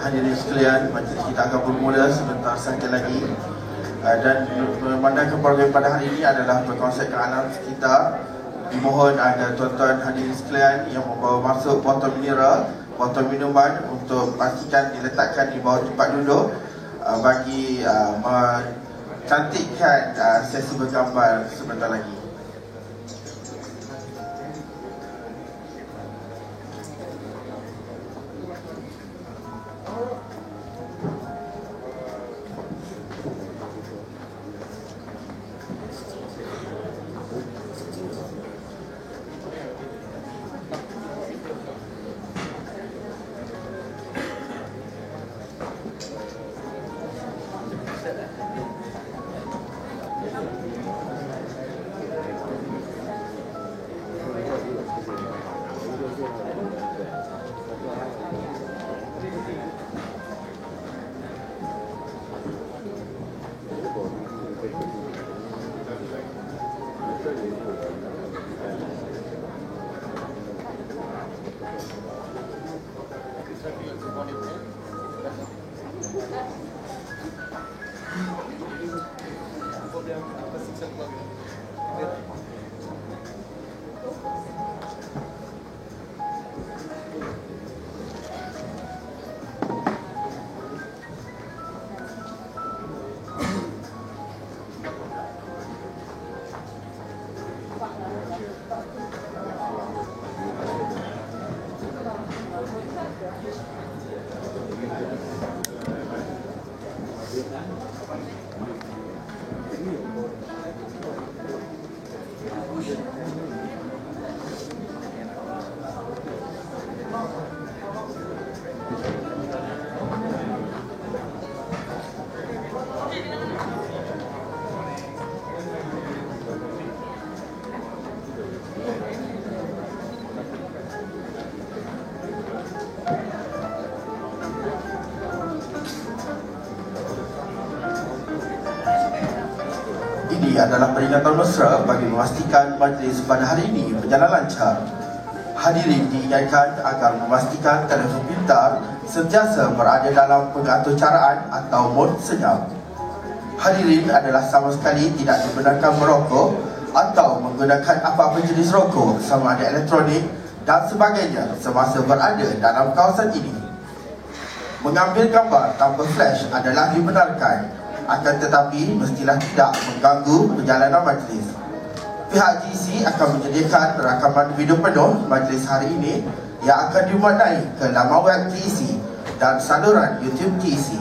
Hadirin sekalian, majlis kita akan bermula sebentar saja lagi. Dan memandangkan program pada hari ini adalah berkonsepkan alam sekitar, dimohon ada tuan-tuan hadirin sekalian yang membawa masuk botol mineral, botol minuman untuk pastikan diletakkan di bawah tempat duduk bagi mencantikkan sesi bergambar sebentar lagi. Ini adalah peringatan mesra bagi memastikan majlis pada hari ini berjalan lancar. Hadirin diingatkan agar memastikan telefon pintar sentiasa berada dalam pengaturcaraan atau mod senyap. Hadirin adalah sama sekali tidak dibenarkan merokok atau menggunakan apa-apa jenis rokok sama ada elektronik dan sebagainya semasa berada dalam kawasan ini. Mengambil gambar tanpa flash adalah dibenarkan, akan tetapi mestilah tidak mengganggu perjalanan majlis. Pihak GEC akan menyediakan rakaman video penuh majlis hari ini yang akan dimuat ke laman web GEC dan saluran YouTube GEC.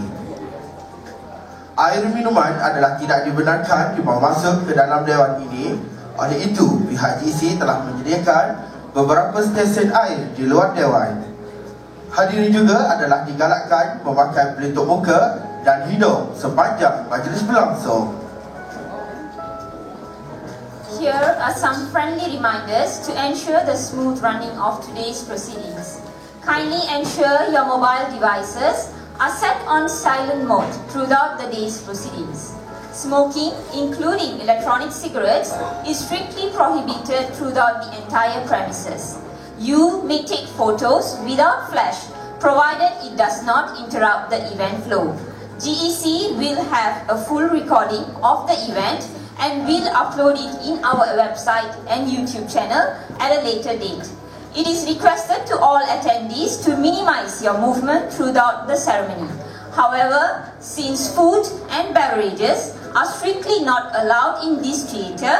Air minuman adalah tidak dibenarkan dibawa masuk ke dalam dewan ini. Oleh itu, pihak GEC telah menyediakan beberapa stesen air di luar dewan. Hadirin juga adalah digalakkan memakai pelitup muka dan hidung sepanjang majlis berlangsung. Here are some friendly reminders to ensure the smooth running of today's proceedings. Kindly ensure your mobile devices are set on silent mode throughout the day's proceedings. Smoking, including electronic cigarettes, is strictly prohibited throughout the entire premises. You may take photos without flash, provided it does not interrupt the event flow. GEC will have a full recording of the event and will upload it in our website and YouTube channel at a later date. It is requested to all attendees to minimize your movement throughout the ceremony. However, since food and beverages are strictly not allowed in this theatre,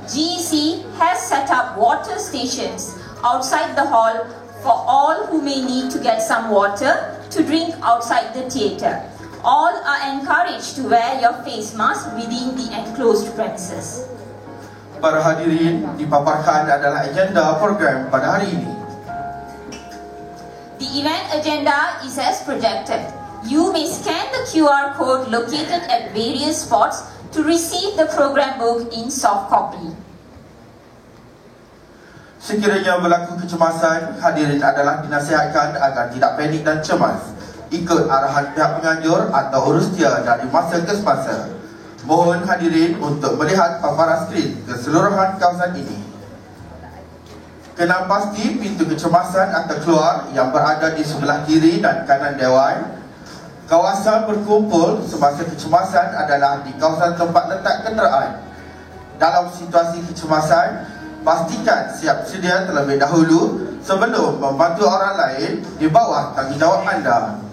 GEC has set up water stations outside the hall for all who may need to get some water to drink outside the theatre. All are encouraged to wear your face mask within the enclosed premises. Para hadirin, dipaparkan adalah agenda program pada hari ini. The event agenda is as projected. You may scan the QR code located at various spots to receive the program book in soft copy. Sekiranya berlaku kecemasan, hadirin adalah dinasihatkan agar tidak panik dan cemas. Ikut arahan pihak penganjur atau urus dia dari masa ke semasa. Mohon hadirin untuk melihat paparan skrin keseluruhan kawasan ini. Kenal pasti pintu kecemasan atau keluar yang berada di sebelah kiri dan kanan dewan. Kawasan berkumpul semasa kecemasan adalah di kawasan tempat letak kenderaan. Dalam situasi kecemasan, pastikan siap sedia terlebih dahulu sebelum membantu orang lain di bawah tanggungjawab anda.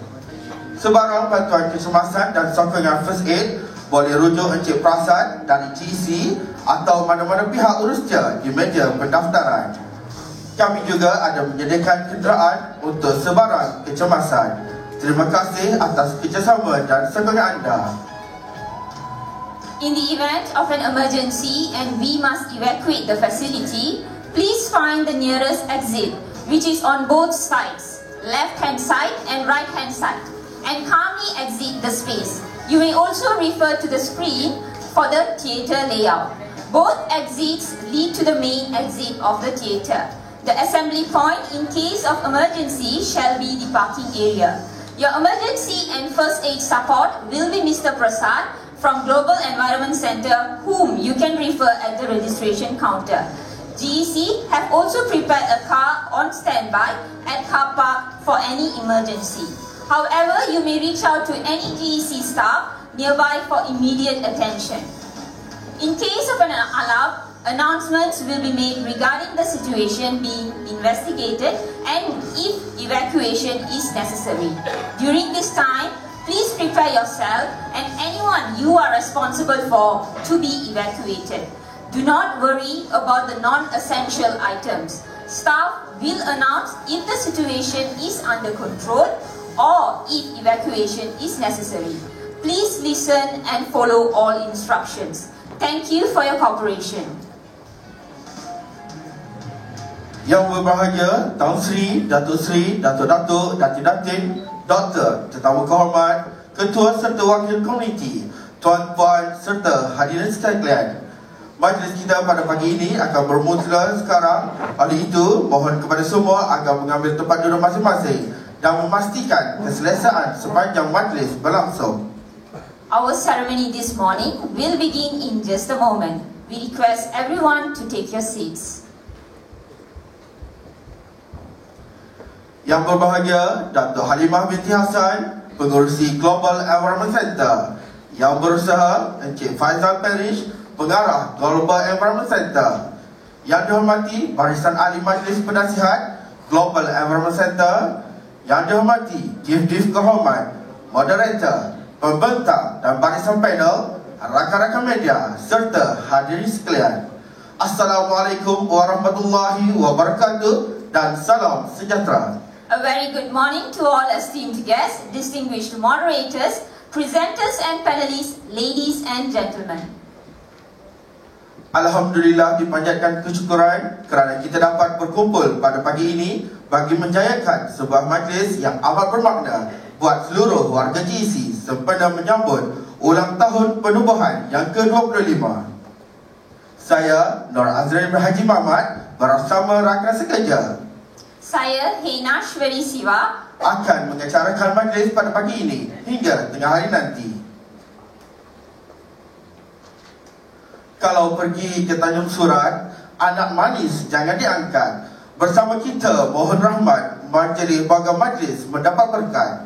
Sebarang bantuan kecemasan dan sokongan first aid boleh rujuk Encik Prasad dari GEC atau mana-mana pihak urus dia di meja pendaftaran. Kami juga ada menyediakan kenderaan untuk sebarang kecemasan. Terima kasih atas kerjasama dan sokongan anda. In the event of an emergency and we must evacuate the facility, please find the nearest exit, which is on both sides, left-hand side and right-hand side, and calmly exit the space. You may also refer to the screen for the theatre layout. Both exits lead to the main exit of the theatre. The assembly point in case of emergency shall be the parking area. Your emergency and first aid support will be Mr. Prasad from Global Environment Center, whom you can refer at the registration counter. GEC have also prepared a car on standby at car park for any emergency. However, you may reach out to any GEC staff nearby for immediate attention. In case of an alarm, announcements will be made regarding the situation being investigated and if evacuation is necessary. During this time, please prepare yourself and anyone you are responsible for to be evacuated. Do not worry about the non-essential items. Staff will announce if the situation is under control or if evacuation is necessary. Please listen and follow all instructions. Thank you for your cooperation. Yang berbahagia Tuan Sri, Datuk Sri, Datuk-Datuk, Datin-Datin, Doktor, Tetamu Kehormat, Ketua serta Wakil Komuniti, Tuan-Puan serta hadirin sekalian. Majlis kita pada pagi ini akan bermula sekarang. Oleh itu, mohon kepada semua agar mengambil tempat duduk masing-masing dan memastikan keselesaan sepanjang majlis berlangsung. Our ceremony this morning will begin in just a moment. We request everyone to take your seats. Yang berbahagia Datuk Halimah binti Hassan, Pengerusi Global Environment Center. Yang berusaha Encik Faizal Parish, Pengarah Global Environment Center. Yang dihormati Barisan Ahli Majlis Penasihat Global Environment Center. Yang dihormati Div Kehormat, Moderator, pembentang dan barisan panel, rakan-rakan media serta hadirin sekalian. Assalamualaikum warahmatullahi wabarakatuh dan salam sejahtera. A very good morning to all esteemed guests, distinguished moderators, presenters and panelists, ladies and gentlemen. Alhamdulillah, dipanjatkan kesyukuran kerana kita dapat berkumpul pada pagi ini bagi menjayakan sebuah majlis yang amat bermakna buat seluruh warga GEC sempena menyambut ulang tahun penubuhan yang ke-25. Saya Nur Azrain Haji Mamat bersama rakan sekerja. Saya Hena Shwari Siva akan mengacarakan majlis pada pagi ini hingga tengah hari nanti. Kalau pergi ke Tanjung Surat, anak manis jangan diangkat. Bersama kita mohon rahmat majlis baga majlis mendapat berkat.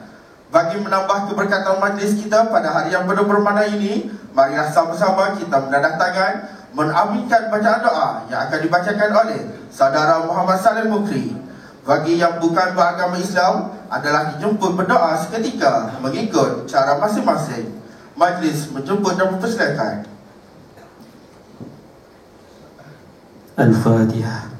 Bagi menambah keberkatan majlis kita pada hari yang penuh bermakna ini, marilah sama-sama kita menadah tangan menaminkan bacaan doa yang akan dibacakan oleh Saudara Muhammad Salim Mukri. Bagi yang bukan beragama Islam, adalah dijemput berdoa seketika mengikut cara masing-masing. Majlis menjemput dan mempersilakan. Al-Fatihah.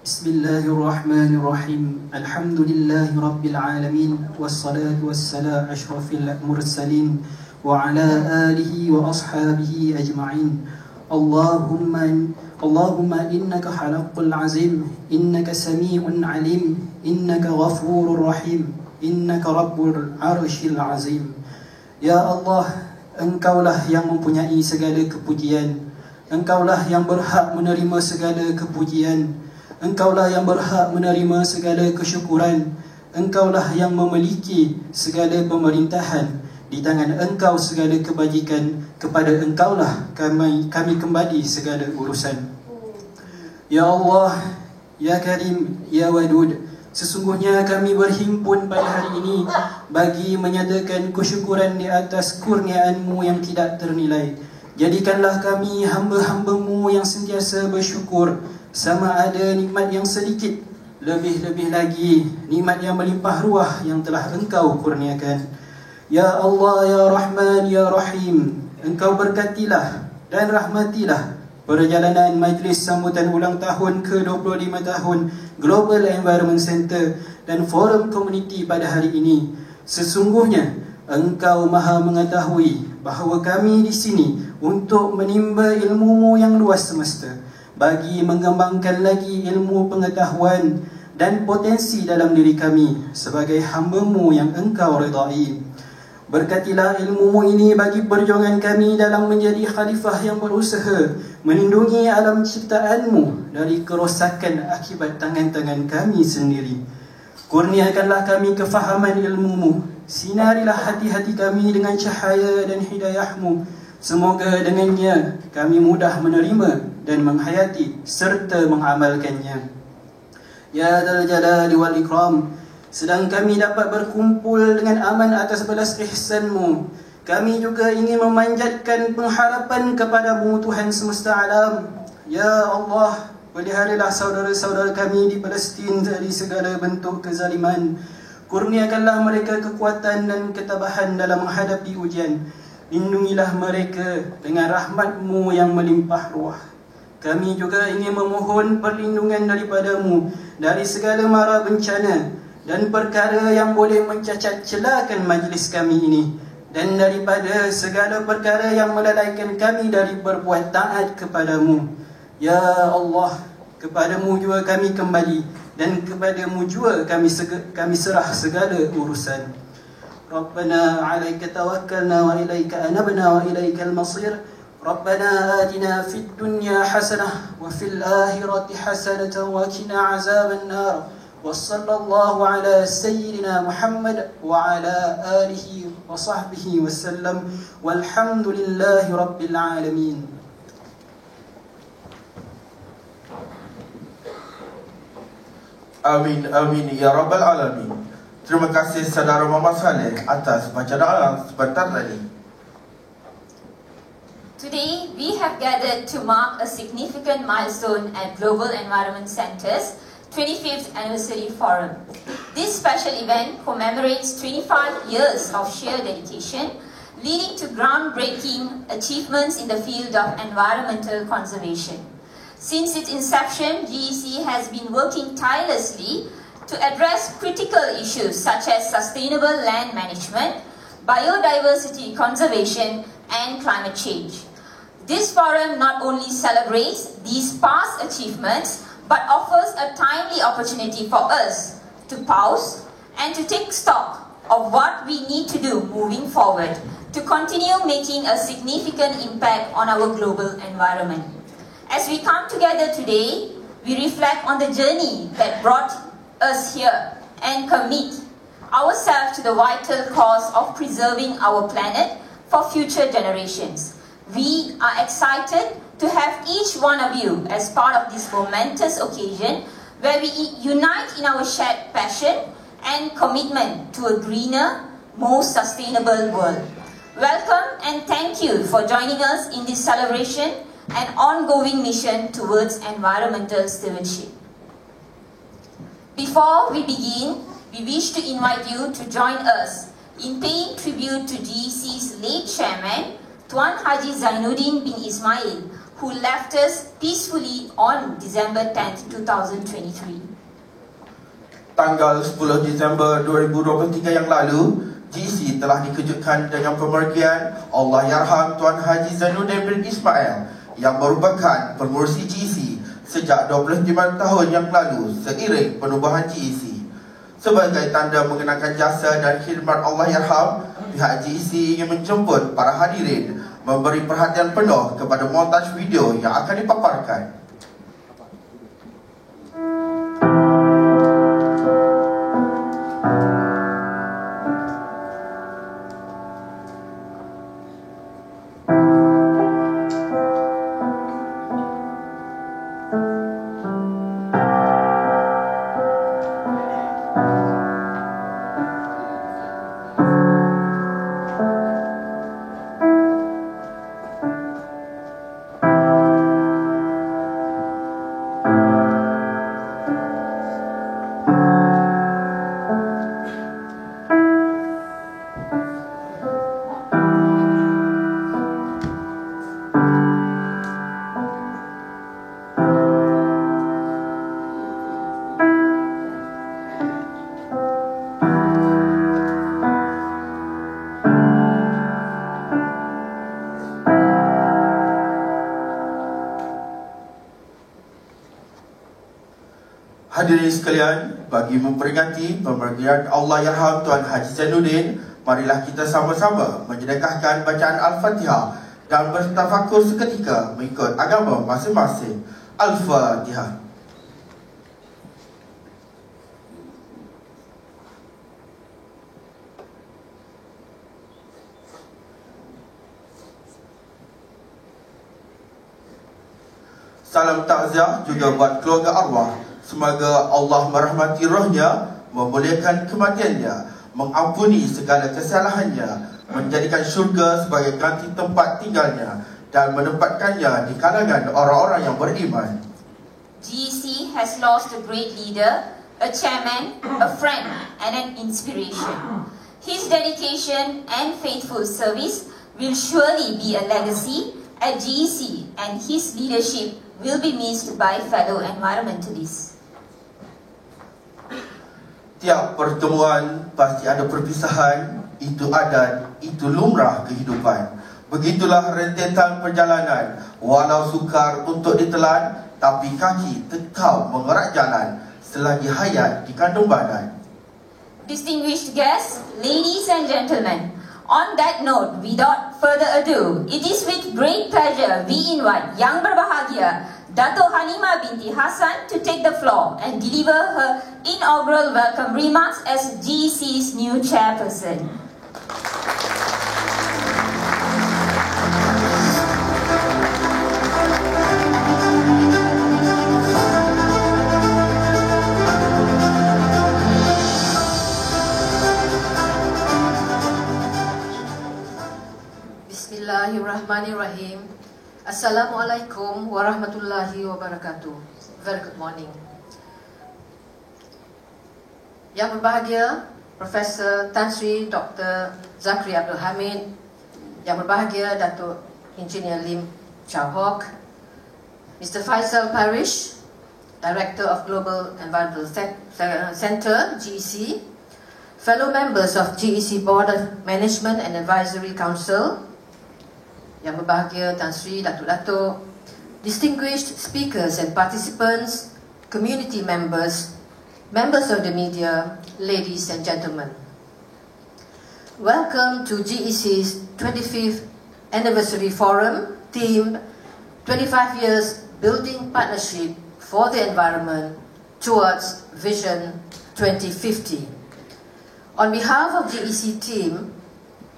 Bismillahirrahmanirrahim. Alhamdulillahi Rabbil Alamin. Wassalatu wassalam ashrafil mursalin wa ala alihi wa ashabihi ajma'in. Allahumma innaka halaqul azim, innaka sami'un alim, innaka ghafurur rahim, innaka rabbul arshil azim. Ya Allah, Engkaulah yang mempunyai segala kepujian. Engkaulah yang berhak menerima segala kepujian. Engkaulah yang berhak menerima segala kesyukuran. Engkaulah yang memiliki segala pemerintahan. Di tangan Engkau segala kebajikan. Kepada Engkaulah kami kembali segala urusan. Ya Allah, Ya Karim, Ya Wadud, sesungguhnya kami berhimpun pada hari ini bagi menyatakan kesyukuran di atas kurniaan-Mu yang tidak ternilai. Jadikanlah kami hamba-hamba-Mu yang sentiasa bersyukur, sama ada nikmat yang sedikit, lebih-lebih lagi nikmat yang melimpah ruah yang telah Engkau kurniakan. Ya Allah, Ya Rahman, Ya Rahim, Engkau berkatilah dan rahmatilah perjalanan majlis sambutan ulang tahun ke-25 tahun Global Environment Center dan Forum Community pada hari ini. Sesungguhnya Engkau Maha mengetahui bahawa kami di sini untuk menimba ilmu-Mu yang luas semesta, bagi mengembangkan lagi ilmu pengetahuan dan potensi dalam diri kami sebagai hamba-Mu yang Engkau redai. Berkatilah ilmu-Mu ini bagi perjuangan kami dalam menjadi khalifah yang berusaha melindungi alam ciptaan-Mu dari kerosakan akibat tangan-tangan kami sendiri. Kurniakanlah kami kefahaman ilmu-Mu. Sinarilah hati-hati kami dengan cahaya dan hidayah-Mu. Semoga dengannya kami mudah menerima dan menghayati serta mengamalkannya. Ya Dzal Jalali wal Ikram, sedang kami dapat berkumpul dengan aman atas belas ihsan-Mu, kami juga ingin memanjatkan pengharapan kepada-Mu Tuhan semesta alam. Ya Allah, peliharalah saudara-saudara kami di Palestin dari segala bentuk kezaliman. Kurniakanlah mereka kekuatan dan ketabahan dalam menghadapi ujian. Lindungilah mereka dengan rahmat-Mu yang melimpah ruah. Kami juga ingin memohon perlindungan daripada-Mu dari segala mara bencana dan perkara yang boleh mencacat celakan majlis kami ini, dan daripada segala perkara yang melalaikan kami dari berbuat taat kepadamu. Ya Allah, kepadamu juga kami kembali, dan kepadamu juga kami serah segala urusan. Rabbana alaika tawakkalna wa ilaika anabna wa ilaikal masir. Rabbana atina fid dunya hasanah wa fil akhirati hasanatan wa qina azaban nar. وصلى الله على سيدنا محمد وعلى آله وصحبه وسلم والحمد لله رب العالمين. Amin, amin ya Rabbal Alamin. Terima kasih Saudara Muhammad Saleh atas bacaan sebentar tadi. Today, we have gathered to mark a significant milestone at Global Environment Centre's 25th Anniversary Forum. This special event commemorates 25 years of sheer dedication, leading to groundbreaking achievements in the field of environmental conservation. Since its inception, GEC has been working tirelessly to address critical issues such as sustainable land management, biodiversity conservation, and climate change. This forum not only celebrates these past achievements, but offers a timely opportunity for us to pause and to take stock of what we need to do moving forward to continue making a significant impact on our global environment. As we come together today, we reflect on the journey that brought us here and commit ourselves to the vital cause of preserving our planet for future generations. We are excited to have each one of you as part of this momentous occasion where we unite in our shared passion and commitment to a greener, more sustainable world. Welcome and thank you for joining us in this celebration and ongoing mission towards environmental stewardship. Before we begin, we wish to invite you to join us in paying tribute to GEC's late chairman, Tuan Haji Zainuddin bin Ismail, who left us peacefully on December 10th, 2023. Tanggal 10 Disember 2023 yang lalu, GEC telah dikejutkan dengan pemergian Allahyarham Tuan Haji Zainuddin bin Ismail yang merupakan pengurusi GEC sejak 25 tahun yang lalu seiring penubuhan GEC. Sebagai tanda mengenangkan jasa dan khidmat Allahyarham, pihak GEC ingin menjemput para hadirin memberi perhatian penuh kepada montaj video yang akan dipaparkan. Hadirin sekalian, bagi memperingati pemergian Allahyarham Tuan Haji Zainuddin, marilah kita sama-sama menyedekahkan bacaan Al-Fatihah dan bertafakur seketika mengikut agama masing-masing. Al-Fatihah. Salam takziah juga buat keluarga arwah. Semoga Allah merahmati rohnya, memuliakan kematiannya, mengampuni segala kesalahannya, menjadikan syurga sebagai ganti tempat tinggalnya, dan menempatkannya di kalangan orang-orang yang beriman. GEC has lost a great leader, a chairman, a friend, and an inspiration. His dedication and faithful service will surely be a legacy at GEC, and his leadership will be missed by fellow environmentalists. Tiap pertemuan pasti ada perpisahan, itu adat, itu lumrah kehidupan. Begitulah rentetan perjalanan, walau sukar untuk ditelan, tapi kaki tetap mengerak jalan selagi hayat di kandung badan. Distinguished guests, ladies and gentlemen, on that note, without further ado, it is with great pleasure we invite Yang Berbahagia Dato' Halimah binti Hassan to take the floor and deliver her inaugural welcome remarks as GEC's new chairperson. Bismillahirrahmanirrahim. Assalamualaikum warahmatullahi wabarakatuh. Very good morning. Yang berbahagia Profesor Tan Sri Dr. Zakri Abdul Hamid, Yang berbahagia Datuk Engineer Lim Chow Hock, Mr. Faisal Parish, Director of Global Environmental Center, GEC, fellow members of GEC Board of Management and Advisory Council, Yang berbahagia Tan Sri Datuk-Datuk, distinguished speakers and participants, community members, members of the media, ladies and gentlemen. Welcome to GEC's 25th Anniversary Forum, themed 25 Years Building Partnership for the Environment Towards Vision 2050. On behalf of GEC team,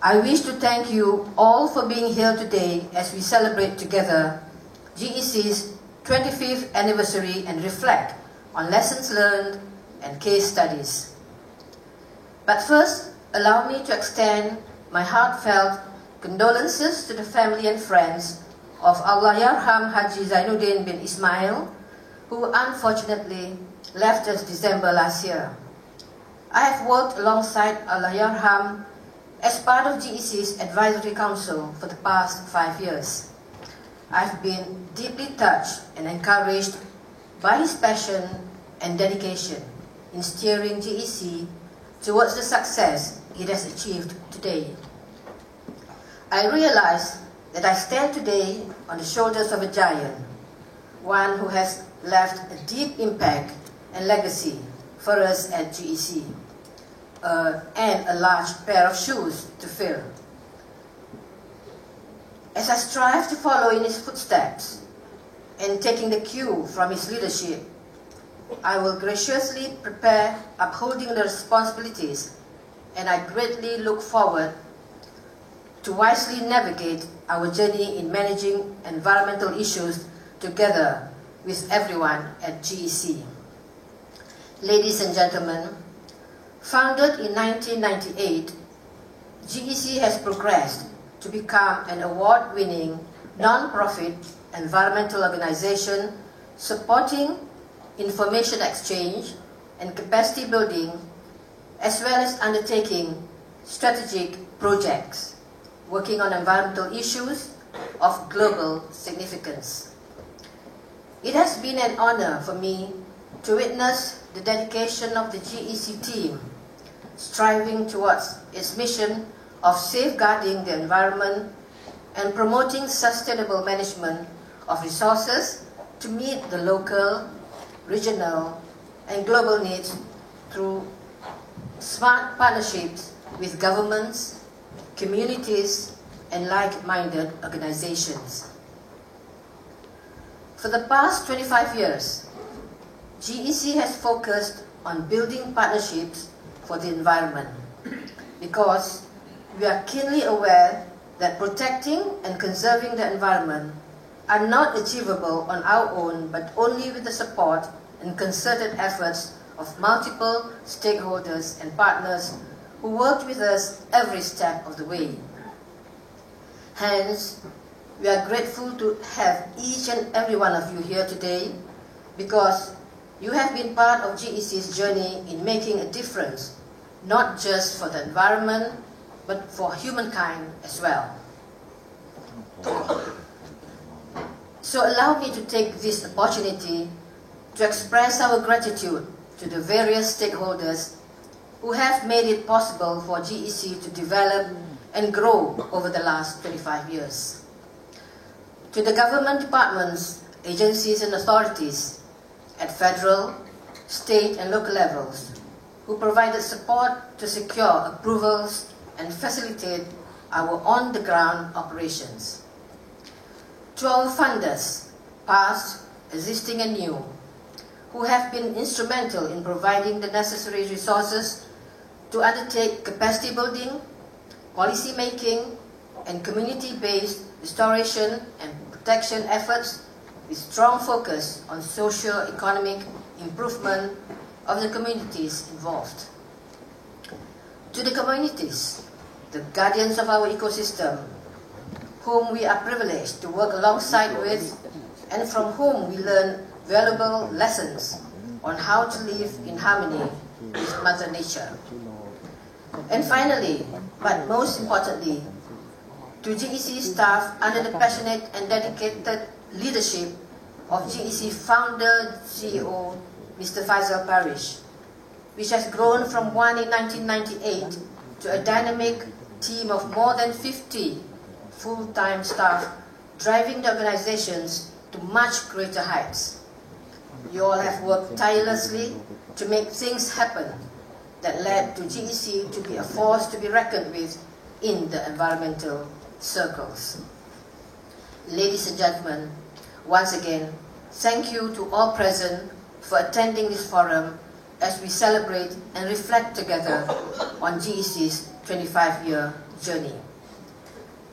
I wish to thank you all for being here today as we celebrate together GEC's 25th anniversary and reflect on lessons learned and case studies. But first, allow me to extend my heartfelt condolences to the family and friends of Allahyarham Haji Zainuddin bin Ismail, who unfortunately left us December last year. I have worked alongside Allahyarham as part of GEC's Advisory Council for the past 5 years. I've been deeply touched and encouraged by his passion and dedication in steering GEC towards the success it has achieved today. I realize that I stand today on the shoulders of a giant, one who has left a deep impact and legacy for us at GEC. And a large pair of shoes to fill. As I strive to follow in his footsteps and taking the cue from his leadership, I will graciously prepare upholding the responsibilities, and I greatly look forward to wisely navigate our journey in managing environmental issues together with everyone at GEC. Ladies and gentlemen, founded in 1998, GEC has progressed to become an award-winning non-profit environmental organization supporting information exchange and capacity building, as well as undertaking strategic projects working on environmental issues of global significance. It has been an honor for me to witness the dedication of the GEC team striving towards its mission of safeguarding the environment and promoting sustainable management of resources to meet the local, regional, and global needs through smart partnerships with governments, communities, and like-minded organizations. For the past 25 years, GEC has focused on building partnerships for the environment because we are keenly aware that protecting and conserving the environment are not achievable on our own, but only with the support and concerted efforts of multiple stakeholders and partners who worked with us every step of the way. Hence, we are grateful to have each and every one of you here today because You have been part of GEC's journey in making a difference, not just for the environment, but for humankind as well. So allow me to take this opportunity to express our gratitude to the various stakeholders who have made it possible for GEC to develop and grow over the last 25 years. To the government departments, agencies and authorities at federal, state and local levels who provided support to secure approvals and facilitate our on-the-ground operations. To our funders, past, existing and new, who have been instrumental in providing the necessary resources to undertake capacity building, policy making, and community-based restoration and protection efforts with strong focus on socio-economic improvement of the communities involved. To the communities, the guardians of our ecosystem, whom we are privileged to work alongside with and from whom we learn valuable lessons on how to live in harmony with Mother Nature. And finally, but most importantly, to GEC staff under the passionate and dedicated leadership of GEC founder CEO Mr. Faisal Parish, which has grown from one in 1998 to a dynamic team of more than 50 full-time staff driving the organizations to much greater heights. You all have worked tirelessly to make things happen that led to GEC to be a force to be reckoned with in the environmental circles. Ladies and gentlemen, once again, thank you to all present for attending this forum as we celebrate and reflect together on GEC's 25-year journey.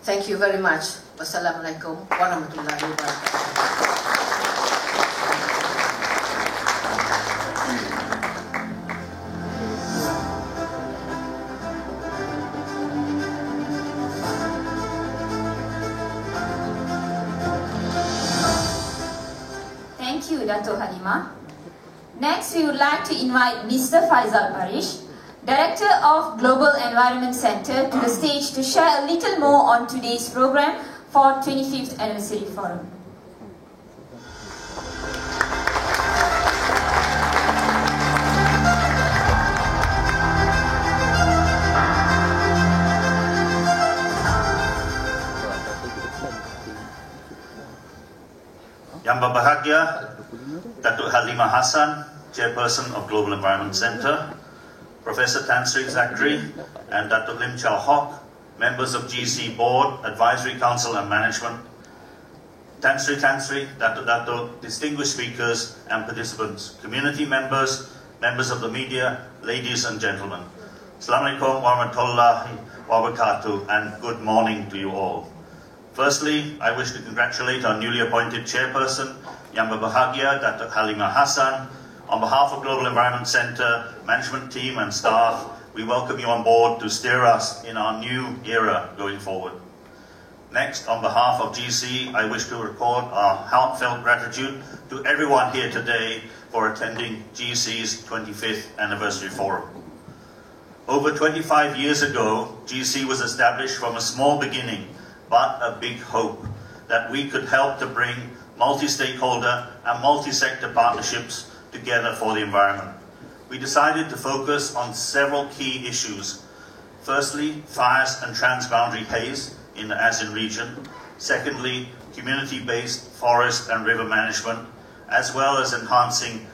Thank you very much. Wassalamualaikum warahmatullahi wabarakatuh. Thank you, Dato' Halimah. Next, we would like to invite Mr. Faisal Parish, Director of Global Environment Center, to the stage to share a little more on today's program for 25th Anniversary Forum. Yang berbahagia, Datuk Halimah Hassan, Chairperson of Global Environment Center, Professor Tan Sri Zachary, and Datuk Lim Chow Hock, members of GEC Board, Advisory Council and Management, Tan Sri, Datuk, distinguished speakers and participants, community members, members of the media, ladies and gentlemen. Assalamualaikum warahmatullahi wabarakatuh, and good morning to you all. Firstly, I wish to congratulate our newly appointed chairperson, Yang Berbahagia, Datuk Halimah Hassan. On behalf of Global Environment Center, management team and staff, we welcome you on board to steer us in our new era going forward. Next, on behalf of GEC, I wish to record our heartfelt gratitude to everyone here today for attending GEC's 25th Anniversary Forum. Over 25 years ago, GEC was established from a small beginning, but a big hope that we could help to bring multi-stakeholder and multi-sector partnerships together for the environment. We decided to focus on several key issues. Firstly, fires and transboundary haze in the ASEAN region. Secondly, community-based forest and river management, as well as enhancing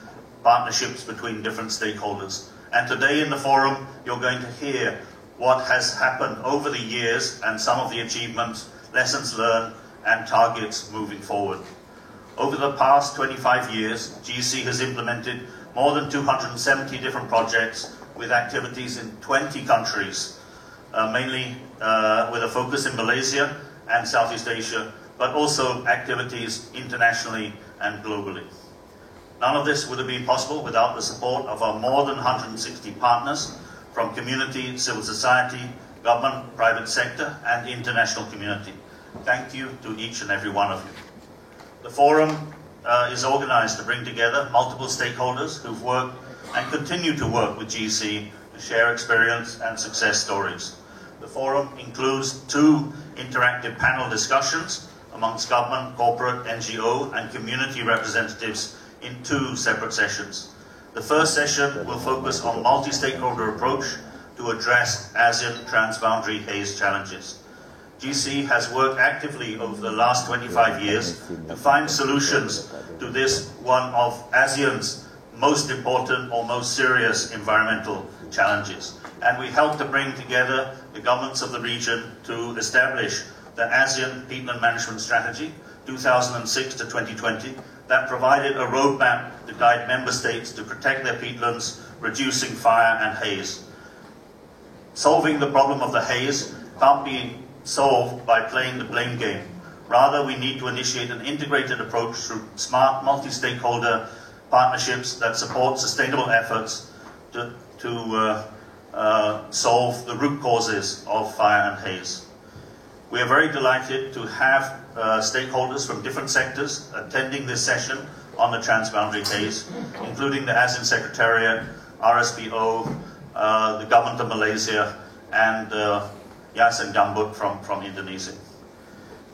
partnerships between different stakeholders. And today in the forum, you're going to hear what has happened over the years and some of the achievements, lessons learned, and targets moving forward. Over the past 25 years, GEC has implemented more than 270 different projects with activities in 20 countries, mainly with a focus in Malaysia and Southeast Asia, but also activities internationally and globally. None of this would have been possible without the support of our more than 160 partners from community, civil society, government, private sector, and international community. Thank you to each and every one of you. The forum is organized to bring together multiple stakeholders who've worked and continue to work with GC to share experience and success stories. The forum includes 2 interactive panel discussions amongst government, corporate, NGO and community representatives in 2 separate sessions. The first session will focus on multi-stakeholder approach to address ASEAN transboundary haze challenges. GC has worked actively over the last 25 years to find solutions to this one of ASEAN's most important or most serious environmental challenges. And we helped to bring together the governments of the region to establish the ASEAN Peatland Management Strategy 2006 to 2020 that provided a roadmap to guide member states to protect their peatlands, reducing fire and haze. Solving the problem of the haze can't be solved by playing the blame game. Rather, we need to initiate an integrated approach through smart multi-stakeholder partnerships that support sustainable efforts to solve the root causes of fire and haze. We are very delighted to have stakeholders from different sectors attending this session on the transboundary haze, including the ASEAN Secretariat, RSPO, the Government of Malaysia, and Yayasan Gambut from Indonesia.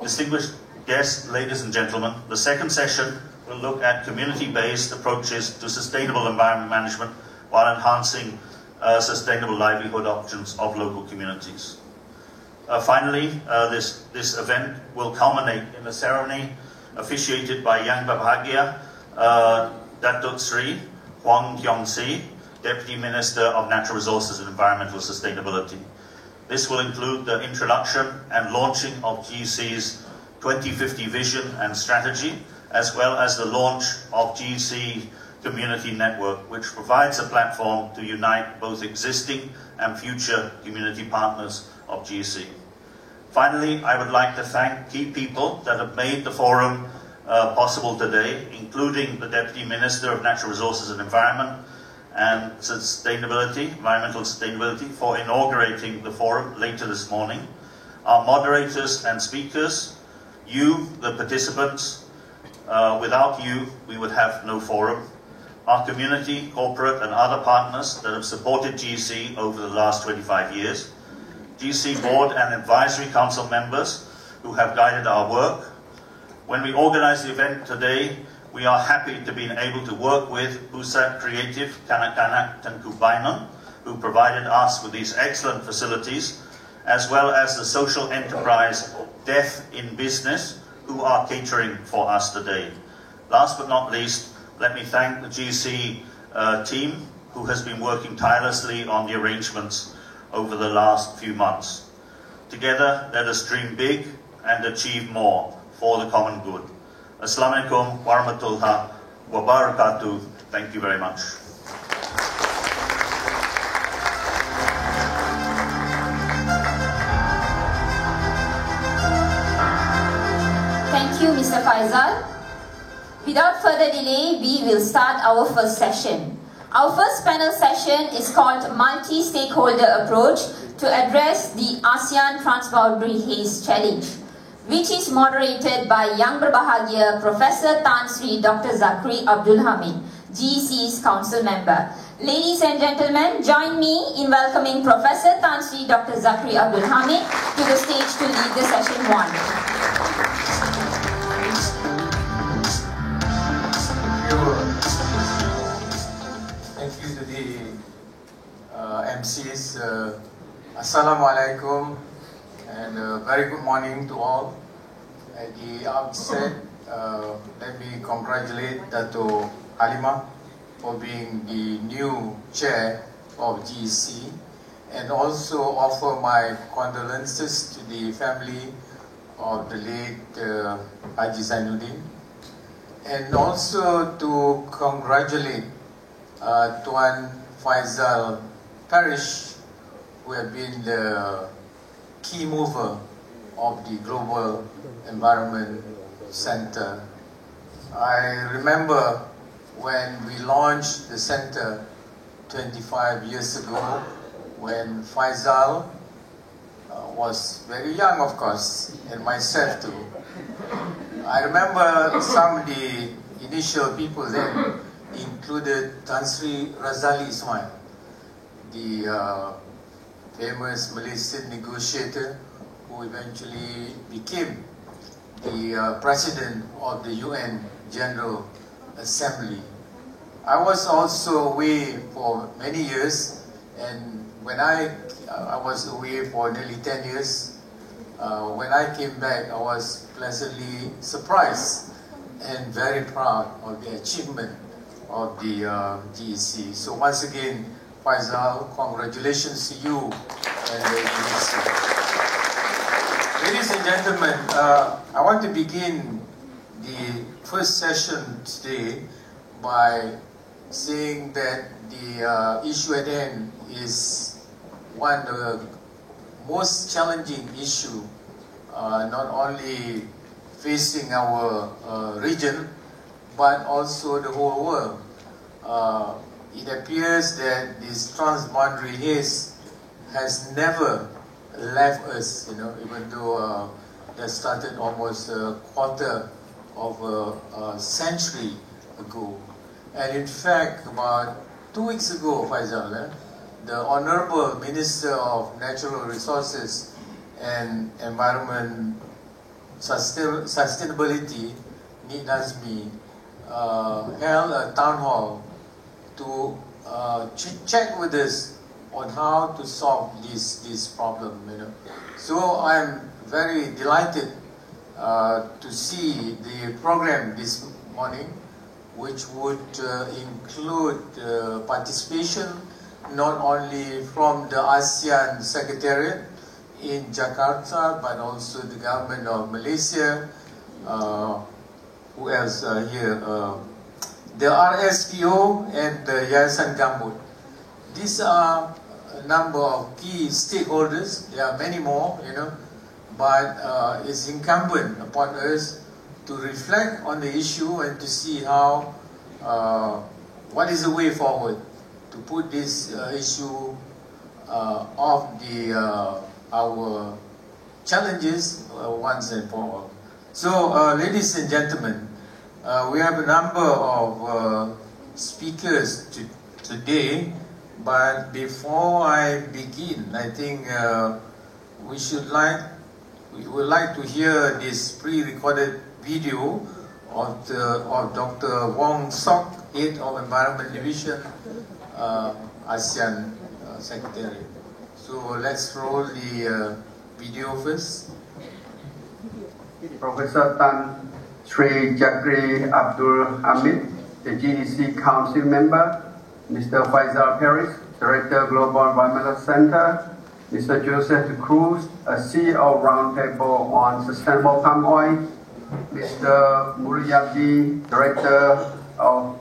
Distinguished guests, ladies and gentlemen, the second session will look at community-based approaches to sustainable environment management while enhancing sustainable livelihood options of local communities. Finally, this event will culminate in a ceremony officiated by Yang Berbahagia Datuk Sri Huang Tiong-Si, Deputy Minister of Natural Resources and Environmental Sustainability. This will include the introduction and launching of GC's 2050 vision and strategy, as well as the launch of GC Community Network, which provides a platform to unite both existing and future community partners of GC. Finally, I would like to thank key people that have made the forum possible today, including the Deputy Minister of Natural Resources and Environment and Environmental Sustainability, for inaugurating the forum later this morning. Our moderators and speakers, you, the participants. Without you, we would have no forum. Our community, corporate and other partners that have supported GC over the last 25 years. GC Board and Advisory Council members who have guided our work. When we organize the event today, we are happy to be able to work with Pusat Kreatif Kanak-Kanak Tengku Bainon, who provided us with these excellent facilities, as well as the social enterprise Deaf in Business, who are catering for us today. Last but not least, let me thank the GC team, who has been working tirelessly on the arrangements over the last few months. Together, let us dream big and achieve more for the common good. Assalamualaikum warahmatullahi wabarakatuh. Thank you very much. Thank you, Mr. Faisal. Without further delay, we will start our first session. Our first panel session is called Multi-Stakeholder Approach to Address the ASEAN Transboundary Haze Challenge, which is moderated by Yang Berbahagia Professor Tan Sri Dr. Zakri Abdul Hamid, GC's Council Member. Ladies and gentlemen, join me in welcoming Professor Tan Sri Dr. Zakri Abdul Hamid to the stage to lead the session 1. Thank you to the MCs. Assalamualaikum and very good morning to all. At the outset, let me congratulate Dato' Halimah for being the new chair of GC, and also offer my condolences to the family of the late Haji Zainuddin, and also to congratulate Tuan Faisal Parish, who have been the key mover of the Global Environment Center. I remember when we launched the center 25 years ago, when Faisal was very young, of course, and myself too. I remember some of the initial people then included Tan Sri Razali Ismail, the famous Malaysian negotiator who eventually became the president of the UN General Assembly. I was also away for many years, and when I was away for nearly 10 years, when I came back, I was pleasantly surprised and very proud of the achievement of the GEC. So once again, Faisal, congratulations to you and the GEC. Ladies and gentlemen, I want to begin the first session today by saying that the issue at hand is one of the most challenging issue, not only facing our region, but also the whole world. It appears that this transboundary haze has never left us, even though that started almost a quarter of a century ago. And in fact, about 2 weeks ago, Faisal, the Honorable Minister of Natural Resources and Environment Sustainability, Nik Nazmi, held a town hall to check with us on how to solve this problem. So I'm very delighted to see the program this morning, which would include participation not only from the ASEAN Secretariat in Jakarta, but also the government of Malaysia. Who else here? The RSPO and the Yayasan Gambut. These are a number of key stakeholders. There are many more, but it's incumbent upon us to reflect on the issue and to see how, what is the way forward to put this issue off our challenges once and for all. So, ladies and gentlemen, we have a number of speakers today, but before I begin, I think we would like to hear this pre-recorded video of Dr. Wong Sok, Head of Environment Division, ASEAN Secretary. So let's roll the video first. Professor Tan Sri Jakri Abdul Hamid, the GEC Council member, Mr. Faisal Paris, Director Global Environmental Center, Mr. Joseph de Cruz, a CEO Roundtable on Sustainable Palm Oil, Mr. Muryabdi, Director of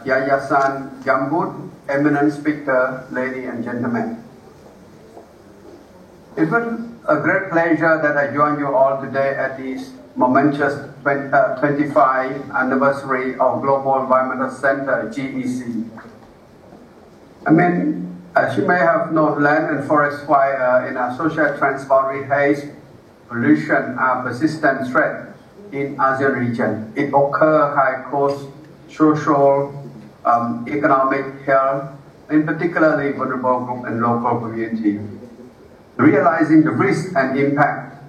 Yayasan Gambut, eminent speaker, ladies and gentlemen. It was a great pleasure that I join you all today at this momentous 25th anniversary of Global Environmental Center, GEC. As you may have known, land and forest fire in our social transboundary haze pollution are persistent threat in ASEAN region. It occurs high cost, social, economic, health, in particularly vulnerable group and local community. Realizing the risk and impact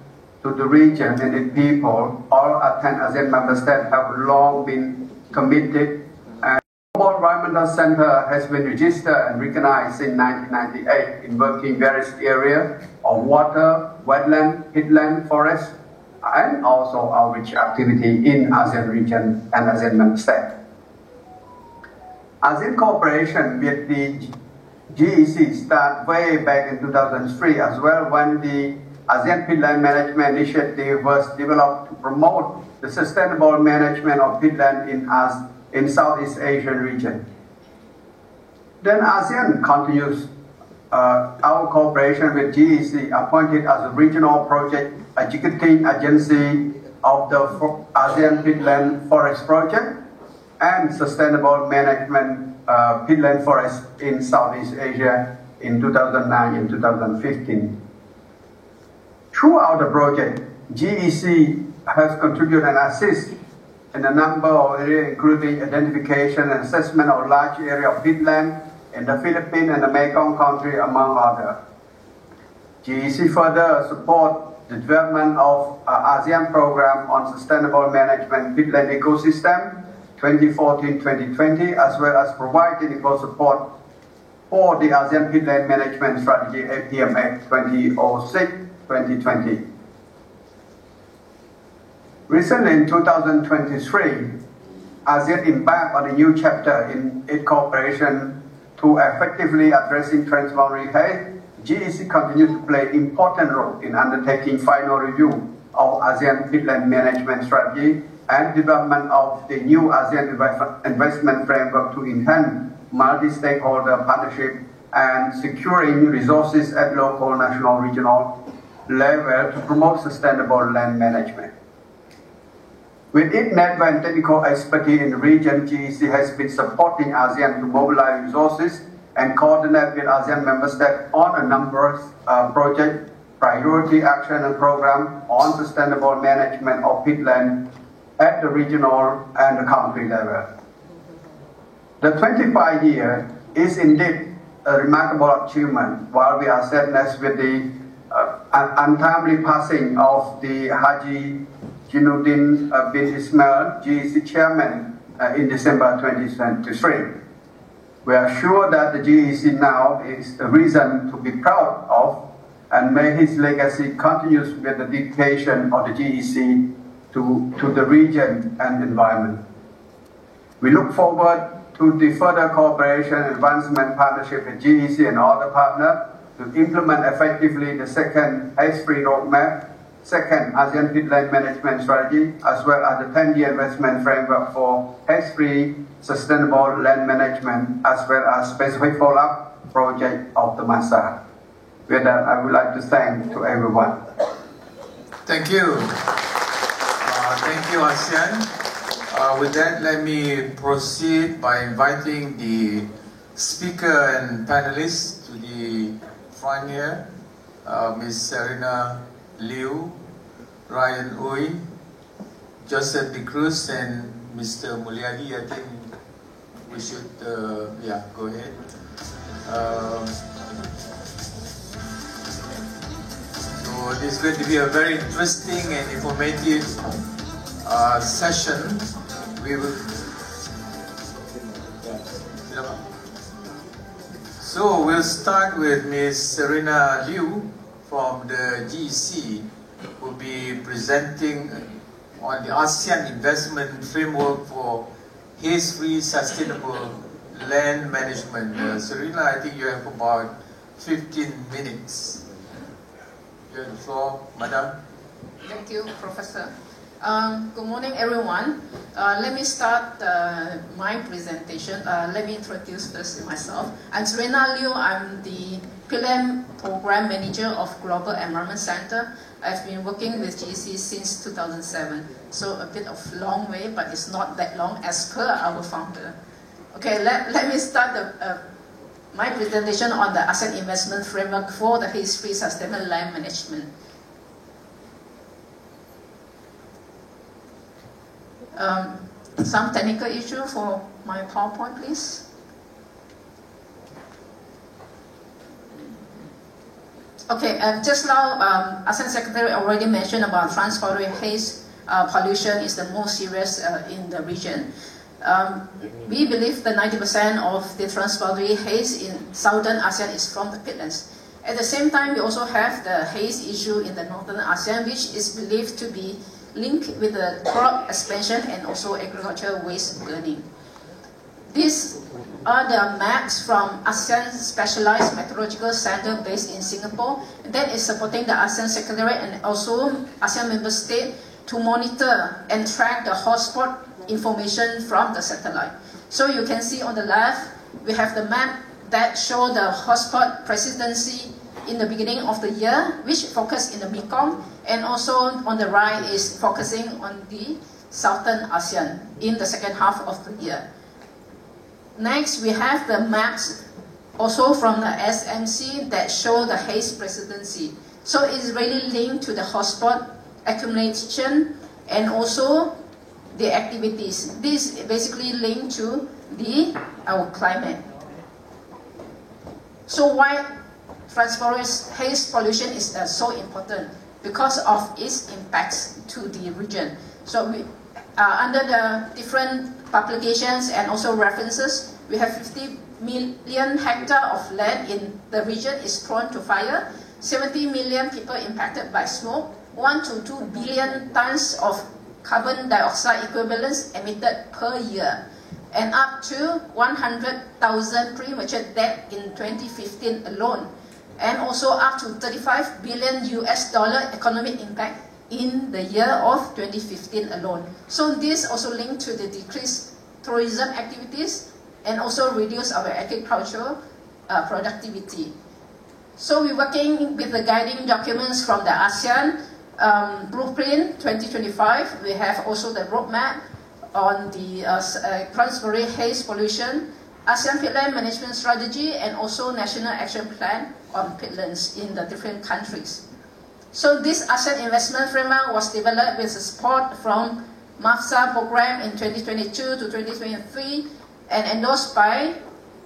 to the region and its people, all 10 ASEAN member states have long been committed, and the Global Environmental Center has been registered and recognized in 1998 in working various areas of water, wetland, heathland, forest, and also outreach activity in ASEAN region and ASEAN member states. ASEAN cooperation with the GEC started way back in 2003 as well, when the ASEAN Peatland Management Initiative was developed to promote the sustainable management of peatland in Southeast Asian region. Then ASEAN continues our cooperation with GEC, appointed as a regional project executing agency of the ASEAN Peatland Forest Project and Sustainable Management peatland forest in Southeast Asia in 2009 and 2015. Throughout the project, GEC has contributed and assisted in a number of areas, including identification and assessment of large area of peatland in the Philippines and the Mekong country, among others. GEC further support the development of ASEAN Program on Sustainable Management Peatland Ecosystem 2014-2020, as well as provide technical support for the ASEAN Peatland Management Strategy APMX 2006-2020. Recently, in 2023, ASEAN embarked on a new chapter in its cooperation to effectively addressing transboundary haze. GEC continues to play an important role in undertaking final review of ASEAN Peatland Management Strategy and development of the new ASEAN investment framework to enhance multi-stakeholder partnership and securing resources at local, national, regional level to promote sustainable land management. With its network and technical expertise in the region, GEC has been supporting ASEAN to mobilize resources and coordinate with ASEAN member states on a number of projects, priority action and program on sustainable management of peatland at the regional and the country level. The 25 years is indeed a remarkable achievement, while we are sadness with the untimely passing of the Haji Jinuddin bin Ismail, GEC chairman, in December 2023. We are sure that the GEC now is a reason to be proud of, and may his legacy continues with the dedication of the GEC to the region and environment. We look forward to the further cooperation and advancement partnership with GEC and other partners to implement effectively the second haze-free roadmap, second ASEAN Peatland Management Strategy, as well as the 10-year investment framework for haze-free sustainable land management, as well as specific follow-up project of the MASA. With that, I would like to thank to everyone. Thank you. Thank you, ASEAN. With that, let me proceed by inviting the speaker and panelists to the front here. Ms. Serena Liu, Ryan Uy, Joseph De Cruz, and Mr. Mulyadi. I think we should, yeah, go ahead. So this is going to be a very interesting and informative session. We will. So we'll start with Ms. Serena Liu from the GEC, who will be presenting on the ASEAN investment framework for haze-free sustainable land management. Serena, I think you have about 15 minutes. You have the floor, Madam. Thank you, Professor. Good morning, everyone. Let me start my presentation. Let me introduce first myself. I'm Serena Liu. I'm the PLM Program Manager of Global Environment Center. I've been working with GEC since 2007. So a bit of long way, but it's not that long as per our founder. Okay, let me start my presentation on the ASEAN investment framework for the haze-free sustainable land management. Some technical issue for my PowerPoint, please. Okay, just now, ASEAN Secretary already mentioned about transboundary haze pollution is the most serious in the region. We believe that 90% of the transboundary haze in southern ASEAN is from the peatlands. At the same time, we also have the haze issue in the northern ASEAN, which is believed to be linked with the crop expansion and also agricultural waste burning. These are the maps from ASEAN Specialized Meteorological Center based in Singapore that is supporting the ASEAN Secretariat and also ASEAN member state to monitor and track the hotspot information from the satellite. So you can see on the left, we have the map that show the hotspot presidency in the beginning of the year, which focus in the Mekong, and also on the right is focusing on the southern ASEAN in the second half of the year. Next, we have the maps also from the SMC that show the haze presidency. So it's really linked to the hotspot accumulation and also the activities. This basically linked to our climate. So why transforest haze pollution is so important? Because of its impacts to the region. So we, under the different publications and also references, we have 50 million hectares of land in the region is prone to fire, 70 million people impacted by smoke, 1 to 2 billion tons of carbon dioxide equivalents emitted per year, and up to 100,000 premature deaths in 2015 alone, and also up to $35 billion economic impact in the year of 2015 alone. So this also linked to the decreased tourism activities and also reduce our agricultural productivity. So we're working with the guiding documents from the ASEAN Blueprint 2025. We have also the roadmap on the transitory haze pollution, ASEAN Peatland Management Strategy, and also National Action Plan on peatlands in the different countries. So this ASEAN Investment Framework was developed with support from MAFSA program in 2022 to 2023 and endorsed by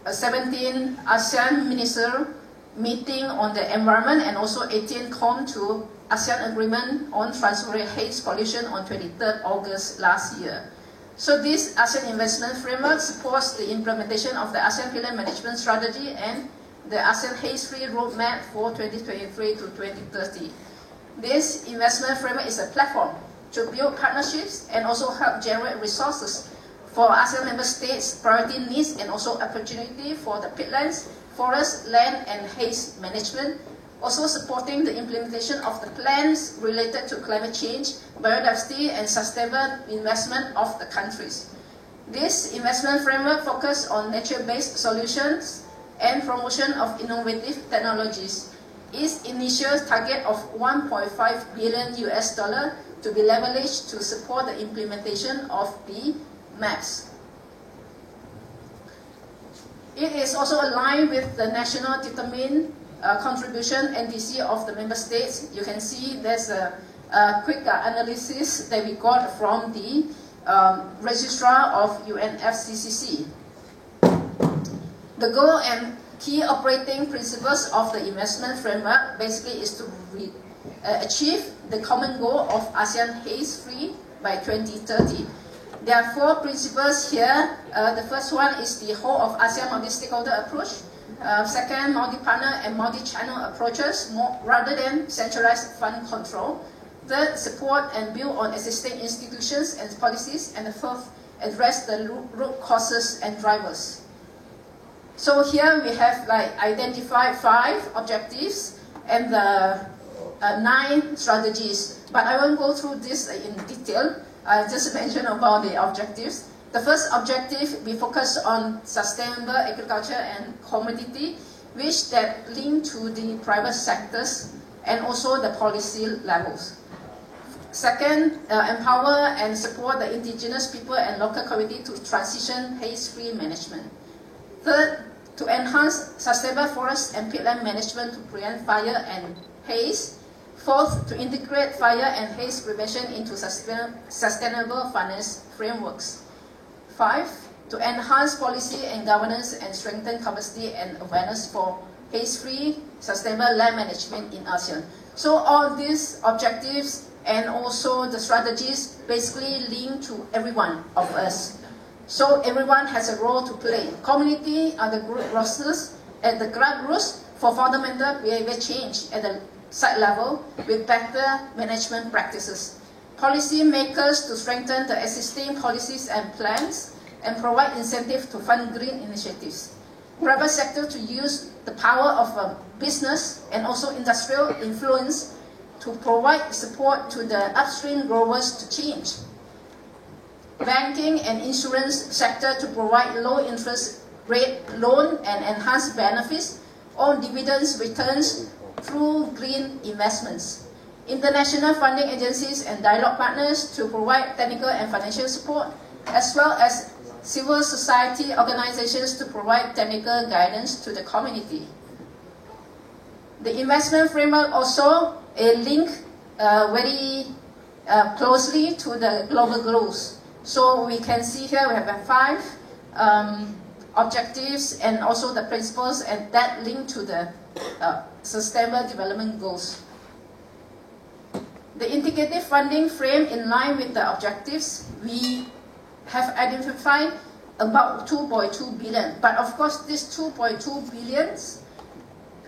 17 ASEAN Minister meeting on the environment and also 18 COM to ASEAN Agreement on transitory haze pollution on 23rd August last year. So this ASEAN Investment Framework supports the implementation of the ASEAN Peatland Management Strategy and the ASEAN Haze-Free Roadmap for 2023 to 2030. This investment framework is a platform to build partnerships and also help generate resources for ASEAN member states' priority needs and also opportunity for the peatlands, forest, land, and haze management, also supporting the implementation of the plans related to climate change, biodiversity, and sustainable investment of the countries. This investment framework focuses on nature-based solutions and promotion of innovative technologies. Its initial target of $1.5 billion to be leveraged to support the implementation of the MAPs. It is also aligned with the national determined contribution NDC of the member states. You can see there's a quick analysis that we got from the registrar of UNFCCC. The goal and key operating principles of the investment framework basically is to achieve the common goal of ASEAN haze-free by 2030. There are 4 principles here. The first one is the whole of ASEAN multi-stakeholder approach. Second, multi-partner and multi-channel approaches rather than centralized fund control. Third, support and build on existing institutions and policies. And the fourth, address the root causes and drivers. So here we have identified 5 objectives and the 9 strategies. But I won't go through this in detail. I'll just mention about the objectives. The first objective, we focus on sustainable agriculture and commodity, which that link to the private sectors and also the policy levels. Second, empower and support the indigenous people and local community to transition haze-free management. Third, to enhance sustainable forest and peatland management to prevent fire and haze. Fourth, to integrate fire and haze prevention into sustainable finance frameworks. 5, to enhance policy and governance and strengthen capacity and awareness for haze-free, sustainable land management in ASEAN. So all these objectives and also the strategies basically link to every one of us. So everyone has a role to play. Community are the group rosters at the grassroots for fundamental behavior change at the site level with better management practices. Policy makers to strengthen the existing policies and plans and provide incentive to fund green initiatives. Private sector to use the power of business and also industrial influence to provide support to the upstream growers to change. Banking and insurance sector to provide low interest rate loan and enhance benefits or dividends returns through green investments. International funding agencies and dialogue partners to provide technical and financial support, as well as civil society organizations to provide technical guidance to the community. The investment framework also link very closely to the global goals. So we can see here we have 5 objectives and also the principles, and that link to the Sustainable Development Goals. The indicative funding frame in line with the objectives, we have identified about 2.2 billion. But of course, this 2.2 billion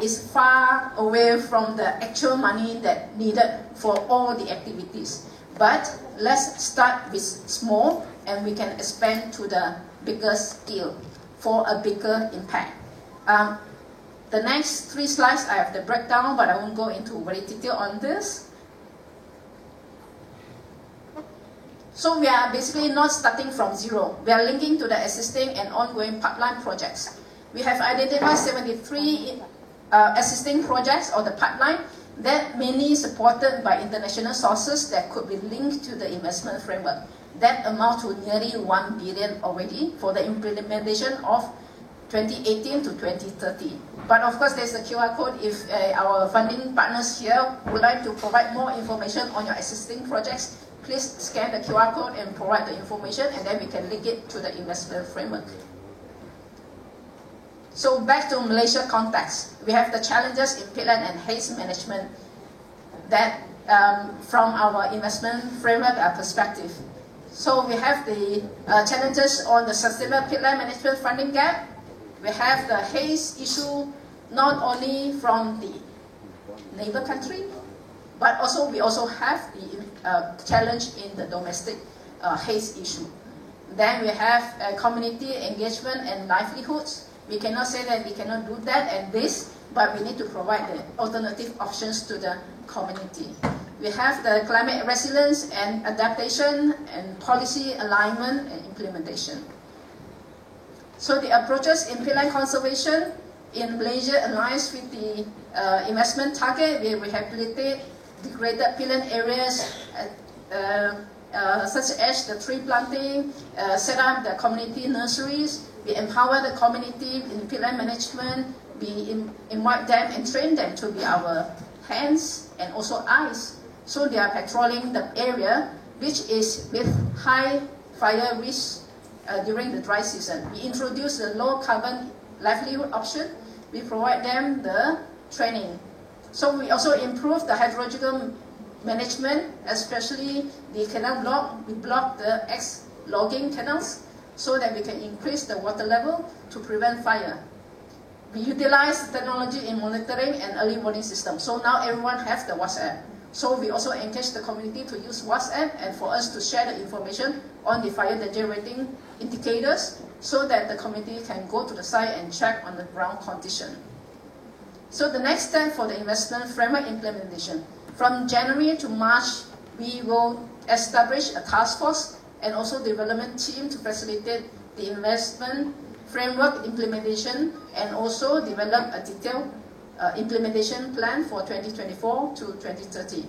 is far away from the actual money that needed for all the activities. But let's start with small, and we can expand to the bigger scale for a bigger impact. The next 3 slides, I have the breakdown, but I won't go into very detail on this. So we are basically not starting from zero. We are linking to the existing and ongoing pipeline projects. We have identified 73 existing projects or the pipeline that mainly supported by international sources that could be linked to the investment framework. That amount to nearly 1 billion already for the implementation of 2018 to 2030. But of course, there's a QR code if our funding partners here would like to provide more information on your existing projects. Please scan the QR code and provide the information, and then we can link it to the investment framework. So back to Malaysia context, we have the challenges in peatland and haze management that from our investment framework perspective. So we have the challenges on the sustainable peatland management funding gap. We have the haze issue not only from the neighbor country, but also we also have the challenge in the domestic haze issue. Then we have community engagement and livelihoods. We cannot say that we cannot do that and this, but we need to provide the alternative options to the community. We have the climate resilience and adaptation and policy alignment and implementation. So the approaches in peatland conservation in Malaysia aligns with the investment target. We rehabilitate degraded peatland areas such as the tree planting, set up the community nurseries. We empower the community in peatland management. We invite them and train them to be our hands and also eyes. So they are patrolling the area which is with high fire risk during the dry season. We introduce the low carbon livelihood option. We provide them the training. So we also improve the hydrological management, especially the canal block. We block the ex-logging canals so that we can increase the water level to prevent fire. We utilize technology in monitoring and early warning system. So now everyone has the WhatsApp. So we also engage the community to use WhatsApp and for us to share the information on the fire danger rating indicators so that the community can go to the site and check on the ground condition. So the next step for the investment framework implementation. From January to March, we will establish a task force and also development team to facilitate the investment framework implementation and also develop a detailed implementation plan for 2024 to 2030.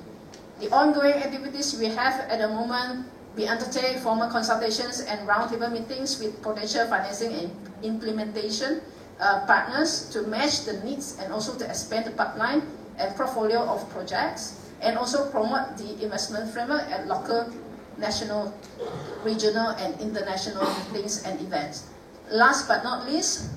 The ongoing activities we have at the moment, we undertake formal consultations and roundtable meetings with potential financing and implementation partners to match the needs and also to expand the pipeline and portfolio of projects and also promote the investment framework at local, national, regional and international meetings and events. Last but not least,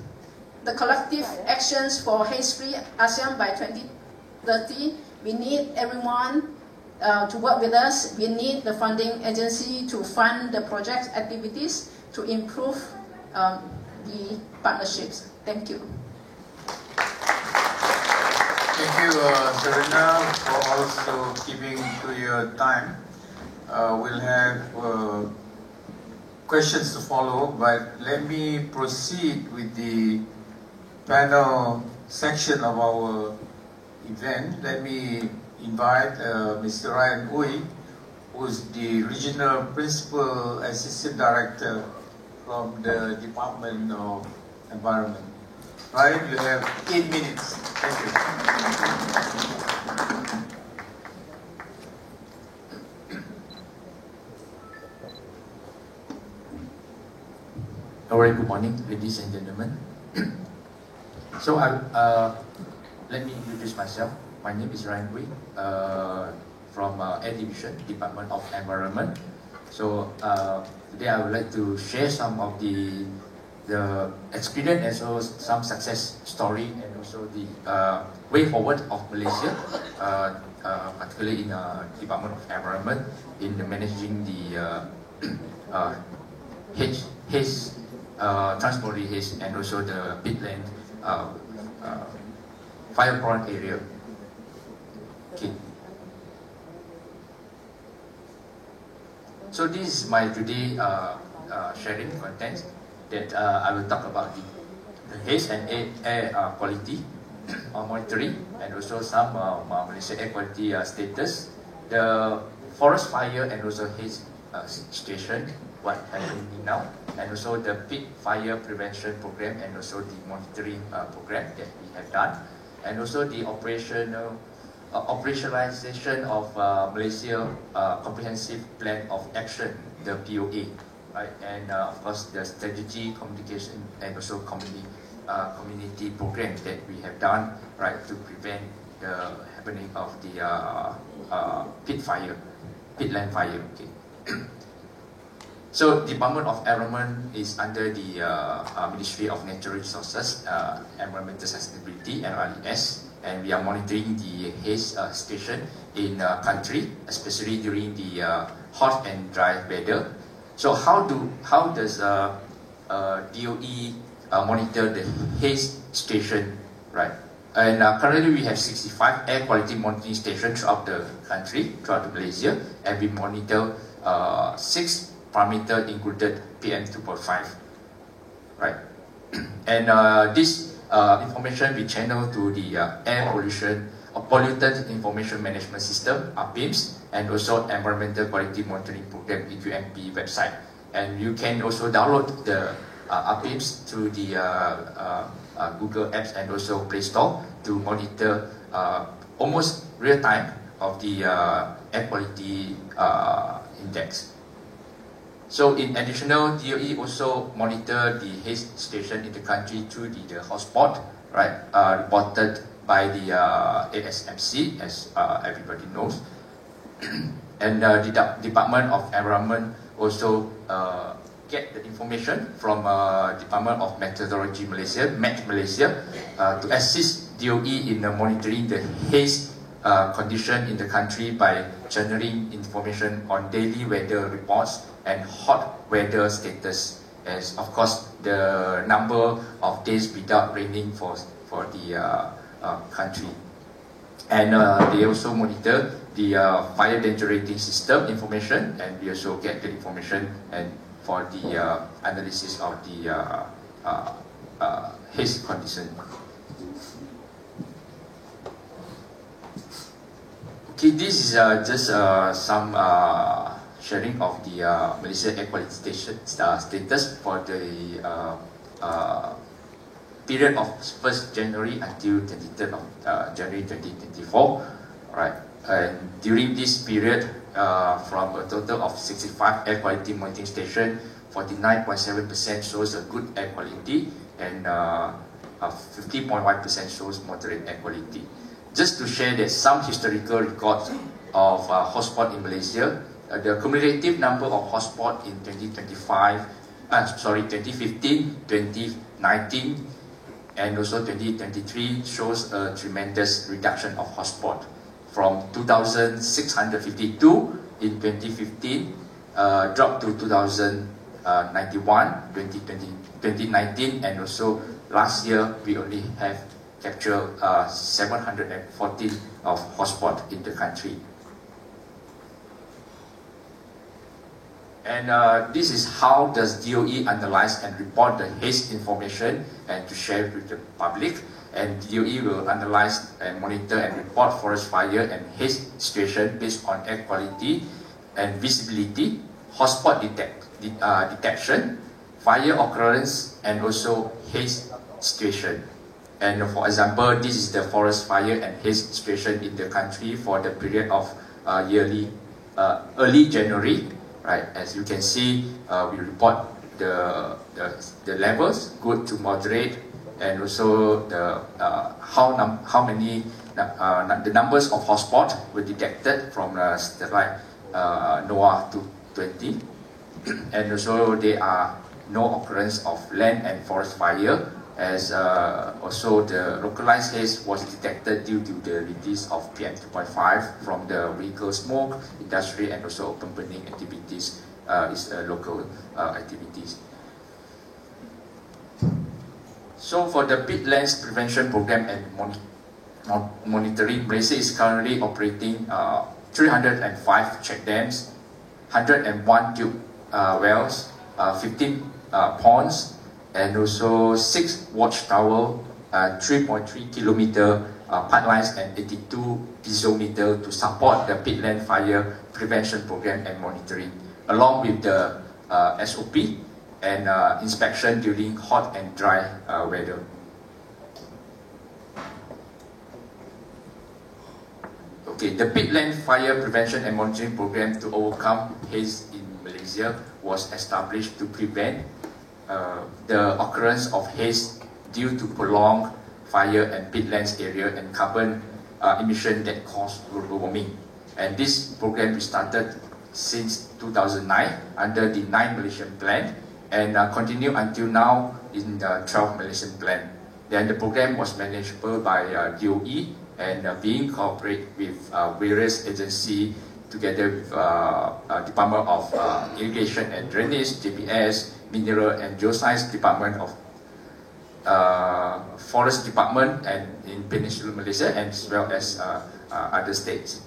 the collective actions for haze-free ASEAN by 2030. We need everyone to work with us. We need the funding agency to fund the project activities to improve the partnerships. Thank you. Thank you, Serena, for also keeping to your time. We'll have questions to follow, but let me proceed with the panel section of our event. Let me invite Mr. Ryan Uy, who's the Regional Principal Assistant Director from the Department of Environment. Ryan, you have 8 minutes. Thank you. A very good morning, ladies and gentlemen. So let me introduce myself. My name is Ryan Uy from Air Division, Department of Environment. So today I would like to share some of the experience and also some success story and also the way forward of Malaysia, particularly in Department of Environment in managing the haze, transboundary haze, and also the peatland fire-prone area. Okay. So this is my today sharing content that I will talk about the haze and air quality monitoring, and also some Malaysia air quality status, the forest fire and also haze situation, what happening now, and also the peat fire prevention program, and also the monitoring program that we have done, and also the operationalization of Malaysia Comprehensive Plan of Action, the POA, right? And of course the strategy, communication, and also community program that we have done, right, to prevent the happening of the peatland fire. Okay. So Department of Environment is under the Ministry of Natural Resources, Environmental Sustainability, NRES, and we are monitoring the haze situation in country, especially during the hot and dry weather. So how does DOE monitor the haze station, right? And currently we have 65 air quality monitoring stations throughout the country, throughout Malaysia, and we monitor 6 parameters included PM 2.5, right? And this information we channel to the air pollution or pollutant information management system, PIMS, and also environmental quality monitoring program, EQMP website. And you can also download the PIMS through the Google Apps and also Play Store to monitor almost real time of the air quality index. So in additional, DOE also monitor the haze station in the country through the hotspot, right, reported by the ASMC, as everybody knows. And the Department of Environment also get the information from Department of Meteorology Malaysia, MET Malaysia, to assist DOE in monitoring the haze condition in the country by channeling information on daily weather reports and hot weather status, as of course the number of days without raining for the country. And they also monitor the fire danger rating system information, and we also get the information and for the analysis of the haze condition. Okay, this is just some sharing of the Malaysia air quality status for the period of 1st January until 23rd of January 2024, right? And during this period, from a total of 65 air quality monitoring stations, 49.7% shows a good air quality, and 50.1% shows moderate air quality. Just to share that some historical records of hotspot in Malaysia, the cumulative number of hotspot in 2015, 2019, and also 2023 shows a tremendous reduction of hotspot from 2,652 in 2015, dropped to 2,091 2019, and also last year we only have captured 714 of hotspot in the country. And this is how does DOE analyze and report the haze information and to share with the public. And DOE will analyze and monitor and report forest fire and haze situation based on air quality and visibility, hotspot detection, fire occurrence, and also haze situation. And for example, this is the forest fire and haze situation in the country for the period of early January. Right, as you can see, we report the levels good to moderate, and also the the numbers of hotspots were detected from satellite NOAA 2020. And also there are no occurrence of land and forest fire, as also the localized haze was detected due to the release of PM 2.5 from the vehicle smoke, industry, and also open burning activities is local activities. So for the peatlands prevention program and monitoring, Malaysia is currently operating 305 check dams, 101 tube wells, 15 ponds, and also 6 watchtower, 3.3 kilometer pipelines, and 82 piezometer to support the peatland fire prevention program and monitoring, along with the SOP and inspection during hot and dry weather. Okay, the peatland fire prevention and monitoring program to overcome haze in Malaysia was established to prevent the occurrence of haze due to prolonged fire and peatlands area and carbon emission that cause global warming. And this program started since 2009 under the 9 Malaysian Plan and continue until now in the 12 Malaysian Plan. Then the program was manageable by DOE and being cooperate with various agencies together with Department of Irrigation and Drainage, DPS, Mineral and Geoscience Department of Forest Department and in Peninsular Malaysia, and as well as other states.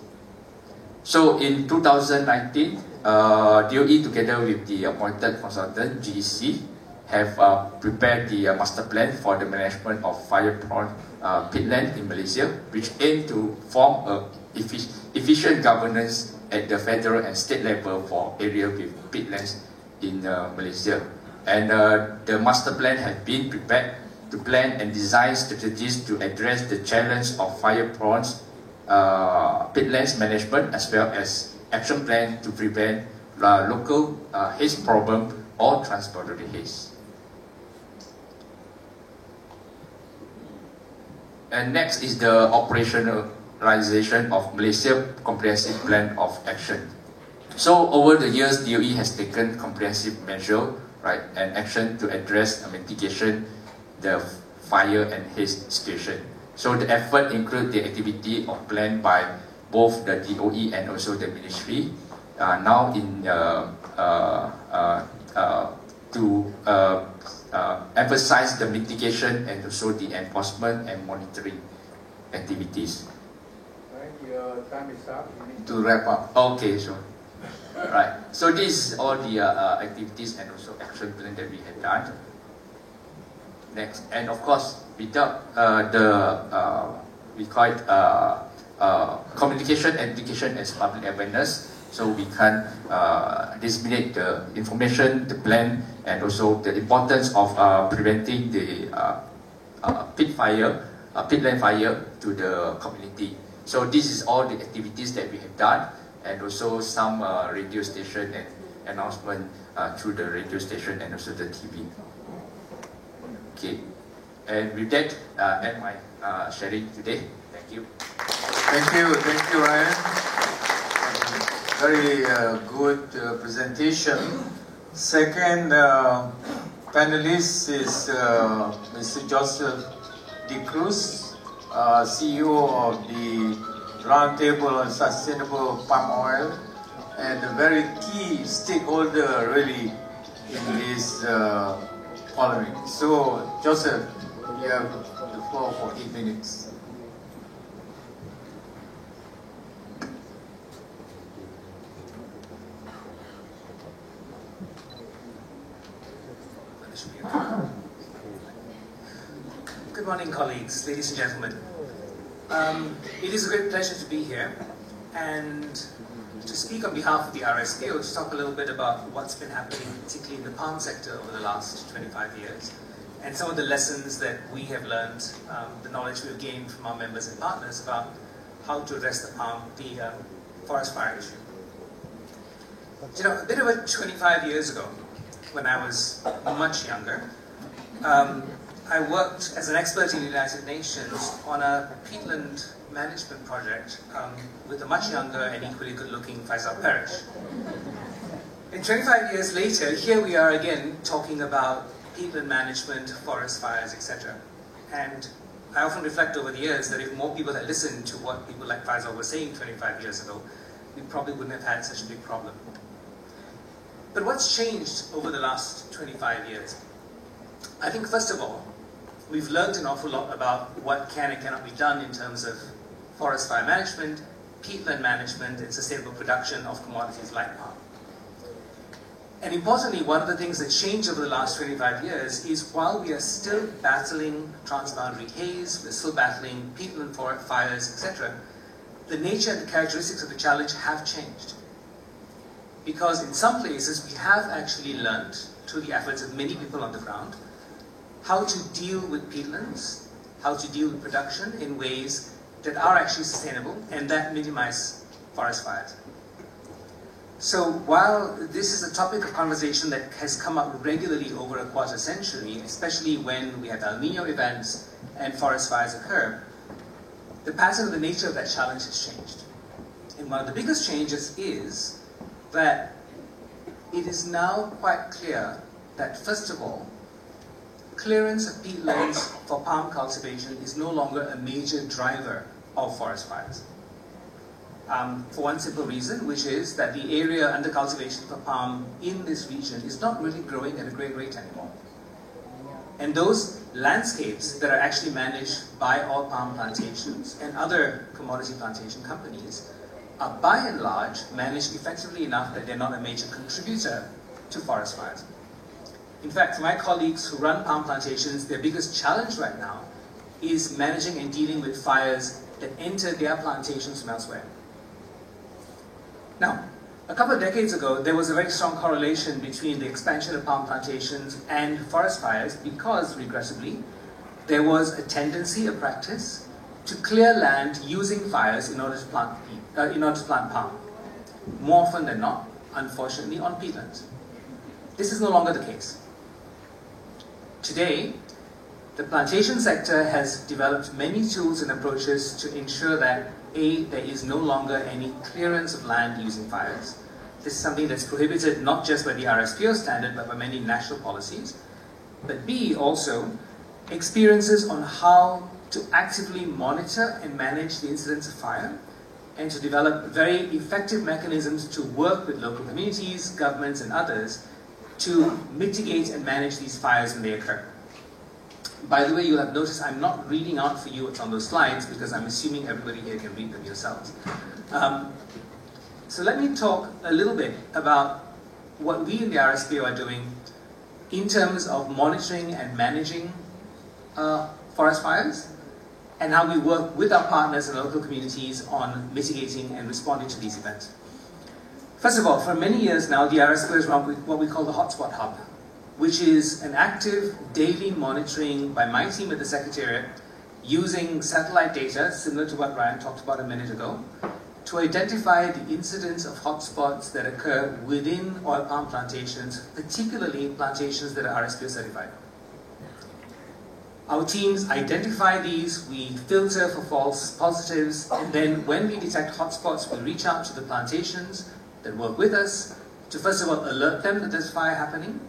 So in 2019, DOE together with the appointed consultant GEC have prepared the master plan for the management of fire-prone peatland in Malaysia, which aim to form a efficient governance at the federal and state level for area with peatlands in Malaysia. And the master plan has been prepared to plan and design strategies to address the challenge of fire-prone peatlands management, as well as action plan to prevent local haze problem or transboundary haze. And next is the operationalization of Malaysia Comprehensive Plan of Action. So over the years, DOE has taken comprehensive measure, right, and action to address mitigation the fire and haze situation. So the effort include the activity of plan by both the DOE and also the ministry. Now in to emphasize the mitigation and also the enforcement and monitoring activities. Right, your time is up. You need to wrap up. Okay, sure. Right. So these are all the activities and also action plan that we have done. Next, and of course, without we call it communication, education, as public awareness. So we can disseminate the information, the plan, and also the importance of preventing the peatland fire to the community. So this is all the activities that we have done, and also some radio station and announcement through the radio station and also the TV. Okay, and with that, end my sharing today. Thank you. Thank you, Ryan. Very good presentation. Second panelist is Mr. Joseph De Cruz, CEO of the Roundtable on Sustainable Palm Oil, and a very key stakeholder really in this following. So, Joseph, you have the floor for 8 minutes. Good morning, colleagues, ladies and gentlemen. It is a great pleasure to be here and to speak on behalf of the RSPO to talk a little bit about what's been happening, particularly in the palm sector over the last 25 years, and some of the lessons that we have learned, the knowledge we've gained from our members and partners about how to address the forest fire issue. You know, a bit over 25 years ago, when I was much younger, I worked as an expert in the United Nations on a peatland management project with a much younger and equally good-looking Faisal Parish. And 25 years later, here we are again talking about peatland management, forest fires, etc. And I often reflect over the years that if more people had listened to what people like Faisal were saying 25 years ago, we probably wouldn't have had such a big problem. But what's changed over the last 25 years? I think first of all, we've learned an awful lot about what can and cannot be done in terms of forest fire management, peatland management, and sustainable production of commodities like palm. And importantly, one of the things that changed over the last 25 years is while we are still battling transboundary haze, we're still battling peatland fires, etc., the nature and the characteristics of the challenge have changed. Because in some places we have actually learned, through the efforts of many people on the ground, how to deal with peatlands, how to deal with production in ways that are actually sustainable and that minimize forest fires. So while this is a topic of conversation that has come up regularly over a quarter century, especially when we have El Niño events and forest fires occur, the pattern of the nature of that challenge has changed. And one of the biggest changes is that it is now quite clear that, first of all, clearance of peatlands for palm cultivation is no longer a major driver of forest fires. For one simple reason, which is that the area under cultivation for palm in this region is not really growing at a great rate anymore. And those landscapes that are actually managed by all palm plantations and other commodity plantation companies are by and large managed effectively enough that they're not a major contributor to forest fires. In fact, for my colleagues who run palm plantations, their biggest challenge right now is managing and dealing with fires that enter their plantations from elsewhere. Now, a couple of decades ago, there was a very strong correlation between the expansion of palm plantations and forest fires because, regressively, there was a tendency, a practice, to clear land using fires in order to plant palm. More often than not, unfortunately, on peatlands. This is no longer the case. Today, the plantation sector has developed many tools and approaches to ensure that A, there is no longer any clearance of land using fires. This is something that's prohibited not just by the RSPO standard, but by many national policies. But B, also, experiences on how to actively monitor and manage the incidence of fire, and to develop very effective mechanisms to work with local communities, governments, and others to mitigate and manage these fires when they occur. By the way, you'll have noticed I'm not reading out for you what's on those slides because I'm assuming everybody here can read them yourselves. So let me talk a little bit about what we in the RSPO are doing in terms of monitoring and managing forest fires, and how we work with our partners and local communities on mitigating and responding to these events. First of all, for many years now, the RSPO has run what we call the Hotspot Hub, which is an active daily monitoring by my team at the Secretariat using satellite data, similar to what Ryan talked about a minute ago, to identify the incidence of hotspots that occur within oil palm plantations, particularly plantations that are RSPO certified. Our teams identify these, we filter for false positives, and then when we detect hotspots, we reach out to the plantations that work with us to first of all alert them that there's fire happening,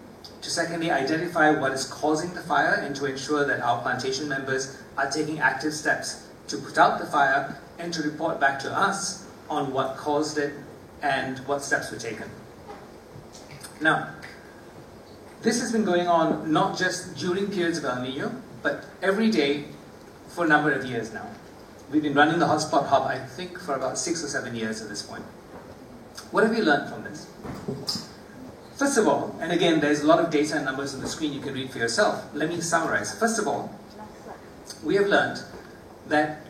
to secondly identify what is causing the fire and to ensure that our plantation members are taking active steps to put out the fire and to report back to us on what caused it and what steps were taken. Now, this has been going on not just during periods of El Niño, but every day for a number of years now. We've been running the Hotspot Hub, I think, for about 6 or 7 years at this point. What have we learned from this? First of all, and again, there's a lot of data and numbers on the screen you can read for yourself. Let me summarize. First of all, we have learned that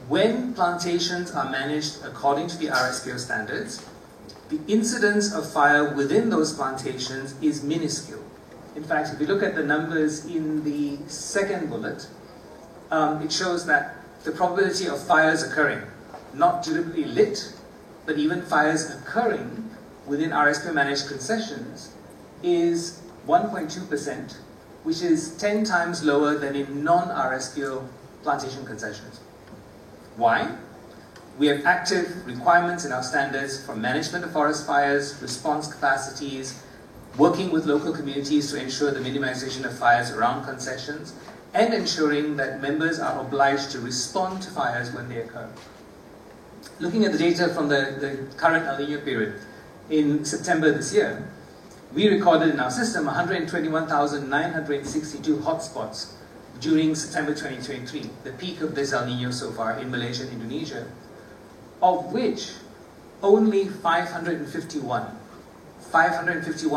when plantations are managed according to the RSPO standards, the incidence of fire within those plantations is minuscule. In fact, if you look at the numbers in the second bullet, it shows that the probability of fires occurring, not deliberately lit, but even fires occurring within RSPO managed concessions is 1.2%, which is 10 times lower than in non-RSPO plantation concessions. Why? We have active requirements in our standards for management of forest fires, response capacities, working with local communities to ensure the minimization of fires around concessions, and ensuring that members are obliged to respond to fires when they occur. Looking at the data from the current El Niño period, in September this year, we recorded in our system 121,962 hotspots during September 2023, the peak of this El Niño so far in Malaysia and Indonesia, of which only 551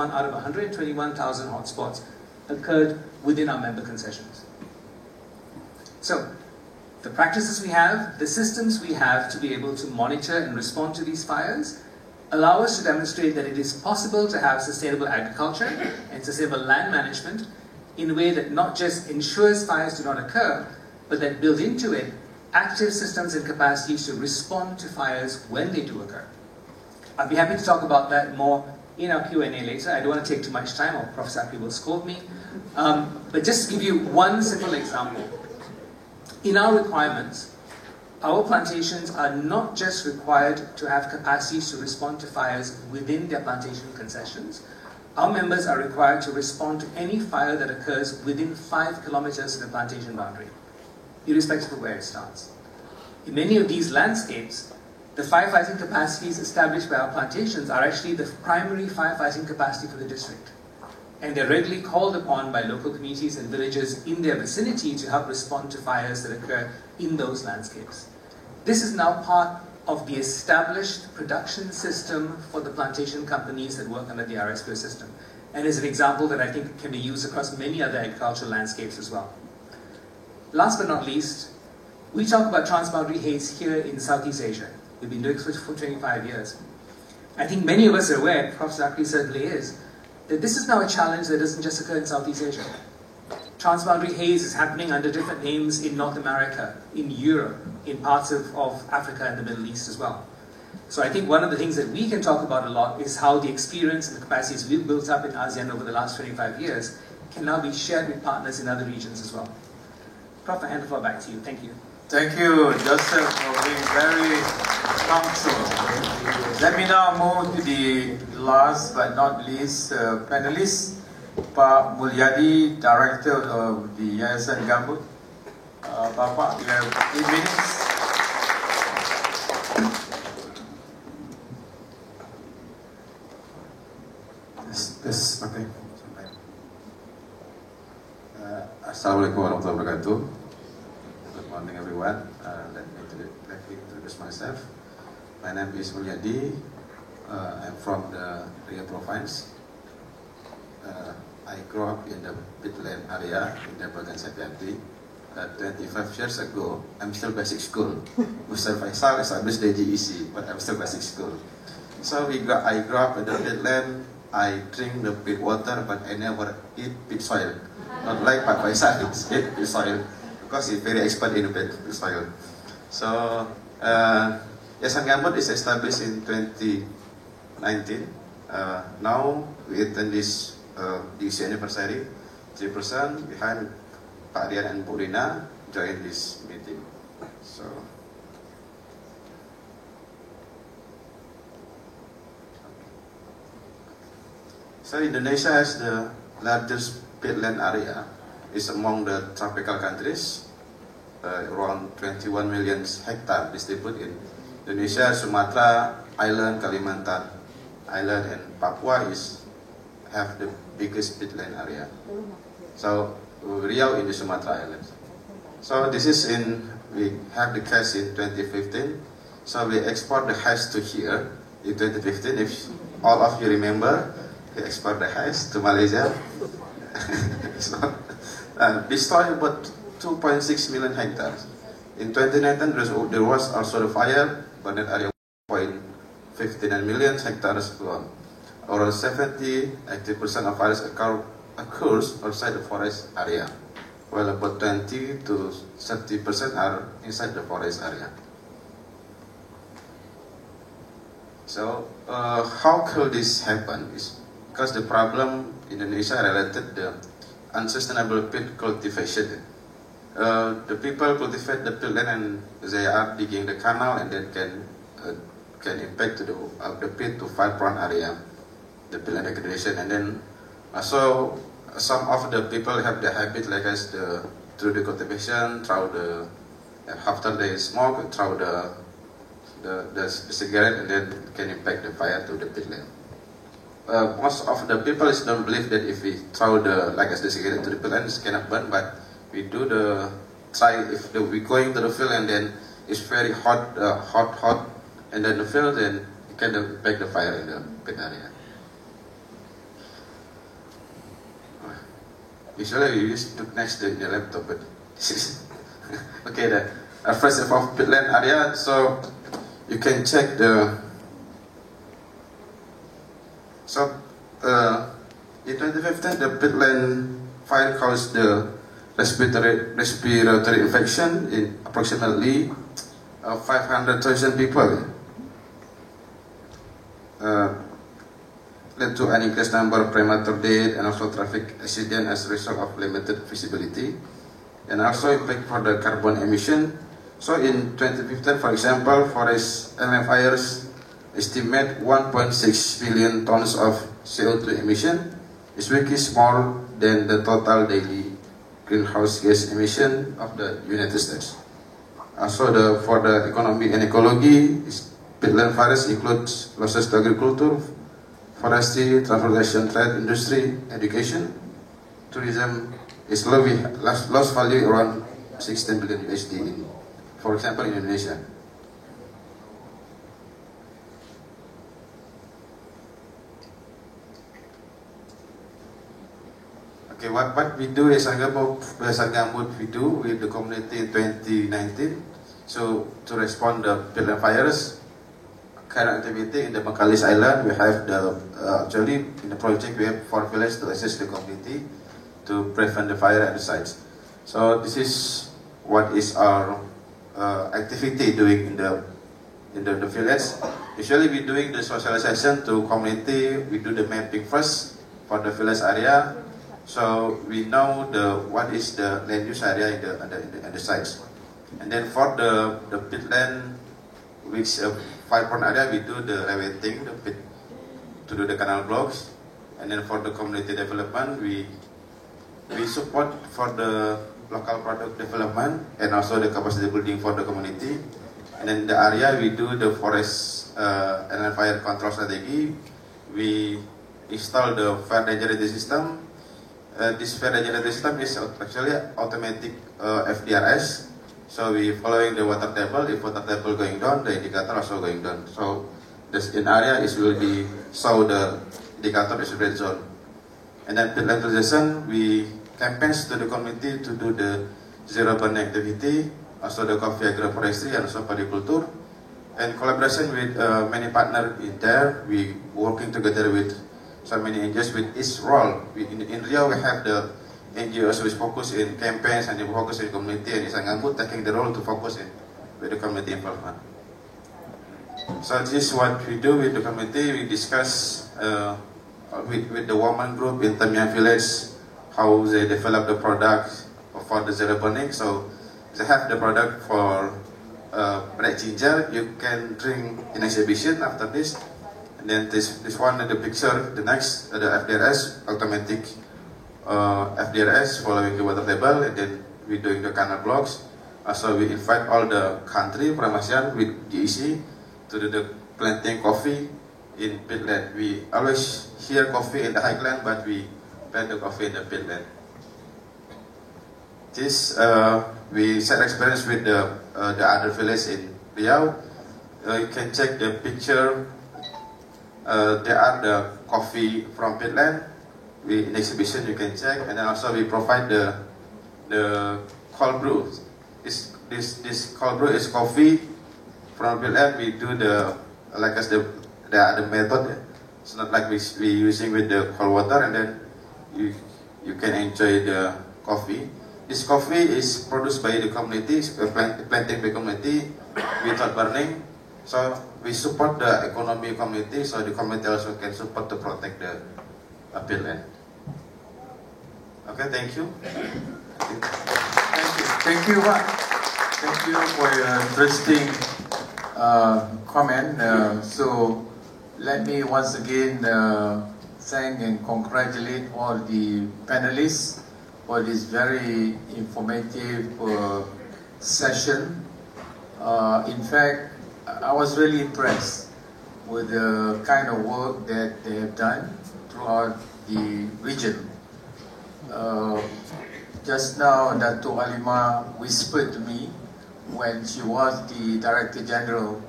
out of 121,000 hotspots occurred within our member concessions. So, the practices we have, the systems we have to be able to monitor and respond to these fires allow us to demonstrate that it is possible to have sustainable agriculture and sustainable land management in a way that not just ensures fires do not occur, but that build into it active systems and capacities to respond to fires when they do occur. I'll be happy to talk about that more in our Q&A later. I don't want to take too much time or Prof. Sakri will scold me. But just to give you one simple example. In our requirements, our plantations are not just required to have capacities to respond to fires within their plantation concessions. Our members are required to respond to any fire that occurs within 5 kilometers of the plantation boundary, irrespective of where it starts. In many of these landscapes, the firefighting capacities established by our plantations are actually the primary firefighting capacity for the district. And they're regularly called upon by local communities and villages in their vicinity to help respond to fires that occur in those landscapes. This is now part of the established production system for the plantation companies that work under the RSPO system, and is an example that I think can be used across many other agricultural landscapes as well. Last but not least, we talk about transboundary haze here in Southeast Asia. We've been doing it for 25 years. I think many of us are aware, Prof. Sakri certainly is, that this is now a challenge that doesn't just occur in Southeast Asia. Transboundary haze is happening under different names in North America, in Europe, in parts of Africa and the Middle East as well. So I think one of the things that we can talk about a lot is how the experience and the capacities we've built up in ASEAN over the last 25 years can now be shared with partners in other regions as well. Prof, I hand the floor back to you. Thank you. Thank you, Joseph, for being very punctual. Let me now move to the last but not least panelist, Pak Mulyadi, Director of the Yayasan Gambut. Bapak, you have 8 minutes. This, okay. Assalamualaikum warahmatullahi wabarakatuh. Good morning, everyone. Let me introduce myself. My name is Mulyadi. I'm from the Riau province. I grew up in the peatland area in the Bagan Sapianti. 25 years ago, I'm still basic school. Mr. Faisal established the GEC, but I'm still basic school. So I grew up in the peatland. I drink the peat water, but I never eat peat soil. Not like Pak Faisal, it's eat peat soil because he's very expert in peat soil. So Yayasan Gambut is established in 2019. Now we attend this anniversary. 3% behind Pak Rian and Bu Rina join this meeting. So Indonesia has the largest peatland area. It's among the tropical countries. Around 21 million hectares distributed in Indonesia, Sumatra Island, Kalimantan Island, and Papua have the biggest peatland area. So Riau in the Sumatra Islands. So this is we have the case in 2015. So we export the hash to here in 2015. If all of you remember, we export the hash to Malaysia. So, destroy about 2.6 million hectares. In 2019, there was also the fire, but that area 0.59 million hectares gone. Around 70-80% of fires occurs outside the forest area, while about 20 to 30% are inside the forest area. So, how could this happen? Is because the problem in Indonesia related the unsustainable peat cultivation. the people cultivate the peatland and they are digging the canal and then can impact to the pit to 5 prone area, the peatland degradation. And then also some of the people have the habit like us through the cultivation, through the after they smoke, through the cigarette, and then can impact the fire to the peatland. Most of the people don't believe that if we throw the cigarette to the peatland, it cannot burn, but we do we going to the field and then it's very hot, and then the field, then it can impact the fire in the pit area. Usually we use it next to the laptop, but okay. First of all, peatland area, so you can check in 2015 the peatland fire caused the respiratory infection in approximately 500,000 people. Led to an increased number of premature death and also traffic accident as a result of limited visibility, and also impact for the carbon emission. So in 2015, for example, forest fires estimate 1.6 billion tons of CO2 emission, which is more than the total daily greenhouse gas emission of the United States. Also, for the economy and ecology, peatland fires includes losses to agriculture, forestry, transportation, trade, industry, education, tourism is lost value around 16 billion USD for example, in Indonesia. Okay, what we do is Sangambut we do with the community in 2019. So to respond the peatland fires, current activity in the Bengkalis Island, we have actually in the project we have 4 villages to assist the community to prevent the fire at the sites. So this is what is our activity doing in the village. Usually we doing the socialization to community. We do the mapping first for the village area, so we know what is the land use area in the sites. And then for the peatland, which 5 prone area, we do the revetting the pit to do the canal blocks. And then for the community development, we support for the local product development and also the capacity building for the community. And then the area we do the forest and fire control strategy. We install the fire danger system. This fire danger system is actually automatic FDRS. So we following the water table. If water table going down, the indicator also going down. So this in area is will be show the indicator is red zone. And then peatland utilization, we campaigns to the community to do the zero burn activity, also the coffee agroforestry and also padiculture, and collaboration with many partners in there. We working together with so many NGOs with each role. In Rio we have the NGOs which focus in campaigns and they focus in community, and Sangambut taking the role to focus in with the community involvement. So this is what we do with the community. We discuss with the woman group in Tamiang village how they develop the product for the zero burning. So they have the product for black ginger. You can drink in exhibition after this. And then this one, the picture, the next, the FDRS, automatic FDRS following the water table, and then we doing the canal blocks. So we invite all the country from ASEAN with GEC to do the planting coffee in peatland. We always hear coffee in the highland, but we plant the coffee in the peatland. This we share experience with the other village in Riau. You can check the picture. There are the coffee from peatland. In exhibition you can check, and then also we provide the cold brew. This cold brew is coffee from peatland. We do the method. It's not like we using with the cold water, and then you can enjoy the coffee. This coffee is produced by the community, planting by community without burning. So we support the economy community, so the community also can support to protect the peatland. Okay, thank you. Thank you, Pak. Thank you for your interesting comment. So let me once again thank and congratulate all the panelists for this very informative session. In fact, I was really impressed with the kind of work that they have done throughout the region. Just now, Dato' Alima whispered to me when she was the Director General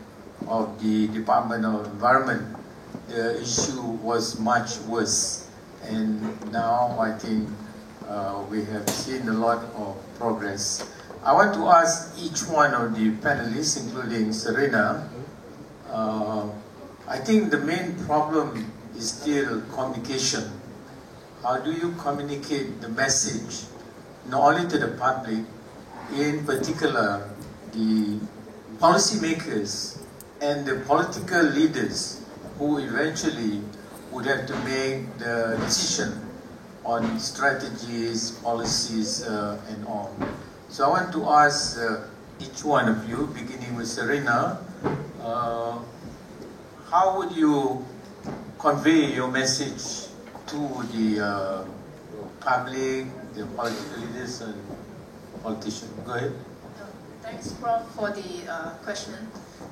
of the Department of Environment, the issue was much worse. And now I think we have seen a lot of progress. I want to ask each one of the panelists, including Serena, I think the main problem is still communication. How do you communicate the message, not only to the public, in particular the policymakers and the political leaders who eventually would have to make the decision on strategies, policies, and all. So I want to ask each one of you, beginning with Serena, how would you convey your message to the public, the political leaders and politicians? Go ahead. Thanks, Prof, for the question.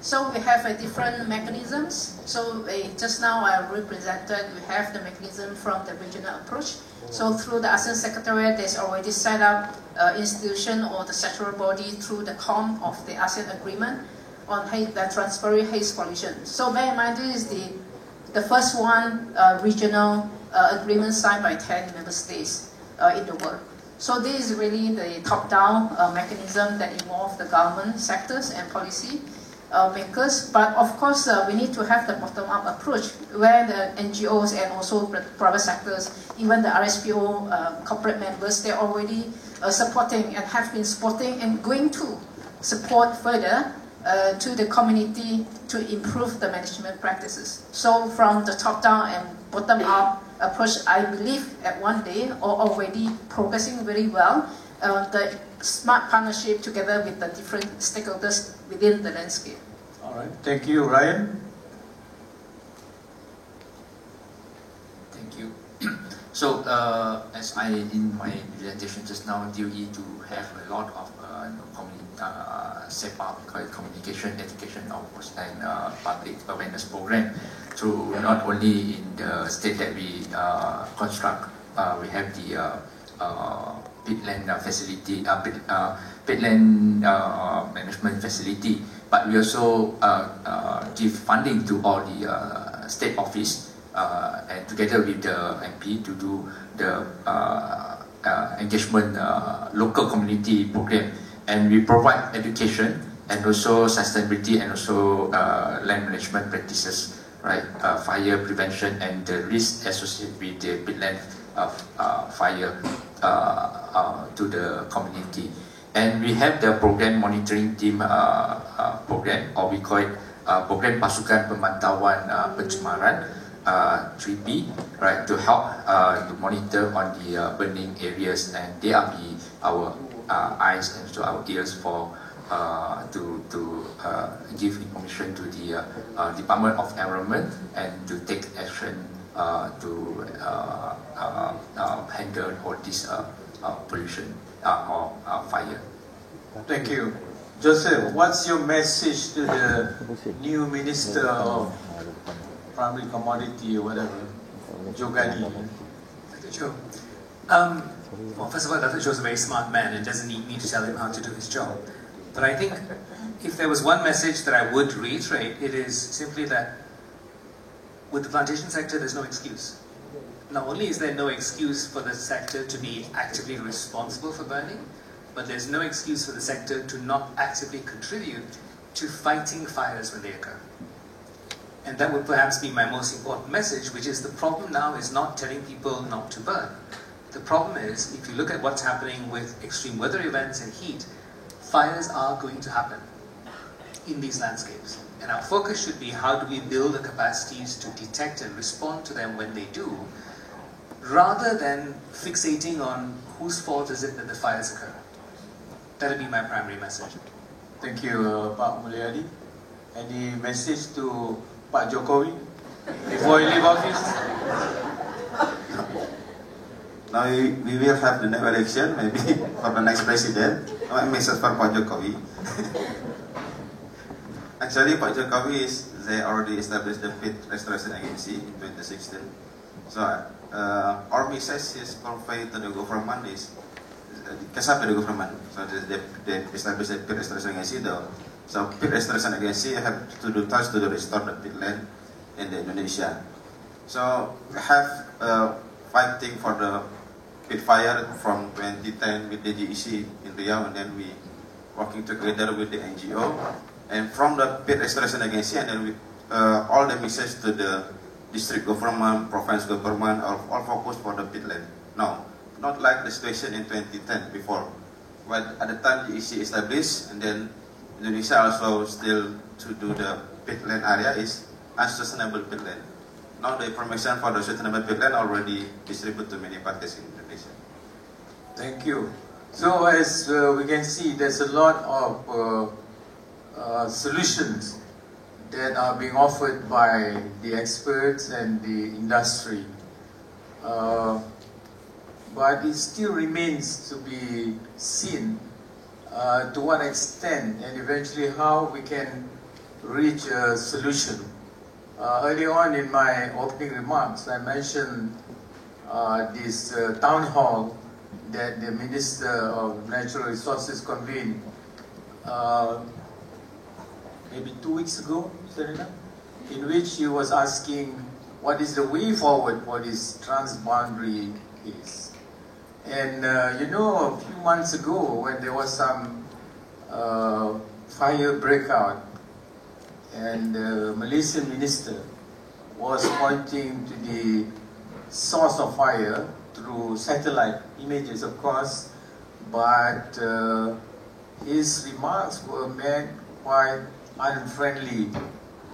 So we have different mechanisms. So just now I represented, we have the mechanism from the regional approach. So through the ASEAN Secretariat, there's already set up institution or the sectoral body through the COM of the ASEAN Agreement on the Trans-Boundary Haze Coalition. So bear in mind, this is the first one regional agreement signed by 10 member states in the world. So this is really the top-down mechanism that involves the government sectors and policy makers. But of course, we need to have the bottom-up approach where the NGOs and also private sectors, even the RSPO corporate members, they're already supporting and have been supporting and going to support further to the community to improve the management practices. So from the top-down and bottom-up approach, I believe at one day, or already progressing very well, the smart partnership together with the different stakeholders within the landscape. All right, thank you. Ryan? Thank you. So, as I, in my presentation just now, DOE to have a lot of SEPA, we call it communication, education, and public awareness program through not only in the state that we construct, we have the peatland facility, peatland management facility, but we also give funding to all the state office and together with the MP to do the engagement local community program, and we provide education and also sustainability and also land management practices, right? Fire prevention and the risk associated with the peatland fire to the community. And we have the program monitoring team program, or we call it Program Pasukan Pemantauan Pencemaran, 3P, right, to help to monitor on the burning areas, and they are our eyes and so our ears for to give information to the Department of Environment and to take action to handle all this pollution or fire. Thank you. Joseph, what's your message to the new Minister of Primary Commodity or whatever, Jogani? Sure. Well, first of all, Dato' Joe is a very smart man and doesn't need me to tell him how to do his job. But I think if there was one message that I would reiterate, it is simply that with the plantation sector, there's no excuse. Not only is there no excuse for the sector to be actively responsible for burning, but there's no excuse for the sector to not actively contribute to fighting fires when they occur. And that would perhaps be my most important message, which is the problem now is not telling people not to burn. The problem is, if you look at what's happening with extreme weather events and heat, fires are going to happen in these landscapes. And our focus should be how do we build the capacities to detect and respond to them when they do, rather than fixating on whose fault is it that the fires occur. That would be my primary message. Thank you, Pak Mulyadi. Any message to Pak Jokowi before he leave office? Now we will have the next election, maybe for the next president. My message for Pak Jokowi. Actually, Pak Jokowi they already established the Pit Restoration Agency in 2016. So our message is conveyed to the government is kesap to the government. So they established the Pit Restoration Agency though. So Pit Restoration Agency have to do task to restore the pit land in Indonesia. So we have fighting for the pit fire from 2010 with the GEC in Riau, and then we working together with the NGO, and from the Pit Restoration Agency, and then we all the message to the district government, province government, all focus for the pit land. No, not like the situation in 2010 before, but at the time GEC established, and then Indonesia also still to do the pit land area is unsustainable pit land. Now the information for the sustainable pit land already distributed to many parties in Indonesia. Thank you. So as we can see, there's a lot of solutions that are being offered by the experts and the industry. But it still remains to be seen to what extent and eventually how we can reach a solution. Early on in my opening remarks, I mentioned this town hall that the Minister of Natural Resources convened maybe 2 weeks ago, Serena, in which he was asking what is the way forward for this transboundary case. And you know, a few months ago when there was some fire breakout, and the Malaysian minister was pointing to the source of fire through satellite images, of course, but his remarks were met quite unfriendly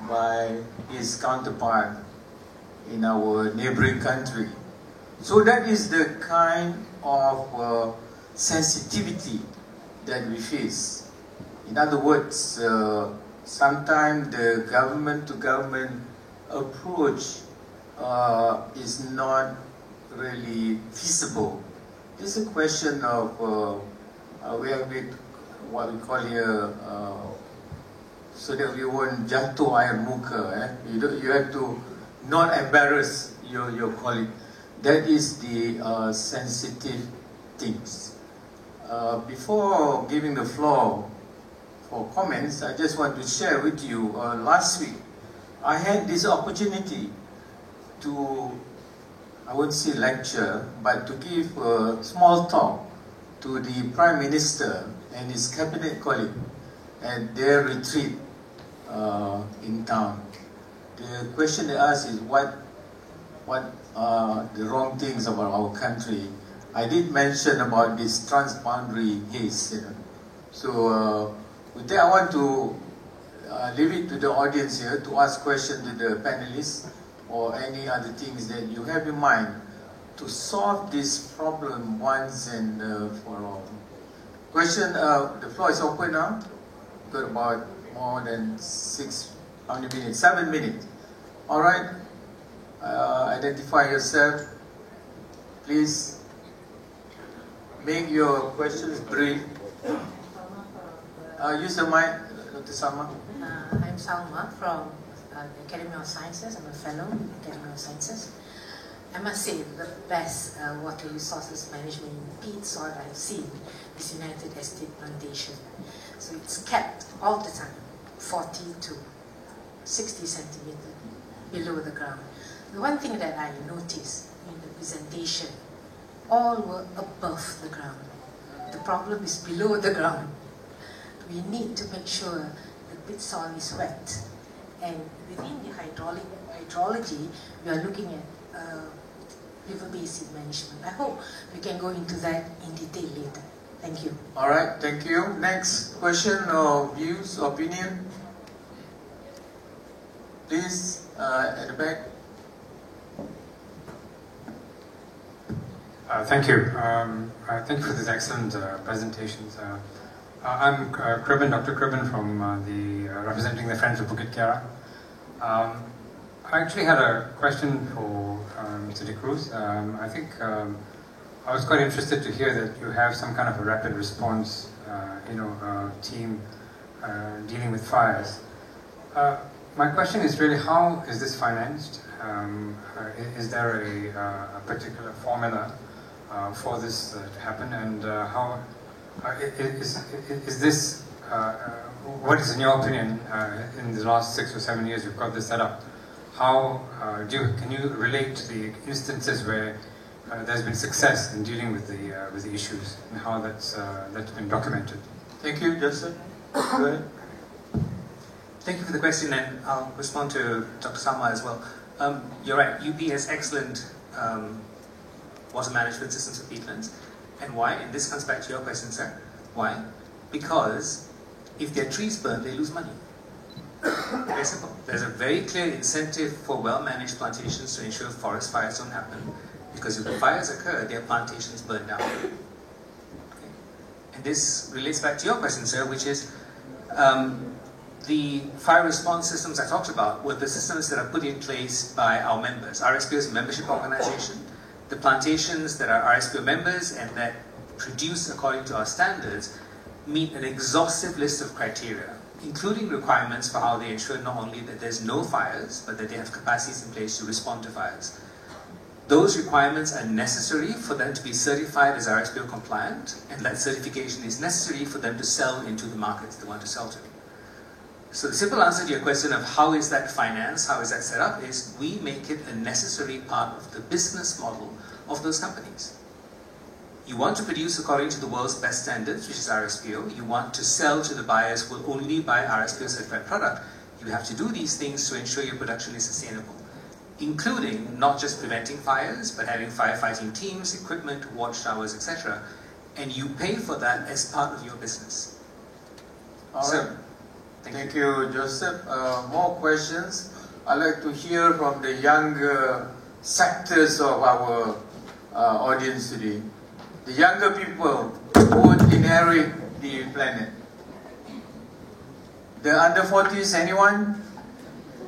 by his counterpart in our neighboring country. So that is the kind of sensitivity that we face. In other words, sometimes the government-to-government approach is not really feasible. It's a question of we have what we call here, so that we won't jatuh air muka. You have to not embarrass your colleague. That is the sensitive things. Before giving the floor for comments, I just want to share with you, last week, I had this opportunity to, I won't say lecture, but to give a small talk to the Prime Minister and his cabinet colleague at their retreat in town. The question they asked is what are the wrong things about our country. I did mention about this transboundary haze, you know. So with that, I want to leave it to the audience here to ask questions to the panelists or any other things that you have in mind to solve this problem once and for all. Question, the floor is open now. We've got about more than 7 minutes. All right. Identify yourself. Please make your questions brief. Use the mic, Dr. Salma. I'm Salma from the Academy of Sciences. I'm a fellow in the Academy of Sciences. I must say the best water resources management in peat soil I've seen is United Estate Plantation. So it's kept all the time, 40 to 60 centimeters below the ground. The one thing that I noticed in the presentation, all were above the ground. The problem is below the ground. We need to make sure the pit soil is wet. And within the hydrology, we are looking at river basin management. I hope we can go into that in detail later. Thank you. All right, thank you. Next question or views, opinion? Please, at the back. Thank you. Thank you for these excellent presentations. I'm Kriban, Dr. Kriban from representing the Friends of Bukit Kiara. I actually had a question for Mr. De Cruz. I think I was quite interested to hear that you have some kind of a rapid response, team dealing with fires. My question is really, how is this financed? Is there a particular formula for this to happen, and how is this? What is, in your opinion, in the last 6 or 7 years you've got this set up? How can you relate to the instances where there's been success in dealing with the issues, and how that's been documented? Thank you, Joseph. Go ahead. Thank you for the question, and I'll respond to Dr. Salma as well. You're right, UP has excellent water management systems for peatlands. And why? And this comes back to your question, sir. Why? Because if their trees burn, they lose money. Very simple. There's a very clear incentive for well-managed plantations to ensure forest fires don't happen. Because if the fires occur, their plantations burn down. Okay. And this relates back to your question, sir, which is the fire response systems I talked about were the systems that are put in place by our members. RSPO is a membership organization. The plantations that are RSPO members and that produce according to our standards meet an exhaustive list of criteria, including requirements for how they ensure not only that there's no fires, but that they have capacities in place to respond to fires. Those requirements are necessary for them to be certified as RSPO compliant, and that certification is necessary for them to sell into the markets they want to sell to. So the simple answer to your question of how is that financed, how is that set up, is we make it a necessary part of the business model of those companies. You want to produce according to the world's best standards, which is RSPO. You want to sell to the buyers who will only buy RSPO certified product. You have to do these things to ensure your production is sustainable, including not just preventing fires, but having firefighting teams, equipment, watchtowers, etc. And you pay for that as part of your business. All right. Thank you, Joseph. More questions? I'd like to hear from the younger sectors of our audience today. The younger people who would inherit the planet. The under 40s, anyone?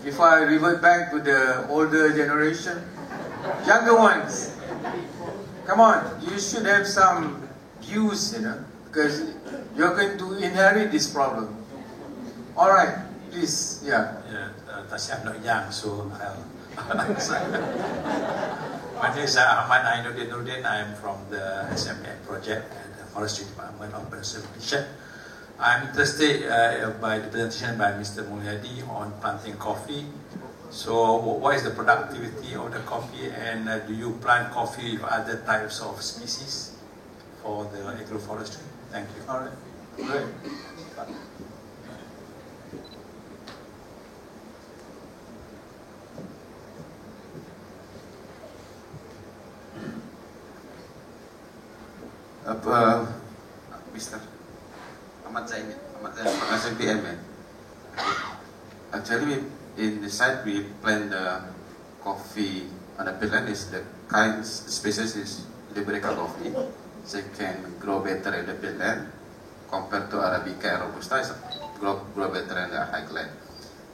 Before I revert back to the older generation. Younger ones. Come on, you should have some views, because you're going to inherit this problem. All right, please, yeah. I'm not young, so I'll answer. My name is Ahmad Ainuddin Nurdin. I'm from the SMA project at the Forestry Department of Conservation. I'm interested by the presentation by Mr. Mulyadi on planting coffee. So, what is the productivity of the coffee, and do you plant coffee with other types of species for the agroforestry? Thank you. All right, great. Mr. Ahmad Zain from SMPM. Actually, in the site we plant the coffee on the peatland is the species is Liberica coffee. So it can grow better in the peatland compared to Arabica and Robusta. It's grow better in the highland.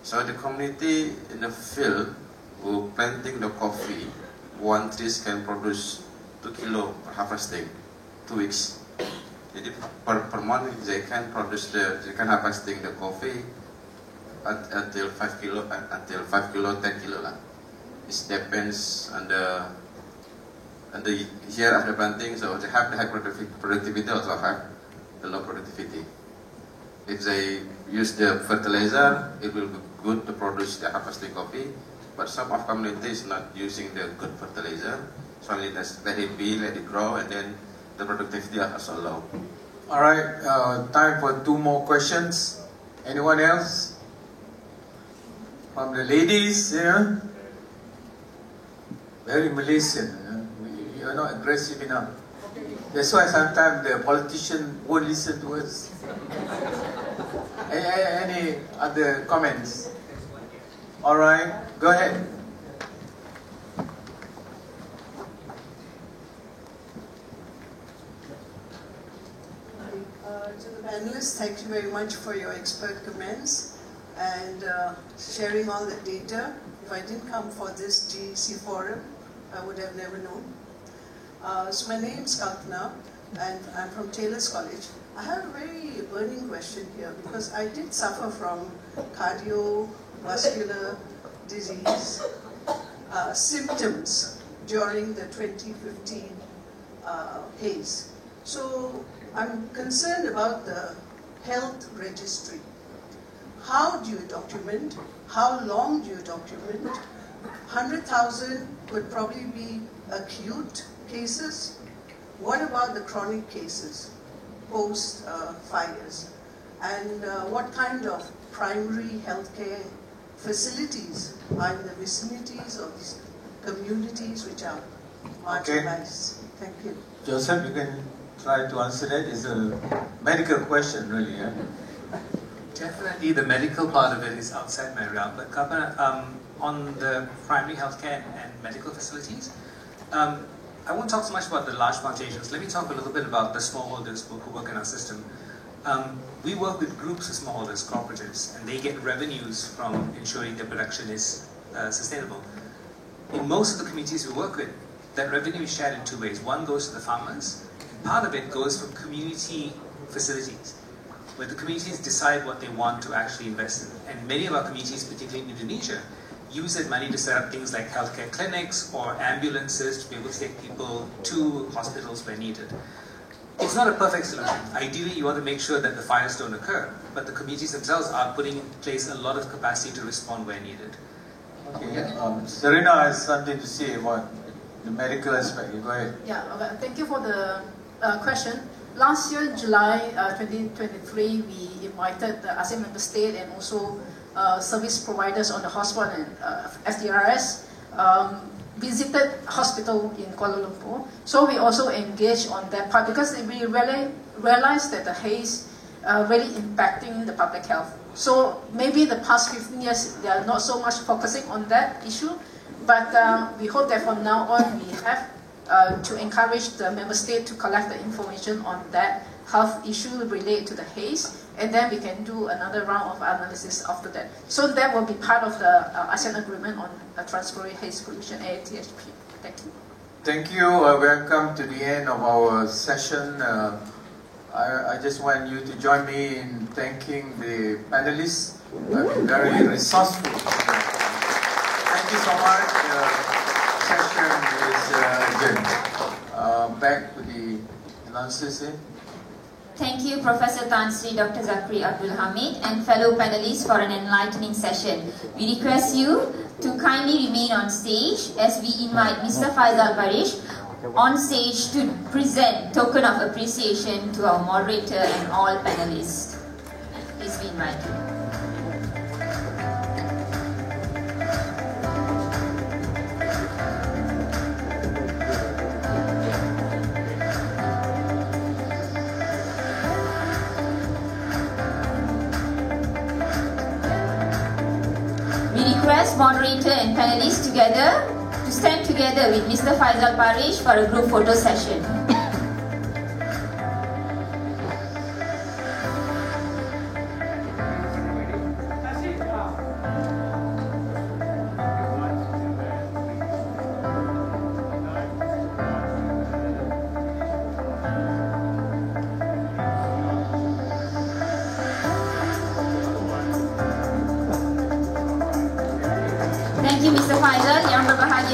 So the community in the field who planting the coffee, one tree can produce 2 kilo per harvesting, 2 weeks. Jadi per month they can harvesting the coffee until 5 kilo, 10 kilo lah. It depends on the year after planting. So they have the high productivity, also have the low productivity. If they use the fertilizer, it will be good to produce the harvesting coffee. But some of communities not using the good fertilizer, so only just let it be, let it grow, and then the productivity are also low. All right, time for 2 more questions. Anyone else? From the ladies, very Malaysian. You're not aggressive enough. That's why sometimes the politician won't listen to us. Any other comments? All right, go ahead. panelists, thank you very much for your expert comments and sharing all the data. If I didn't come for this GEC forum, I would have never known. So my name is Kalpana, and I'm from Taylor's College. I have a very burning question here because I did suffer from cardiovascular disease symptoms during the 2015 haze. So I'm concerned about the health registry. How do you document? How long do you document? 100,000 would probably be acute cases. What about the chronic cases post fires? And what kind of primary healthcare facilities are in the vicinities of these communities which are marginalized? Thank you. Joseph, you can try to answer that. It's a medical question, really. Yeah? Definitely the medical part of it is outside my realm, but Kalpana, on the primary healthcare and medical facilities, I won't talk so much about the large plantations. Let me talk a little bit about the smallholders who work in our system. We work with groups of smallholders, cooperatives, and they get revenues from ensuring their production is sustainable. In most of the communities we work with, that revenue is shared in two ways. One goes to the farmers, and part of it goes from community facilities, where the communities decide what they want to actually invest in. And many of our communities, particularly in Indonesia, use that money to set up things like healthcare clinics or ambulances to be able to take people to hospitals where needed. It's not a perfect solution. Ideally, you want to make sure that the fires don't occur, but the communities themselves are putting in place a lot of capacity to respond where needed. Okay. Serena has something to say about the medical aspect. Go ahead. Yeah, okay. Thank you for the question. Last year, July 2023, we invited the ASEAN member state and also service providers on the hotspot and FDRS visited hospital in Kuala Lumpur. So we also engaged on that part because we really realized that the haze really impacting the public health. So maybe the past 15 years, they are not so much focusing on that issue, but we hope that from now on we have to encourage the member state to collect the information on that health issue related to the haze, and then we can do another round of analysis after that. So that will be part of the ASEAN Agreement on Transitory Haze Pollution, AATHP. Thank you. Thank you. We have come to the end of our session. I just want you to join me in thanking the panelists. Very resourceful. Thank you so much. Session is adjourned. Back to the announcers. Thank you, Professor Tan Sri Dr. Zakri Abdul Hamid and fellow panelists for an enlightening session. We request you to kindly remain on stage as we invite Mr. Faisal Barish on stage to present token of appreciation to our moderator and all panelists. Please be invited. Moderator and panelists together to stand together with Mr. Faisal Barish for a group photo session.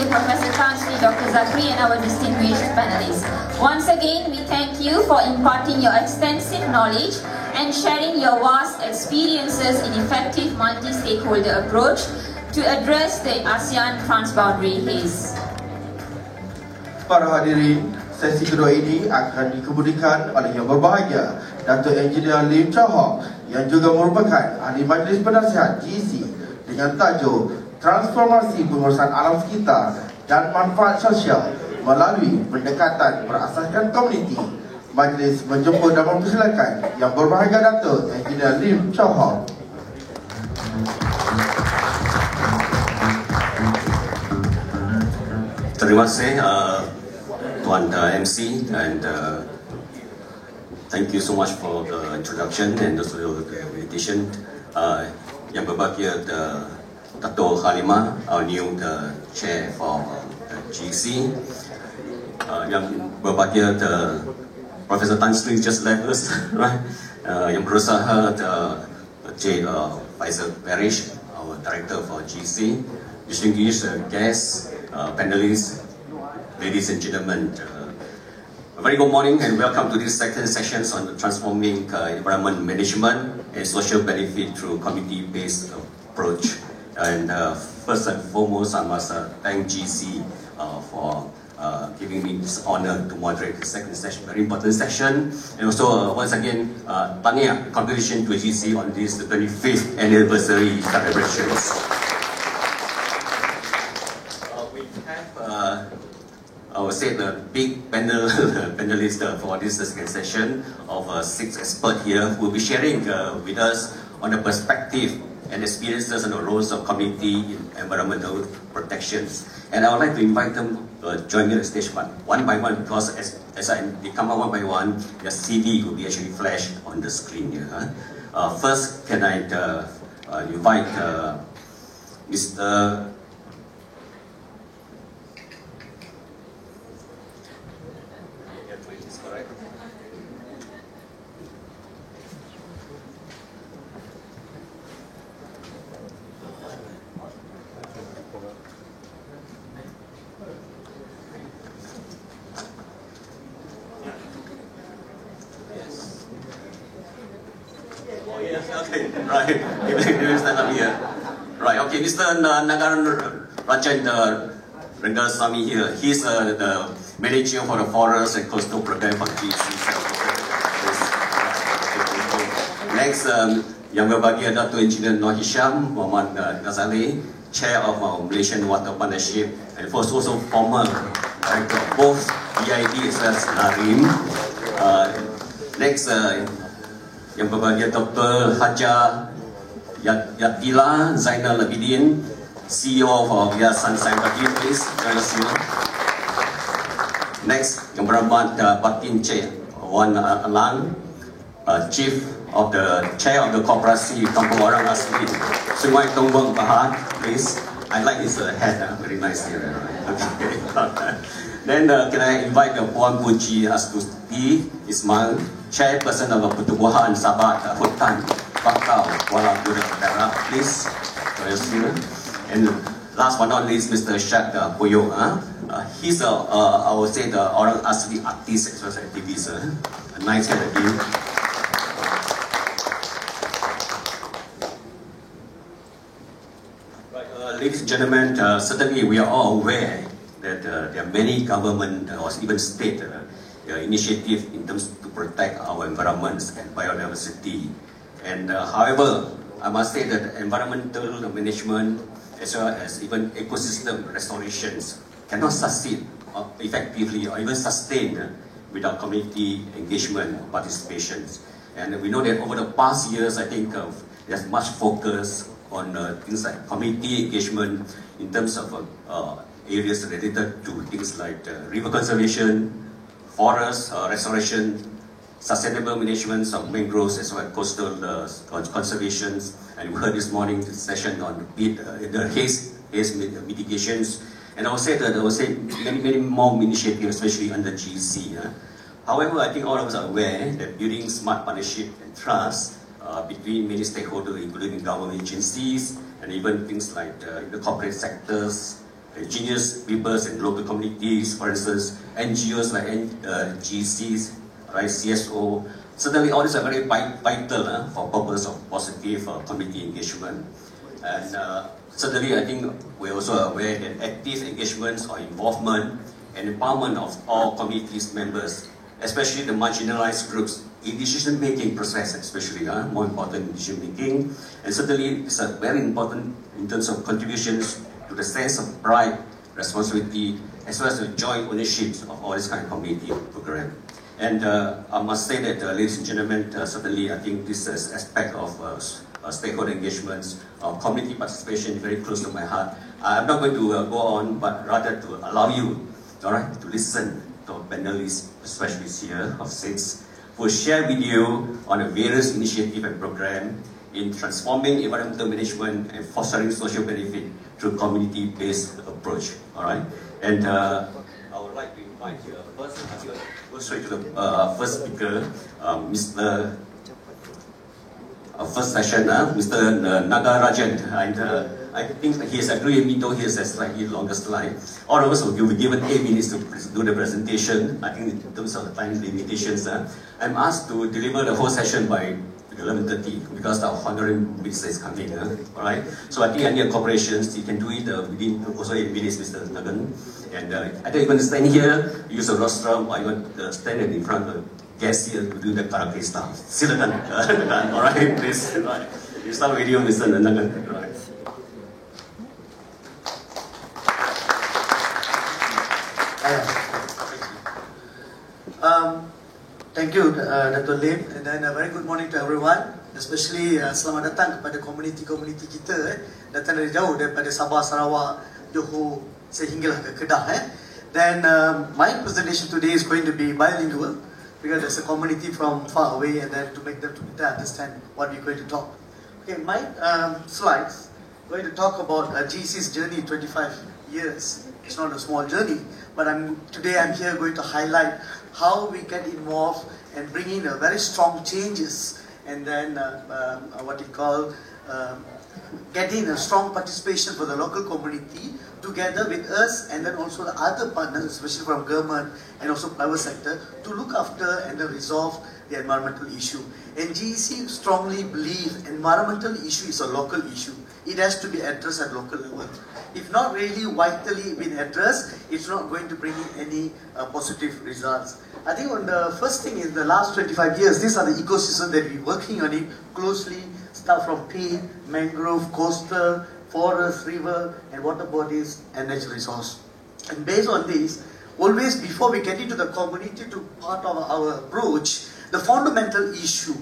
Professor Tan Sri Dr. Zakri and our distinguished panelists. Once again, we thank you for imparting your extensive knowledge and sharing your vast experiences in effective multi-stakeholder approach to address the ASEAN transboundary haze. Para hadirin, sesi kedua ini akan dikemudikan oleh Yang Berbahagia Datuk Engineer Lim Chow Hok yang juga merupakan Ahli Majlis Penasihat GEC dengan tajuk Transformasi Pengurusan Alam Sekitar dan Manfaat Sosial melalui pendekatan berasaskan komuniti. Majlis menjemput dan mempersilakan Yang Berbahagia Datuk Engineer Lim Chow Hok. Terima kasih Tuan MC and Thank you so much for the introduction and also the invitation. Yang berbahagia Dato' Halimah, our new chair for GC. Yang berbahagia Professor Tan Sri just left us, right? Yang berusaha Faisal Parish, our director for GC. Distinguished guests, panelists, ladies and gentlemen. A very good morning and welcome to this second session on the transforming environment management and social benefit through community-based approach. And first and foremost, I must thank GC for giving me this honor to moderate the second session, very important session. And also, once again, tahniah contribution to GC on this 25th anniversary celebrations. We have I would say the big panelists for this second session of 6 experts here who will be sharing with us on the perspective and experiences and the roles of community in environmental protections. And I would like to invite them to join me on the stage one by one, because as they come out one by one, their CV will be actually flashed on the screen here. First, can I invite Mr. Okay, right. You stand up here. Right. Okay, Mr. Nagaran Rajan Rengasamy here. He's the manager for the forest and coastal program for GC. Next, yang berbahagia Dato' Engineer Noor Hisham Muhammad Ghazali, chair of our Malaysian Water Partnership, and also former director of both BID as well as NARIM. Next, yang berbahagia Dr. Haja Yatila Zainal Abidin, CEO of Yayasan Saintbadi, please join us here. Next, yang berhormat Batin Che Wan Alan, Chief of the Chair of the Koperasi Kampung Orang Asli Sungai Tongbong Bahar, please. I like his hat, very nice here. Okay. Then can I invite Puan Puji Astuti Ismail, Chairperson of Pertubuhan Sahabat Hutan Bakau Kuala Lumpur, please. And last but not least, Mr. Shak Puyo. He's I would say the Orang Asli artist as well as activist. A nice head of you. Ladies and gentlemen, certainly we are all aware that there are many government or even state initiatives in terms to protect our environments and biodiversity. And however, I must say that environmental management as well as even ecosystem restorations cannot succeed effectively or even sustain without community engagement or participation. And we know that over the past years, I think there's much focus on things like community engagement in terms of areas related to things like river conservation, forest restoration, sustainable management of mangroves as well as coastal conservation. And we heard this morning the session on the haze mitigations. And I would say that many more initiatives, especially under GC. However, I think all of us are aware that building smart partnership and trust between many stakeholders, including government agencies, and even things like the corporate sectors, indigenous peoples and local communities, for instance, NGOs like GCs, right, CSO. Certainly all these are very vital for purpose of positive community engagement. And certainly I think we're also aware that active engagements or involvement and empowerment of all communities members, especially the marginalized groups, in decision-making process, especially more important in decision-making. And certainly it's very important in terms of contributions to the sense of pride, responsibility, as well as the joint ownership of all this kind of community program. And I must say that, ladies and gentlemen, certainly I think this aspect of stakeholder engagements, community participation is very close to my heart. I'm not going to go on, but rather to allow you, all right, to listen to our panelists, especially here of 6, for share video on the various initiatives and programs in transforming environmental management and fostering social benefit through community-based approach. All right, and I would like to invite you first. Go straight to the first speaker, Mr. First session, Mr. Nagarajan, and I think he has agreed with me, though he has a slightly longer slide. All of us will be given 8 minutes to do the presentation. I think in terms of the time limitations, I'm asked to deliver the whole session by 11:30 because the honorary minister is coming. All right. So I think I need cooperations. You can do it within also 8 minutes, Mr. Nagan. And I don't even stand here, use a rostrum, or even stand in front of the guests here to do the karaoke stuff. Silakan. All right, please. All right. You start with you, Mr. Nagan. All right. Thank you, Dr. Lim, and then a very good morning to everyone. Especially selamat datang kepada komuniti-komuniti kita datang dari jauh daripada Sabah, Sarawak, Johor sehinggalah ke Kedah. Then my presentation today is going to be bilingual because there's a community from far away, and then to make them to understand what we're going to talk. Okay, my slides going to talk about GEC's journey 25 years. It's not a small journey, but today I'm here going to highlight how we get involved and bring in a very strong changes, and then what we call getting a strong participation for the local community together with us, and then also the other partners, especially from government and also private sector, to look after and resolve the environmental issue. And GEC strongly believe environmental issue is a local issue. It has to be addressed at local level. If not really vitally been addressed, it's not going to bring in any positive results. I think on the first thing is the last 25 years, these are the ecosystems that we're working on it closely, start from peat, mangrove, coastal, forest, river, and water bodies, and natural resource. And based on this, always before we get into the community to part of our approach, the fundamental issue,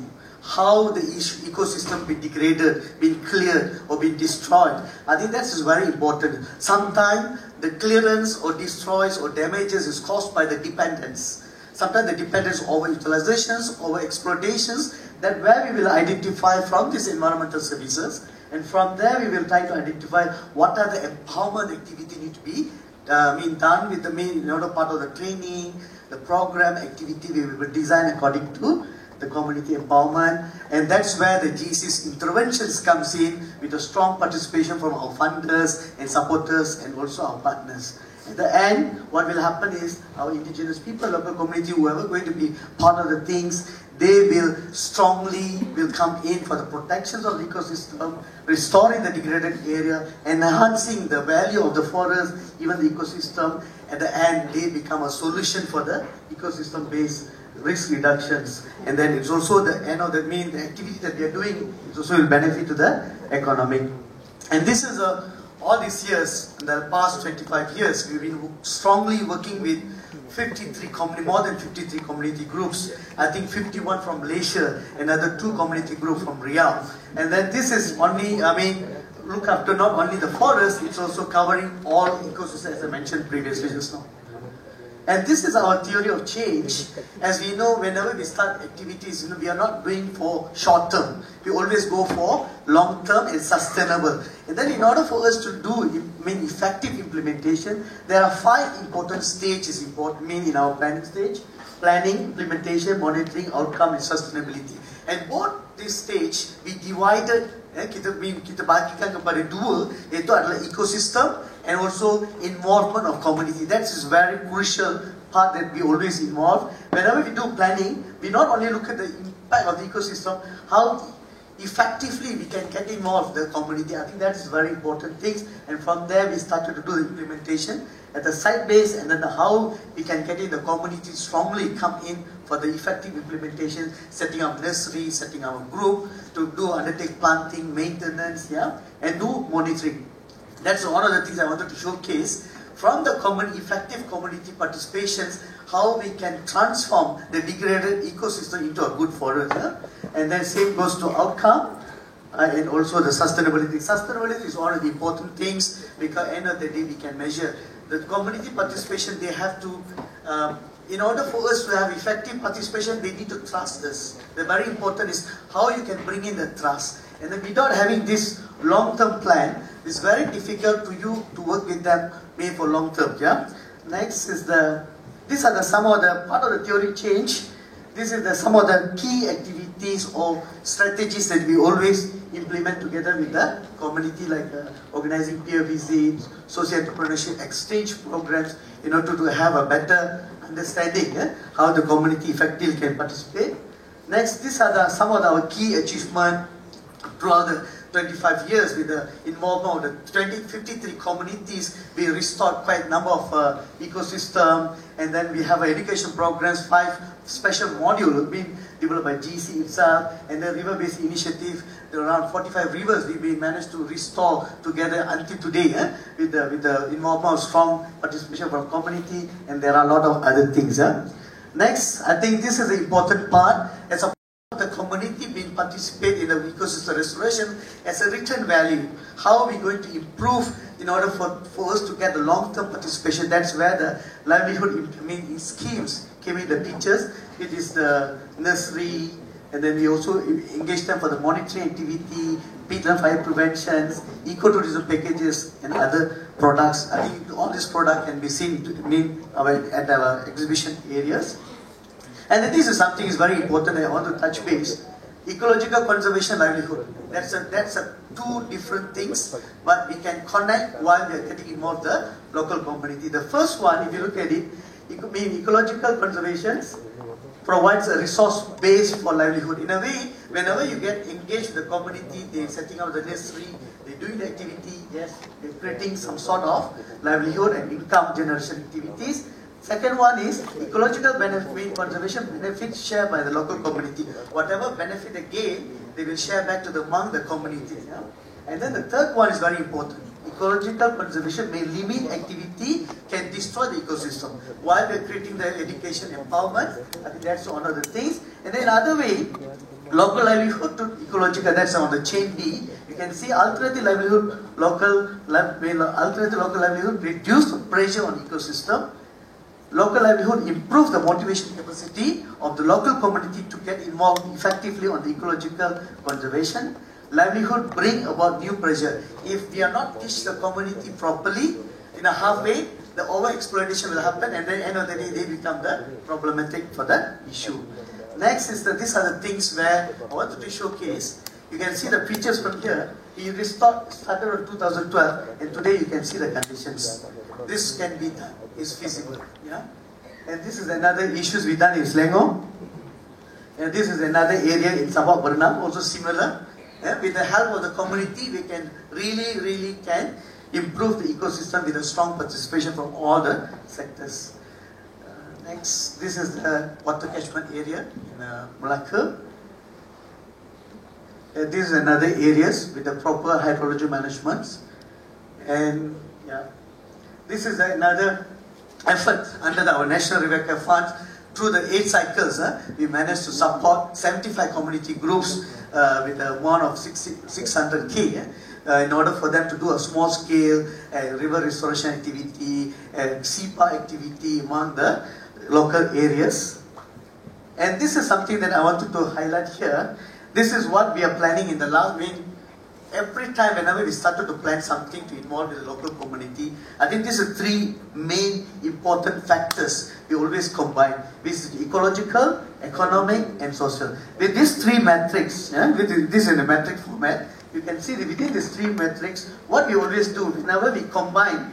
how the ecosystem been degraded, been cleared, or been destroyed. I think that is very important. Sometimes the clearance or destroys or damages is caused by the dependence. Sometimes the dependence over utilizations, over exploitations, that where we will identify from these environmental services, and from there we will try to identify what are the empowerment activity need to be done with the main part of the training, the program activity we will design according to the community empowerment, and that's where the GEC's interventions comes in with a strong participation from our funders and supporters and also our partners. At the end, what will happen is our indigenous people, local community, whoever going to be part of the things, they will strongly come in for the protections of the ecosystem, restoring the degraded area, enhancing the value of the forest, even the ecosystem. At the end, they become a solution for the ecosystem-based risk reductions, and then it's also the end of the activity that we are doing. It also will benefit to the economic. And this is all these years, in the past 25 years, we've been strongly working with more than 53 community groups. I think 51 from Malaysia, another 2 community groups from Riyadh. And then this is only, look after not only the forest, it's also covering all ecosystems as I mentioned previously just now. And this is our theory of change. As we know, whenever we start activities, we are not doing for short term. We always go for long term and sustainable. And then in order for us to do effective implementation, there are 5 important stages in our planning stage. Planning, implementation, monitoring, outcome, and sustainability. And both this stage, we divided, kita bagikan kepada 2, iaitu adalah ecosystem and also involvement of community. That is very crucial part that we always involve. Whenever we do planning, we not only look at the impact of the ecosystem, how effectively we can get involved the community. I think that is very important things. And from there we started to do the implementation at the site base, and then how we can get in the community strongly come in for the effective implementation, setting up nursery, setting up a group to undertake planting, maintenance, and do monitoring. That's one of the things I wanted to showcase from the effective community participations, how we can transform the degraded ecosystem into a good forest. And then same goes to outcome and also the sustainability. Sustainability is one of the important things because at the end of the day we can measure. The community participation, they have to in order for us to have effective participation, they need to trust us. The very important is how you can bring in the trust. And then without having this long-term plan, it's very difficult to you to work with them made for long-term. Yeah. Next is these are some of the part of the theory change. This is some of the key activities or strategies that we always implement together with the community, like organizing peer visits, social entrepreneurship exchange programs, in order to have a better understanding how the community effectively can participate. Next, these are some of our key achievements throughout the 25 years with the involvement of the 53 communities. We restored quite a number of ecosystem, and then we have education programs, 5 special modules being developed by GC itself, and the river-based initiative. There are around 45 rivers we managed to restore together until today with the involvement of strong participation from community, and there are a lot of other things. Next, I think this is an important part. As a the community being participate in the ecosystem restoration as a return value. How are we going to improve in order for us to get the long-term participation? That's where the livelihood schemes came in the pictures. It is the nursery, and then we also engage them for the monitoring activity, peatland fire preventions, ecotourism packages, and other products. I think all these products can be seen at our exhibition areas. And this is something is very important I want to touch base. Ecological conservation, livelihood. That's two different things, but we can connect while we are getting involved the local community. The first one, if you look at it, ecological conservation provides a resource base for livelihood. In a way, whenever you get engaged with the community, they're setting up the nursery, they're doing the activity, yes, they're creating some sort of livelihood and income generation activities. Second one is ecological benefit, conservation benefits shared by the local community. Whatever benefit they gain, they will share back to among the community. Yeah? And then the third one is very important. Ecological conservation may limit activity, can destroy the ecosystem. While we are creating the education empowerment, I think that's one of the things. And then another way, local livelihood to ecological, that's on the chain B. You can see alternative livelihood, alternative local livelihood reduce the pressure on ecosystem. Local livelihood improves the motivation capacity of the local community to get involved effectively on the ecological conservation. Livelihood bring about new pressure. If we are not teach the community properly, in a halfway, the over-exploitation will happen, and then at the end of the day, they become the problematic for the issue. Next is that these are the things where I wanted to showcase. You can see the pictures from here. We started in 2012, and today you can see the conditions. This can be done, is feasible. Yeah? And this is another issues we done in Selangor. And this is another area in Sabah Bernam, also similar. Yeah? With the help of the community, we can really can improve the ecosystem with a strong participation from all the sectors. Next, this is the water catchment area in Malacca. This is another areas with the proper hydrology management. And yeah, this is another effort under our National River Care Fund. Through the 8 cycles, we managed to support 75 community groups with a amount of 600K in order for them to do a small scale river restoration activity, SEPA activity among the local areas. And this is something that I wanted to highlight here. This is what we are planning in the last week. Every time, whenever we started to plan something to involve with the local community, I think these are 3 main important factors we always combine. This is ecological, economic, and social. With these 3 metrics, with this in a metric format, you can see that within these 3 metrics, what we always do, whenever we combine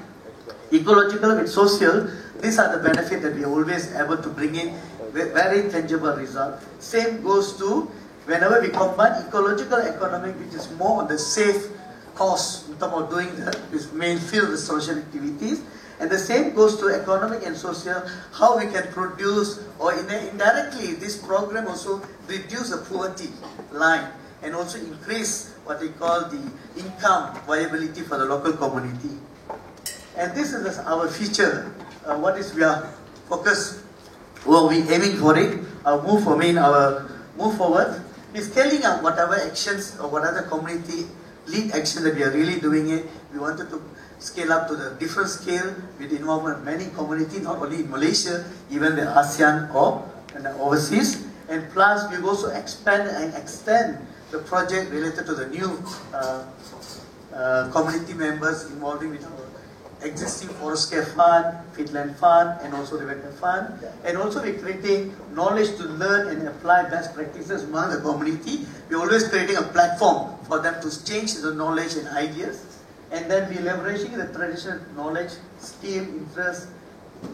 ecological with social, these are the benefits that we are always able to bring in very tangible result. Same goes to whenever we combine ecological, economic, which is more on the safe cost in terms of doing this main field restoration activities, and the same goes to economic and social, how we can produce, or indirectly this program also reduce the poverty line and also increase what we call the income viability for the local community. And this is our feature. What is we are focused, well, we aiming for it. Our move forward is scaling up whatever actions or whatever community lead action that we are really doing it. We wanted to scale up to the different scale with the involvement of many communities, not only in Malaysia, even the ASEAN or overseas. And plus, we also expand and extend the project related to the new community members involving with our existing Forest Care Fund, Peatland Fund, and also the River Care Fund. And also we're creating knowledge to learn and apply best practices among the community. We're always creating a platform for them to exchange the knowledge and ideas. And then we're leveraging the traditional knowledge, skill, interest,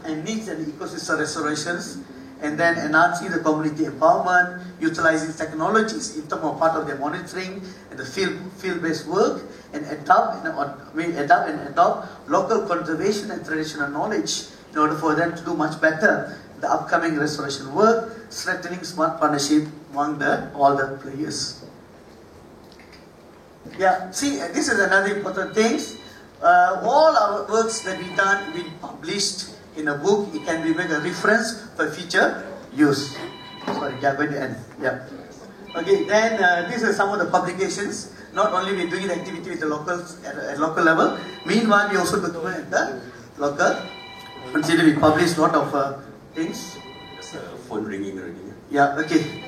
and needs and ecosystem restorations. And then enhancing the community empowerment, utilizing technologies in terms of part of their monitoring and the field-based work, and adopt local conservation and traditional knowledge in order for them to do much better the upcoming restoration work, strengthening smart partnership among all the players. Yeah, see, this is another important thing. All our works that we done, we published in a book. It can be made a reference for future use. Sorry, yeah, going to end. Yeah. Okay, then these are some of the publications. Not only we're doing the activity with the locals at local level, meanwhile we also document at the local. Consider we publish a lot of things. Phone ringing. Yeah, okay.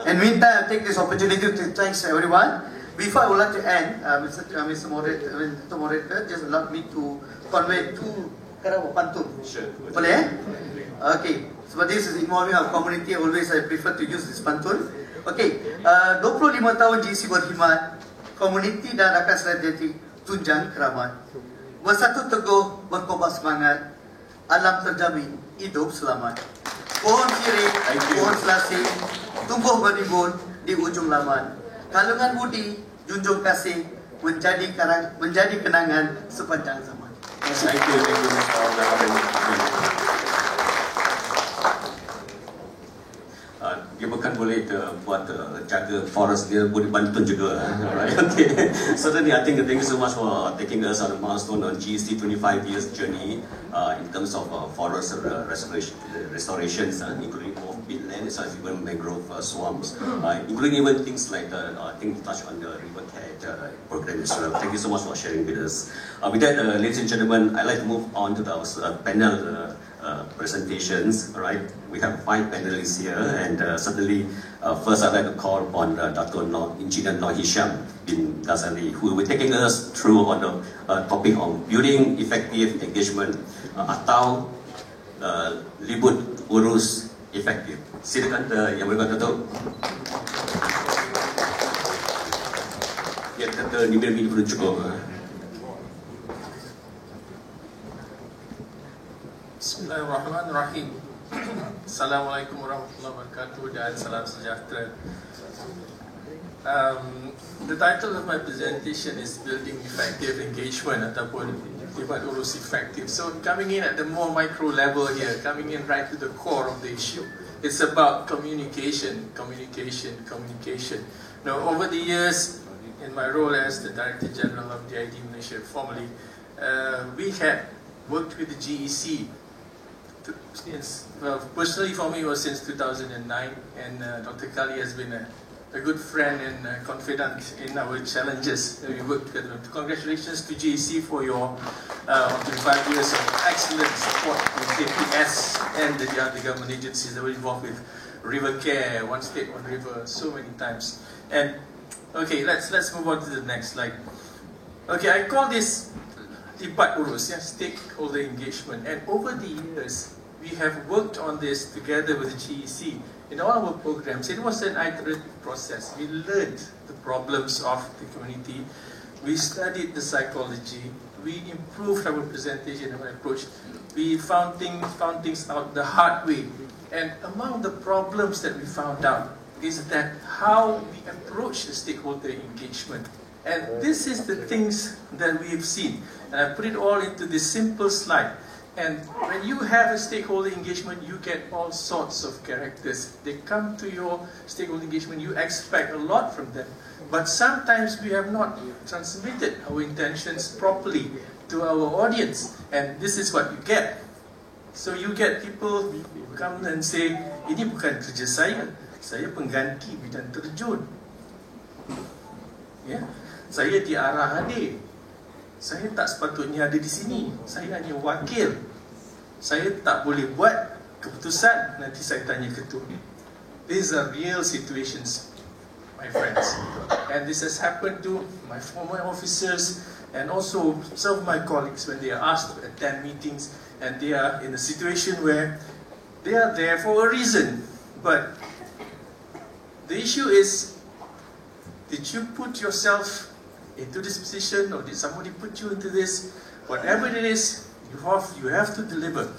And meantime, I take this opportunity to thank everyone. Before I would like to end, Mr. Moderator, just allow me to convey two pantun. Sure. Boleh? Okay. So this is involving our community. Always I prefer to use this pantun. Okay. 25 tahun GC berkhidmat, komuniti dan rakan strategi tunjang keramat. Bersatu teguh, berkobar semangat, alam terjamin, hidup selamat. Pohon sirih, pohon selasih, tumbuh berimbun di ujung laman. Kalungan budi, junjung kasih, menjadi kenangan sepanjang zaman. Thank you, Mr. Dia bukan boleh buat jaga forest, dia boleh bantu juga. Alright, okay. Certainly, I think thank you so much for taking us on a milestone on GST 25 years journey in terms of forest restorations, including both peatlands as even mangrove swamps, including even things like I think touch on the River Care program as well. Thank you so much for sharing with us. With that, ladies and gentlemen, I'd like to move on to the panel presentations. All right, we have 5 panelists here, and certainly first I'd like to call upon Dr. Engineer Noor Hisham bin Ghazali, who will be taking us through on the topic on building effective engagement atau ribut urus efektif. Silakan yang berkata tu. Ya, kata 5 minit belum cukup. Bismillahirrahmanirrahim. Assalamualaikum warahmatullahi wabarakatuh dan salam sejahtera. The title of my presentation is Building Effective Engagement ataupun Ribat Urus Effective. So coming in at the more micro level here, coming in right to the core of the issue. It's about communication. Now over the years, in my role as the Director General of DID Malaysia formerly, we had worked with the GEC personally for me it was since 2009, and Dr. Kali has been a good friend and confidant in our challenges that we worked together. Congratulations to GEC for your 25 years of excellent support with KPS and the other government agencies that were involved with River Care, One State, One River, so many times. And okay, let's move on to the next slide. Okay, I call this Ribat Urus, stakeholder engagement, and over the years we have worked on this together with the GEC in all our programs. It was an iterative process. We learned the problems of the community, we studied the psychology, we improved our presentation and our approach, we found things out the hard way. And among the problems that we found out is that how we approach the stakeholder engagement. And this is the things that we have seen. And I put it all into this simple slide. And when you have a stakeholder engagement, you get all sorts of characters. They come to your stakeholder engagement, you expect a lot from them. But sometimes we have not transmitted our intentions properly to our audience. And this is what you get. So you get people who come and say, ini bukan kerja saya pengganti bidang terjun. Ya, saya diarah hadir. Saya tak sepatutnya ada di sini. Saya hanya wakil. Saya tak boleh buat keputusan. Nanti saya tanya ketua. These are real situations, my friends. And this has happened to my former officers and also some of my colleagues when they are asked to attend meetings and they are in a situation where they are there for a reason. But the issue is, did you put yourself into this position or did somebody put you into this? Whatever it is, you have to deliver.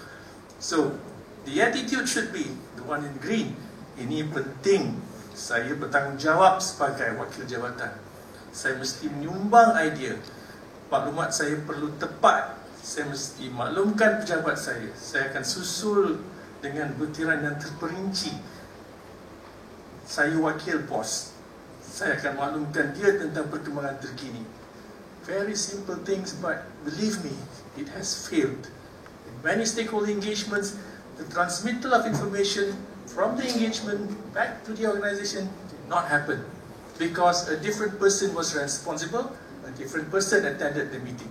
So the attitude should be the one in green. Ini penting. Saya bertanggungjawab sebagai wakil jabatan. Saya mesti menyumbang idea. Maklumat saya perlu tepat. Saya mesti maklumkan pejabat saya. Saya akan susul dengan butiran yang terperinci. Saya wakil bos. Saya akan maklumkan dia tentang perkembangan terkini. Very simple things, but believe me, it has failed. In many stakeholder engagements, the transmittal of information from the engagement back to the organization did not happen because a different person was responsible, a different person attended the meeting.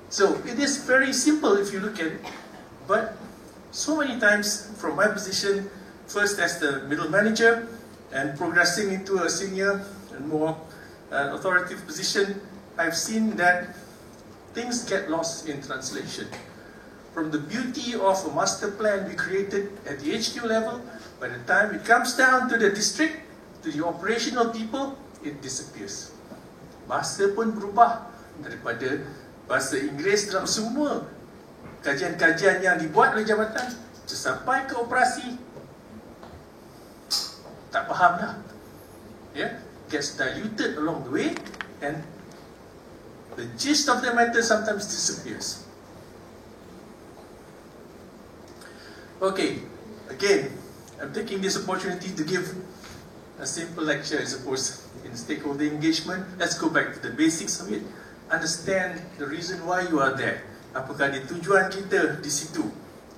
So it is very simple if you look at it, but so many times from my position, first as the middle manager and progressing into a senior and more authoritative position, I've seen that things get lost in translation. From the beauty of a master plan we created at the HQ level, by the time it comes down to the district, to the operational people, it disappears. Bahasa pun berubah daripada bahasa Inggeris dalam semua kajian-kajian yang dibuat oleh jabatan sampai ke operasi. Tak faham dah. Yeah? Gets diluted along the way and the gist of the matter sometimes disappears. Okay, again, I'm taking this opportunity to give a simple lecture, I suppose, in stakeholder engagement. Let's go back to the basics of it. Understand the reason why you are there. Apakah ada tujuan kita di situ?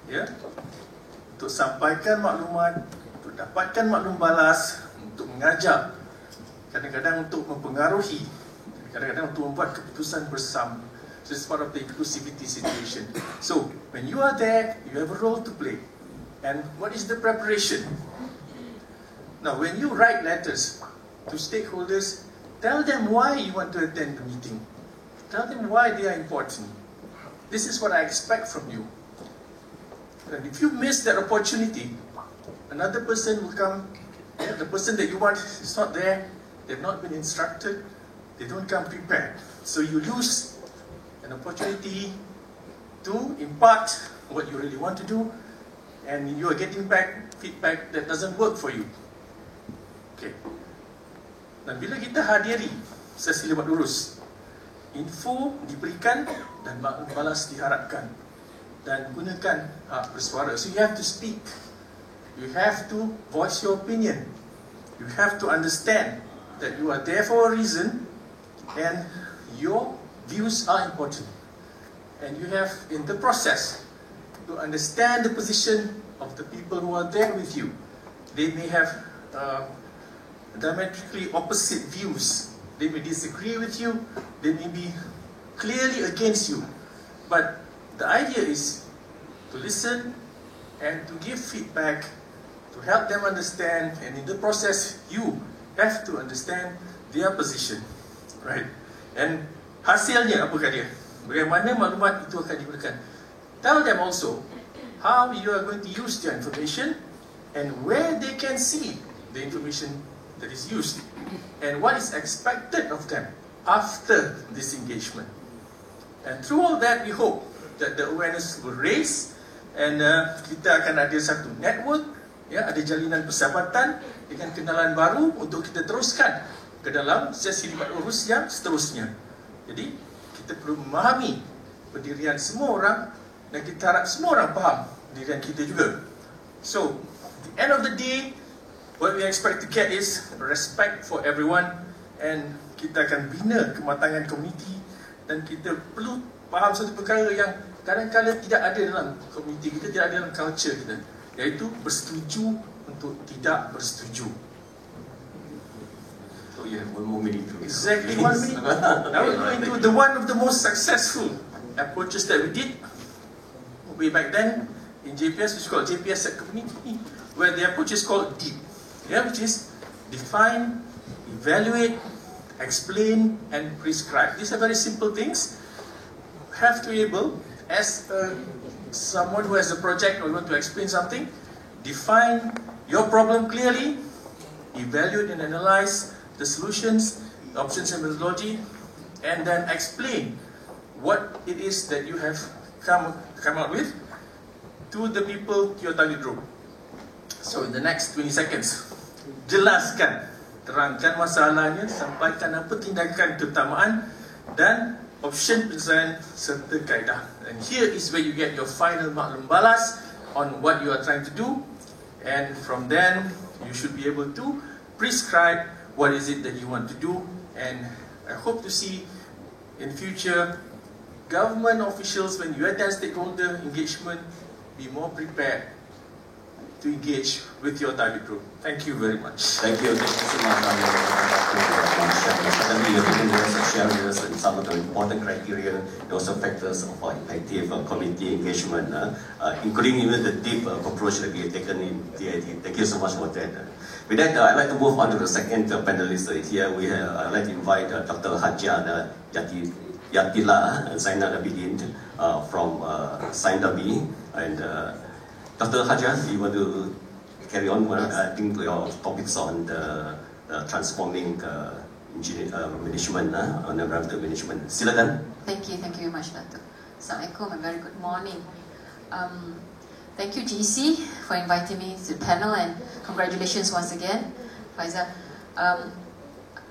Ya? Untuk sampaikan maklumat, untuk dapatkan maklum balas, untuk mengajar, kadang-kadang untuk mempengaruhi, kadang-kadang untuk membuat keputusan bersama. So it's part of the inclusivity situation. So when you are there, you have a role to play. And what is the preparation? Now, when you write letters to stakeholders, tell them why you want to attend the meeting. Tell them why they are important. This is what I expect from you. And if you miss that opportunity, another person will come. The person that you want is not there. They've not been instructed. They don't come prepared. So you lose an opportunity to impart what you really want to do, and you are getting back feedback that doesn't work for you. Okay. Dan bila kita hadiri sesi lebat lurus, info diberikan dan balas diharapkan, dan gunakan hak bersuara. So you have to speak. You have to voice your opinion. You have to understand that you are there for a reason, and your views are important. And you have, in the process, to understand the position of the people who are there with you. They may have diametrically opposite views. They may disagree with you. They may be clearly against you. But the idea is to listen and to give feedback, to help them understand, and in the process, you have to understand their position, right? And hasilnya apakah dia? Bagaimana maklumat itu akan diberikan? Tell them also how you are going to use their information and where they can see the information that is used and what is expected of them after this engagement. And through all that, we hope that the awareness will raise and kita akan ada satu network, ya, ada jalinan persahabatan dengan kenalan baru untuk kita teruskan ke dalam sesi libat urus yang seterusnya. Jadi kita perlu memahami pendirian semua orang dan kita harap semua orang faham pendirian kita juga. So, at the end of the day, what we expect to get is respect for everyone, and kita akan bina kematangan komuniti, dan kita perlu faham satu perkara yang kadang-kadang tidak ada dalam komuniti kita, tidak ada dalam culture kita, iaitu bersetuju untuk tidak bersetuju. So you have 1 more minute to Exactly 1 minute. Now we're going to the one of the most successful approaches that we did way back then in JPS, which is called JPS at Community, where the approach is called DEEP, which is define, evaluate, explain, and prescribe. These are very simple things. Have to be able, as someone who has a project or want to explain something, define your problem clearly, evaluate and analyze the solutions, options and methodology, and then explain what it is that you have come out with to the people, to your target group. So in the next 20 seconds, jelaskan, terangkan masalahnya, sampaikan apa tindakan keutamaan dan option penyelesaian serta kaedah. And here is where you get your final maklum balas on what you are trying to do, and from then you should be able to prescribe what is it that you want to do. And I hope to see in future government officials, when you attend stakeholder engagement, be more prepared to engage with your target group. Thank you very much. Thank you so much. Certainly, you have shared with us some of the important criteria and also factors of effective community engagement, including even the deep approach that we have taken in DIT. Thank you so much for that. With that, I'd like to move on to the second panelist here. I'd like to invite Dr. Hajia Yatila Zainal Abidin from Saindabi. And Dr. Hajia, you want to carry on? I think your topics on the transforming management, on environmental management. Silakan. Thank you very much, Dato'. Assalamualaikum and very good morning. Thank you, GC, for inviting me to the panel, and congratulations once again, Faizal.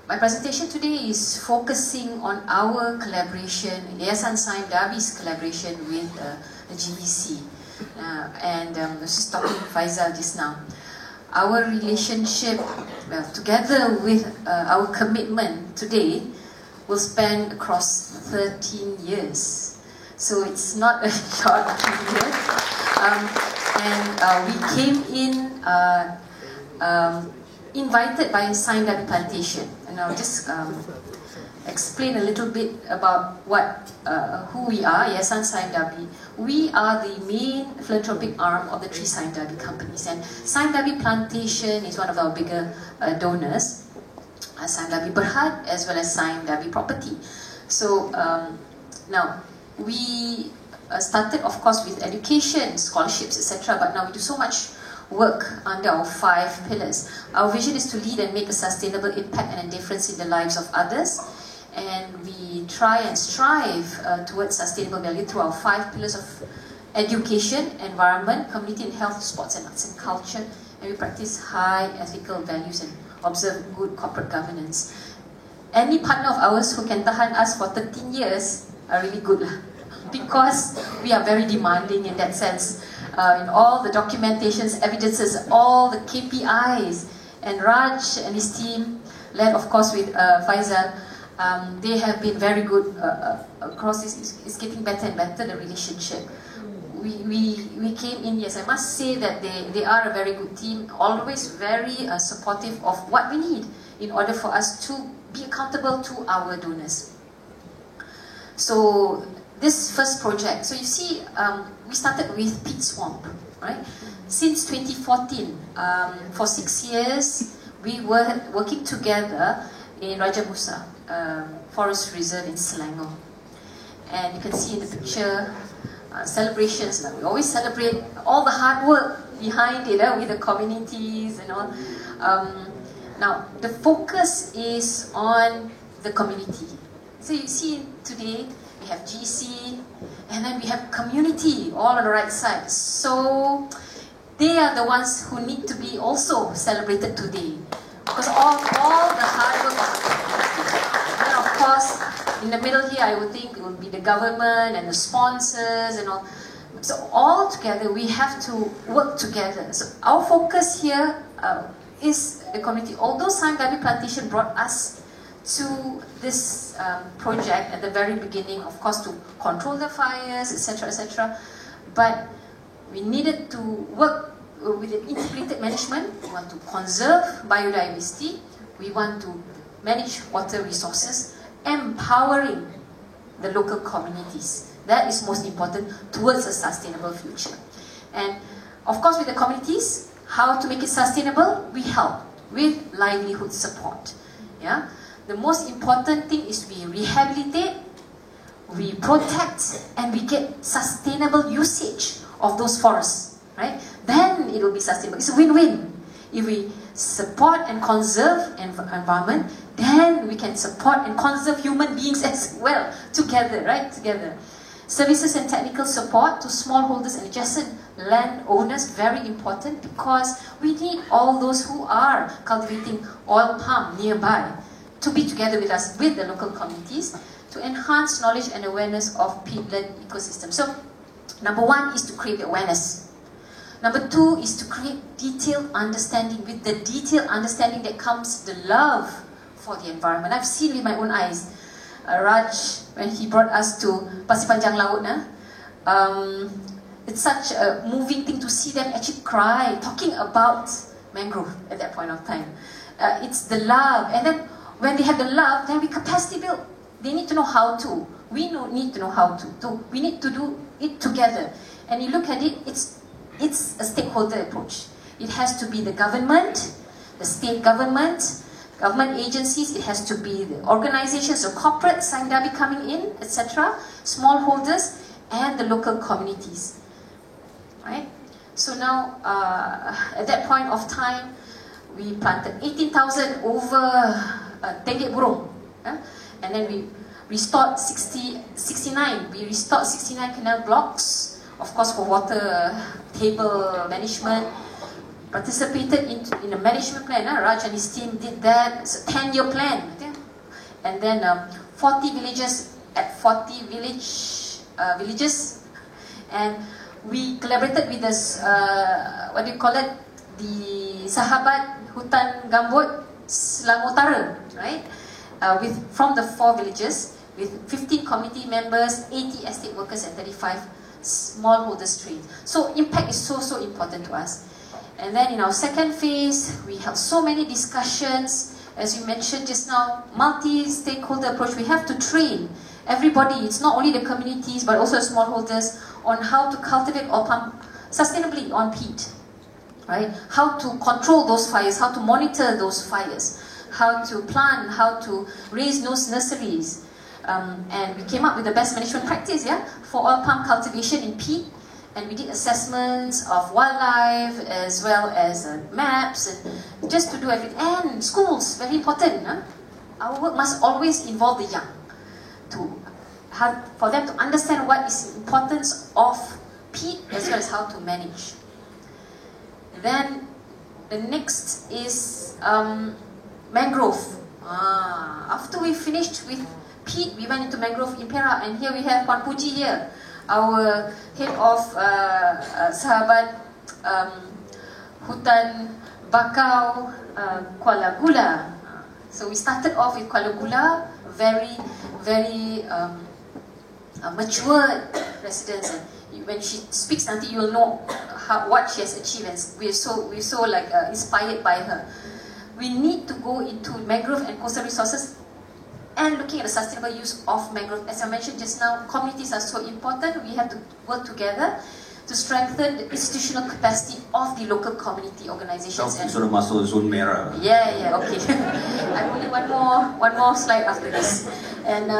My presentation today is focusing on our collaboration, Yayasan Saindabi's collaboration with the GEC. And I was just talking to Faizal just now. Our relationship, together with our commitment today, will span across 13 years. So it's not a short period. We came in invited by Saindabi Plantation. And I'll just explain a little bit about who we are, Yayasan Saindabi. We are the main philanthropic arm of the 3 Saindabi companies, and Saindabi Plantation is one of our bigger donors, Saindabi Berhad as well as Saindabi Property. So now we started, of course, with education, scholarships, etc. But now we do so much work under our 5 pillars. Our vision is to lead and make a sustainable impact and a difference in the lives of others. And we try and strive towards sustainable value through our 5 pillars of education, environment, community and health, sports and arts and culture. And we practice high ethical values and observe good corporate governance. Any partner of ours who can tahan us for 13 years are really good, because we are very demanding in that sense. In all the documentations, evidences, all the KPIs, and Raj and his team, led of course with Faizal, they have been very good across this. It's getting better and better, the relationship. We came in, yes, I must say that they are a very good team, always very supportive of what we need in order for us to be accountable to our donors. So this first project, so you see, we started with peat swamp, right? Since 2014, for 6 years, we were working together in Raja Musa Forest Reserve in Selangor. And you can see in the picture, celebrations. We always celebrate all the hard work behind it with the communities and all. Now, the focus is on the community. So you see today, we have GC, and then we have community all on the right side. So they are the ones who need to be also celebrated today, because all the hard work of the community. And of course, in the middle here, I would think it would be the government and the sponsors and all. So all together, we have to work together. So our focus here is the community. Although Saindabi Plantation brought us to this project at the very beginning, of course, to control the fires, etc., etc. But we needed to work with an integrated management. We want to conserve biodiversity. We want to manage water resources, empowering the local communities. That is most important towards a sustainable future. And of course with the communities, how to make it sustainable? We help with livelihood support. Yeah? The most important thing is we rehabilitate, we protect, and we get sustainable usage of those forests, right? Then it will be sustainable. It's a win-win. If we support and conserve environment, then we can support and conserve human beings as well, together, right? Together. Services and technical support to smallholders and adjacent landowners, very important, because we need all those who are cultivating oil palm nearby to be together with us, with the local communities, to enhance knowledge and awareness of peatland ecosystem. So, number one is to create awareness. Number two is to create detailed understanding. With the detailed understanding that comes the love for the environment. I've seen with my own eyes. Raj, when he brought us to Pasir Panjang Laut, it's such a moving thing to see them actually cry, talking about mangrove at that point of time. It's the love, and then when they have the love, then we capacity build. They need to know how to. We need to know how to. We need to do it together. And you look at it, it's a stakeholder approach. It has to be the government, the state government agencies, it has to be the organizations, the corporate, Saindabi coming in, etc., smallholders, and the local communities. Right? So now, at that point of time, we planted 18,000 over Tenggek Burung. And then we restored 69. We restored 69 canal blocks, of course for water table management. Participated in a management plan. Raj and his team did that. It's a 10-year plan. And then 40 villages at 40 villages. And we collaborated with this, what do you call it? The Sahabat Hutan Gambut Selangor Utara, right? From the 4 villages, with 15 community members, 80 estate workers, and 35 smallholders trained. So impact is so important to us. And then in our second phase, we have so many discussions, as you mentioned just now, multi-stakeholder approach. We have to train everybody, it's not only the communities, but also smallholders, on how to cultivate oil palm sustainably on peat, right? How to control those fires, how to monitor those fires, how to plant, how to raise those nurseries. And we came up with the best management practice, for oil palm cultivation in peat. And we did assessments of wildlife as well as maps, and just to do everything. And schools, very important. Our work must always involve the young, for them to understand what is the importance of peat as well as how to manage. Then the next is mangrove. After we finished with peat, we went into mangrove in Perak, and here we have Puan Puji here, our head of Sahabat Hutan Bakau Kuala Gula. So we started off with Kuala Gula, very mature residents. And when she speaks, nanti you'll know what she has achieved, and we're so like inspired by her. We need to go into mangrove and coastal resources and looking at the sustainable use of mangrove. As I mentioned just now, communities are so important. We have to work together to strengthen the institutional capacity of the local community organizations. So sudah masuk zone merah. Yeah, okay. I only one more slide after this. And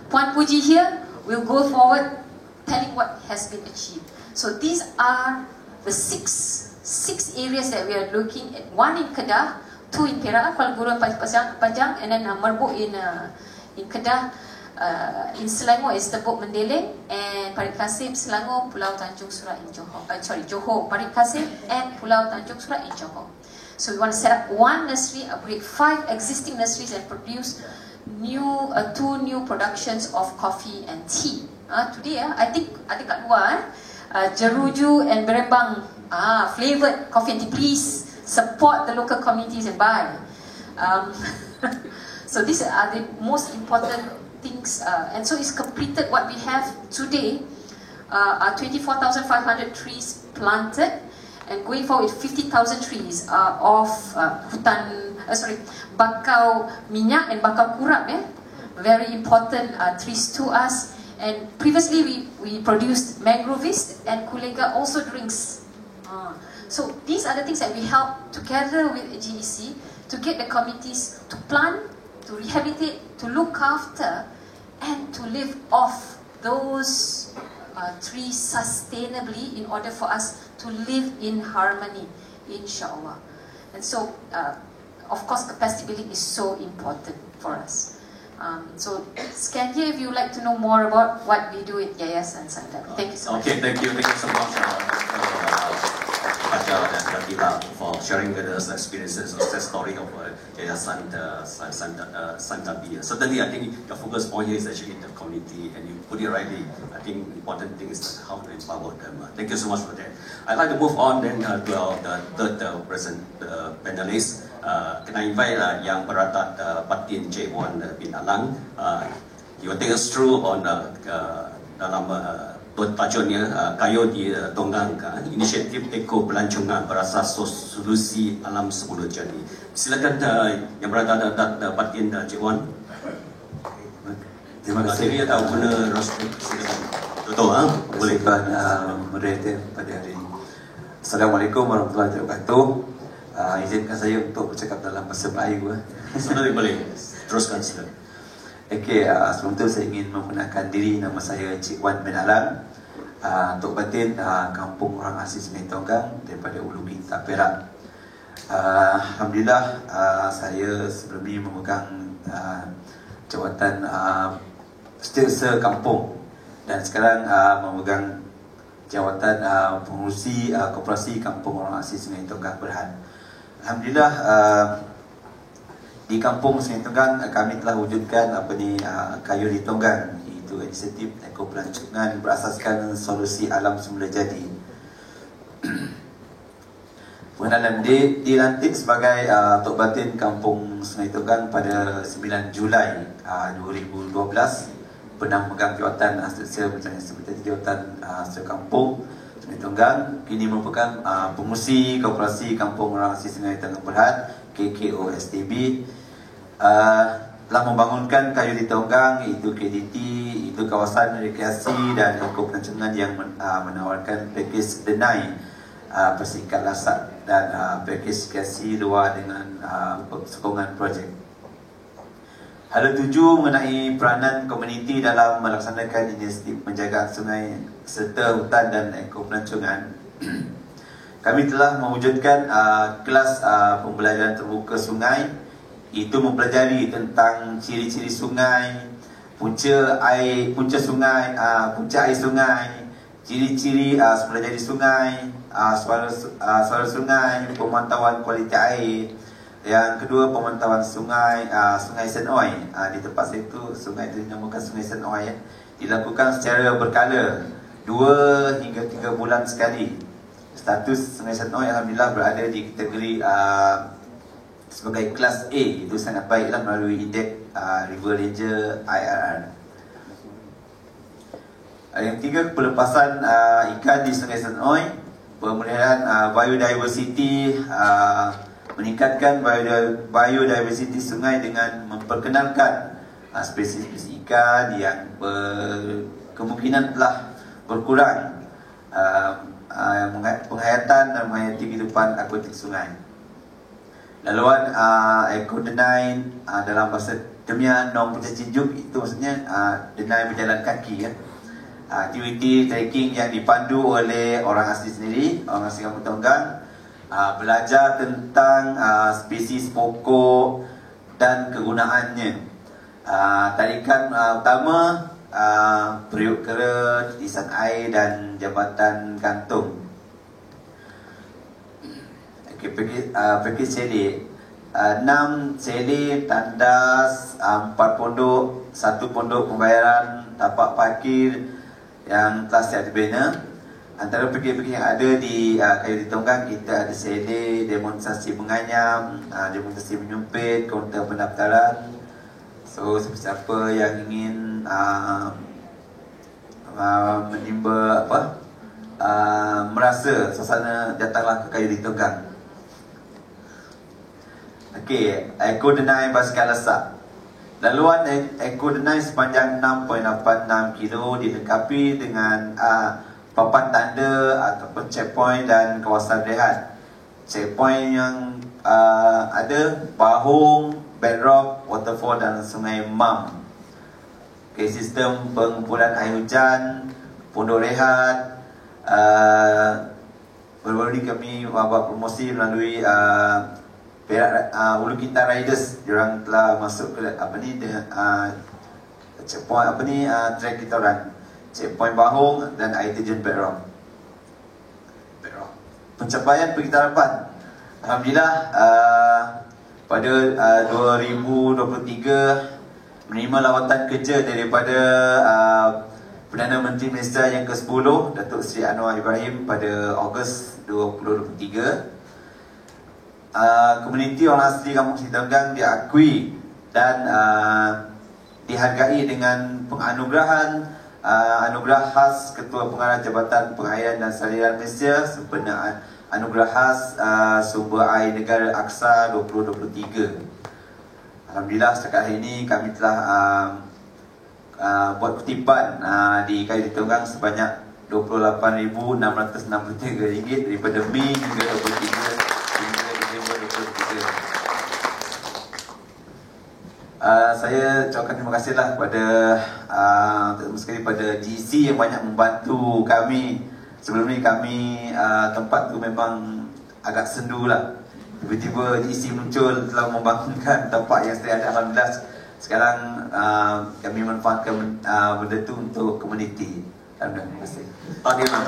Puan Puji here will go forward telling what has been achieved. So these are the six areas that we are looking at. One in Kedah, 2 in Perak, Kuala Guru and Pasir Panjang, and then Merbuk in Kedah. In Selangor is Tebuk Mendeleng, and Parit Kasim, Selangor, Pulau Tanjung Surat in Johor. Johor, Parit Kasim, and Pulau Tanjung Surat in Johor. So we want to set up one nursery, upgrade 5 existing nurseries, and produce 2 new productions of coffee and tea. Today, I think ada kat luar, Jeruju and Berembang, flavored coffee and tea. Please support the local communities and buy. So these are the most important things, and so it's completed. What we have today are 24,500 trees planted, and going forward 50,000 trees of Hutan bakau minyak and bakau kurap, very important trees to us. And previously we produced mangroves and Kulega also drinks. So these are the things that we help together with GEC to get the committees to plant, to rehabilitate, to look after, and to live off those trees sustainably in order for us to live in harmony, inshallah. And so, of course, capacity building is so important for us. So, Scan here if you would like to know more about what we do at Yayasan Sandabi. Thank you so much. Okay, thank you so much, Fajar and Ratila, for sharing with us the experiences, success story of Yayasan Sandabi. Certainly, I think the focus point here is actually the community, and you put it rightly. I think the important thing is how to empower them. Thank you so much for that. I'd like to move on then to the third present panelist. Can I invite Yang Baratat Patin J1 bin Alang? He will take us through on dalam tajuknya Kayu di Tonggang, inisiatif Eko Pelancongan berasas solusi alam 10 jadi. Silakan Yang Baratat Patin J1. Terima kasih. Ini tahu guna roster. Silakan. Betul boleh kan moderator pada hari ini. Assalamualaikum warahmatullahi wabarakatuh. Izinkan saya untuk bercakap dalam bahasa Melayu. Sudah boleh. Teruskan silakan. Okey, sebelum itu saya ingin memperkenalkan diri. Nama saya Cik Wan bin Alang, Tok Batin Kampung Orang Asli Sungai Tonggang daripada Ulu Bintang, Perak. Alhamdulillah, saya sebelum ini memegang jawatan setiausaha kampung dan sekarang memegang jawatan pengurusi Koperasi Kampung Orang Asli Sungai Tonggang Berhad. Alhamdulillah, di Kampung Sungai Tonggang kami telah wujudkan Kayu di Tonggang, iaitu inisiatif Eko Pelancongan berasaskan solusi alam semula jadi. Pengenalan dilantik sebagai Tok Batin Kampung Sungai Tonggang pada 9 Julai 2012. Pernah memegang jawatan seperti jawatan Kampung Sungai Tonggang. Kini merupakan pengurusi Koperasi Kampung Orang Asli Sungai Tonggang Berhad, KKOSTB. Telah membangunkan Kayu di Tonggang, iaitu KDT, itu kawasan rekreasi dan eko pelancongan yang menawarkan pakej denai bersikat lasak dan pakej rekreasi luar dengan sokongan projek. Hala 7 mengenai peranan komuniti dalam melaksanakan inisiatif penjagaan sungai serta hutan dan eko pelancongan. Kami telah mewujudkan kelas pembelajaran terbuka sungai, itu mempelajari tentang ciri-ciri sungai, punca air sungai, ciri-ciri semula jadi sungai, suara sungai, pemantauan kualiti air. Yang kedua, pemantauan sungai Senoy. Di tempat saya itu sungai itu dinamakan Sungai Senoy, dilakukan secara berkala 2 hingga 3 bulan sekali. Status Sungai Senoy alhamdulillah berada di kategori sebagai kelas A. Itu sangat baiklah melalui indeks River Ranger IRR. Yang tiga, pelepasan ikan di Sungai Senoy, pemeliharaan biodiversity, meningkatkan biodiversity sungai dengan memperkenalkan spesies ikan yang kemungkinan telah berkurang, penghayatan dan menghayati kehidupan akuatik sungai. Laluan Eko Denai dalam bahasa Demian Nong Pencacinjuk, itu maksudnya denai berjalan kaki, aktiviti trekking yang dipandu oleh orang asli sendiri, orang asli Kampung Tonggang, belajar tentang spesies pokok dan kegunaannya. Tarikan utama periuk kera, titisan air dan jabatan gantung. Pakej seli 6 seli tandas, 4 pondok, 1 pondok pembayaran, tapak parkir yang telah siap dibina. Antara pakej-pakej yang ada di Kayu di Tonggang, kita ada seli demonstrasi menganyam, demonstrasi menyumpit, kaunter pendaftaran. So siapa yang ingin menimba merasa suasana, datanglah ke Kayu di Tonggang. Okey, Eco Denai Basikal Lesak. Laluan Eco Denai sepanjang 6.86 kilo dilengkapi dengan papan tanda ataupun checkpoint dan kawasan rehat. Checkpoint yang ada Bahung, Bedrock, Waterfall dan Sungai Mam. Okay, sistem pengumpulan air hujan, pondok rehat. Baru-baru ni kami buat promosi melalui Ulu Kintan Riders. Diorang telah masuk ke checkpoint track kita orang. Checkpoint Bahung dan air terjun Bedrock. Pencapaian pergitarapan. Alhamdulillah pada 2023 menerima lawatan kerja daripada Perdana Menteri Malaysia yang ke-10 Datuk Seri Anwar Ibrahim pada Ogos 2023. Komuniti orang asli Kampung Seri Tenggang diakui dan dihargai dengan penganugerahan anugerah khas Ketua Pengarah Jabatan Pengairan dan Saliran Malaysia sempena anugerah khas Sumber Air Negara Aksa 2023. Alhamdulillah setakat hari ini kami telah buat kutipan di Kali Tenggang sebanyak RM28,663 daripada Mei hingga 23 hingga Disember 2023. Saya ucapkan terima kasihlah kepada terutama sekali pada GC yang banyak membantu kami. Sebelum ni kami tempat tu memang agak sendu lah. Tiba-tiba GC muncul telah membangunkan tempat yang saya ada. Alhamdulillah sekarang kami manfaatkan benda tu untuk komuniti. Alhamdulillah, terima kasih. Tahniah terima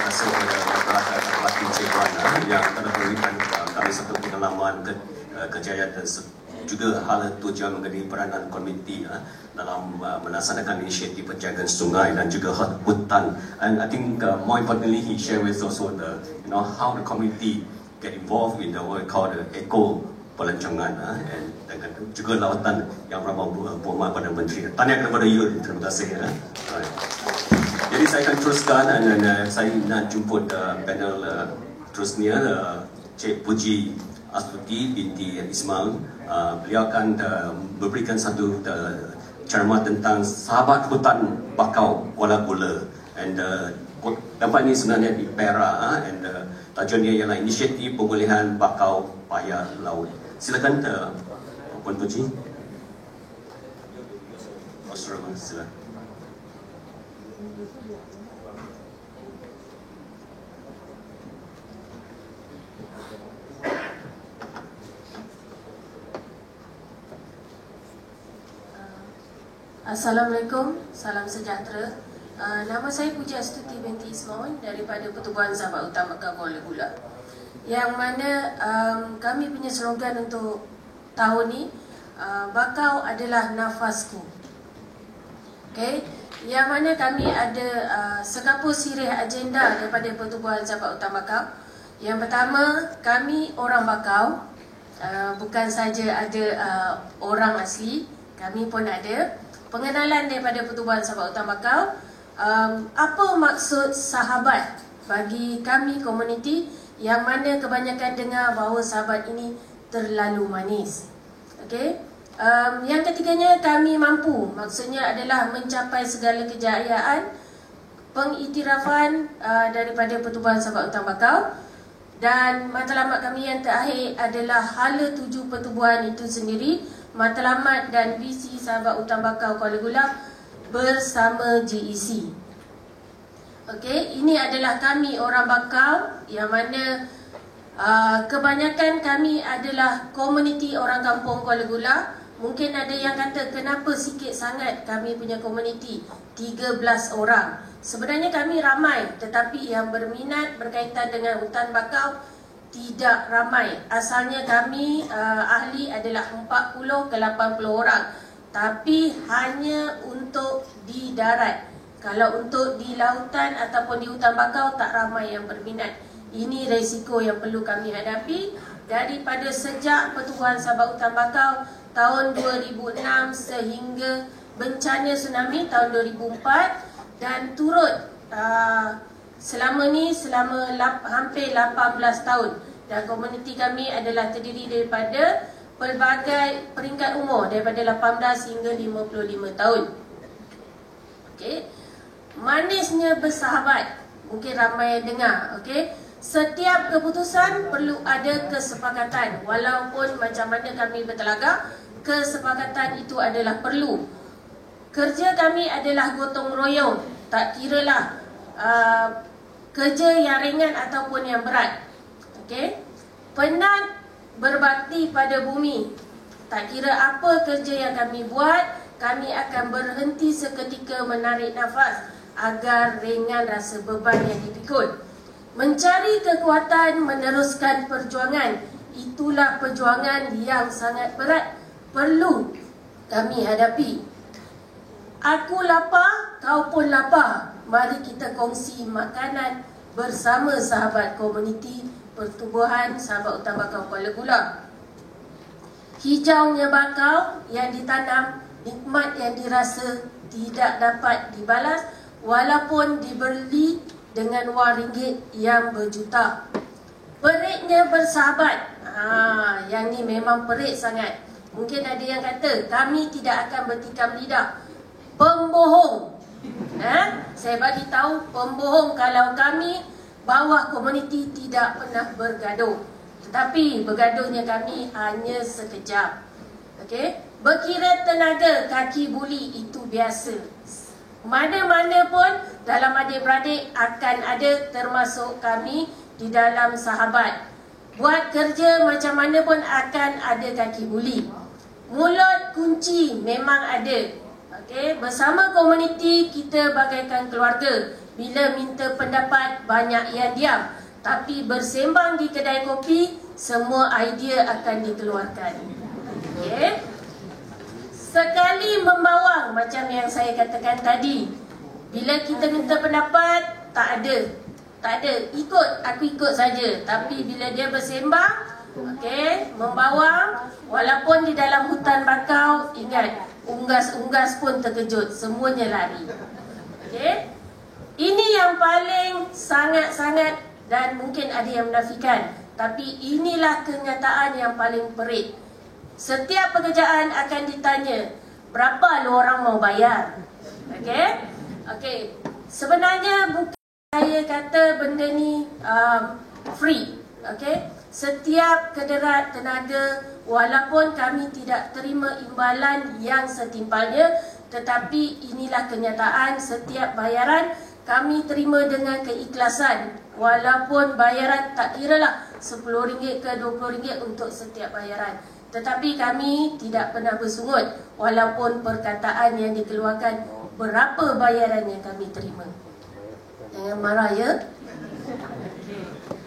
kasih kepada pelakon Cikgu yang telah memberikan kami satu pengalaman kejayaan dan juga hal tujuan mengenai peranan komuniti dalam melaksanakan inisiatif penjagaan sungai dan juga hutan. And I think more importantly, he shared with us also the how the community get involved in the what we call the eco pelancongan and dengan juga lawatan yang ramah berhormat pada Menteri. Tahniah kepada you, terima kasih. Jadi saya akan teruskan dan saya nak jemput panel terusnya Cik Puji Astuti binti Ismail. Beliau akan memberikan satu ceramah tentang sahabat hutan bakau Kuala Gula. And tempat ini sebenarnya di Perak and tajuannya ialah inisiatif pemulihan bakau paya laut. Silakan Puan Puji. Silakan. Assalamualaikum, salam sejahtera. Nama saya Puji Astuti binti Ismail daripada Pertubuhan Sahabat Hutan Bakau Kuala Gula. Yang mana kami punya slogan untuk tahun ni, bakau adalah nafasku. Okay, yang mana kami ada sekapur sirih agenda daripada Pertubuhan Sahabat Hutan Bakau. Yang pertama, kami orang bakau, bukan saja ada orang asli, kami pun ada pengenalan daripada Pertubuhan Sahabat Hutan Bakau. Apa maksud sahabat bagi kami komuniti yang mana kebanyakan dengar bahawa sahabat ini terlalu manis. Okey. Yang ketiganya, kami mampu, maksudnya adalah mencapai segala kejayaan pengiktirafan daripada Pertubuhan Sahabat Hutan Bakau. Dan matlamat kami yang terakhir adalah hala tuju pertubuhan itu sendiri, matlamat dan visi Sahabat Hutan Bakau Kuala Gula bersama GEC. Okey, ini adalah kami orang bakau yang mana kebanyakan kami adalah komuniti orang kampung Kuala Gula. Mungkin ada yang kata kenapa sikit sangat kami punya komuniti 13 orang. Sebenarnya kami ramai, tetapi yang berminat berkaitan dengan hutan bakau tidak ramai. Asalnya kami ahli adalah 40 ke 80 orang, tapi hanya untuk di darat. Kalau untuk di lautan ataupun di hutan bakau tak ramai yang berminat. Ini resiko yang perlu kami hadapi daripada sejak Pertubuhan Sahabat Hutan Bakau tahun 2006 sehingga bencana tsunami tahun 2004 dan turut selama hampir 18 tahun dan komuniti kami adalah terdiri daripada pelbagai peringkat umur daripada 18 hingga 55 tahun. Okey. Manisnya bersahabat. Mungkin ramai dengar, okey. Setiap keputusan perlu ada kesepakatan. Walaupun macam mana kami bertelagak, kesepakatan itu adalah perlu. Kerja kami adalah gotong royong. Tak kiralah kerja yang ringan ataupun yang berat. Okey. Penat berbakti pada bumi. Tak kira apa kerja yang kami buat, kami akan berhenti seketika menarik nafas agar ringan rasa beban yang dipikul. Mencari kekuatan meneruskan perjuangan. Itulah perjuangan yang sangat berat perlu kami hadapi. Aku lapar, kau pun lapar. Mari kita kongsi makanan bersama sahabat komuniti pertubuhan Sahabat Hutan Bakau Kuala Gula. Hijaunya bakau yang ditanam, nikmat yang dirasa tidak dapat dibalas walaupun dibeli dengan wang ringgit yang berjuta. Peritnya bersahabat. Yang ni memang perit sangat. Mungkin ada yang kata kami tidak akan bertikam lidah. Pembohong. Saya bagi tahu pembohong kalau kami bawah komuniti tidak pernah bergaduh. Tetapi bergaduhnya kami hanya sekejap. Okey? Berkira tenaga kaki buli itu biasa. Mana-mana pun dalam adik-beradik akan ada, termasuk kami di dalam sahabat. Buat kerja macam mana pun akan ada kaki buli. Mulut kunci memang ada. Okey, bersama komuniti kita bagaikan keluarga. Bila minta pendapat banyak yang diam, tapi bersembang di kedai kopi semua idea akan dikeluarkan. Okey. Sekali membawang macam yang saya katakan tadi. Bila kita minta pendapat, tak ada. Aku ikut saja. Tapi bila dia bersembang, okey, membawang, walaupun di dalam hutan bakau, ingat, unggas-unggas pun terkejut, semuanya lari. Okey. Ini yang paling sangat-sangat dan mungkin ada yang menafikan, tapi inilah kenyataan yang paling perit. Setiap pekerjaan akan ditanya, berapa lu orang mau bayar? Okey. Sebenarnya bukan saya kata benda ni free. Okey. Setiap kederat tenaga, walaupun kami tidak terima imbalan yang setimpalnya, tetapi inilah kenyataan, setiap bayaran kami terima dengan keikhlasan. Walaupun bayaran tak kiralah RM10 ke RM20 untuk setiap bayaran. Tetapi kami tidak pernah bersungut walaupun perkataan yang dikeluarkan berapa bayaran yang kami terima. Jangan marah ya.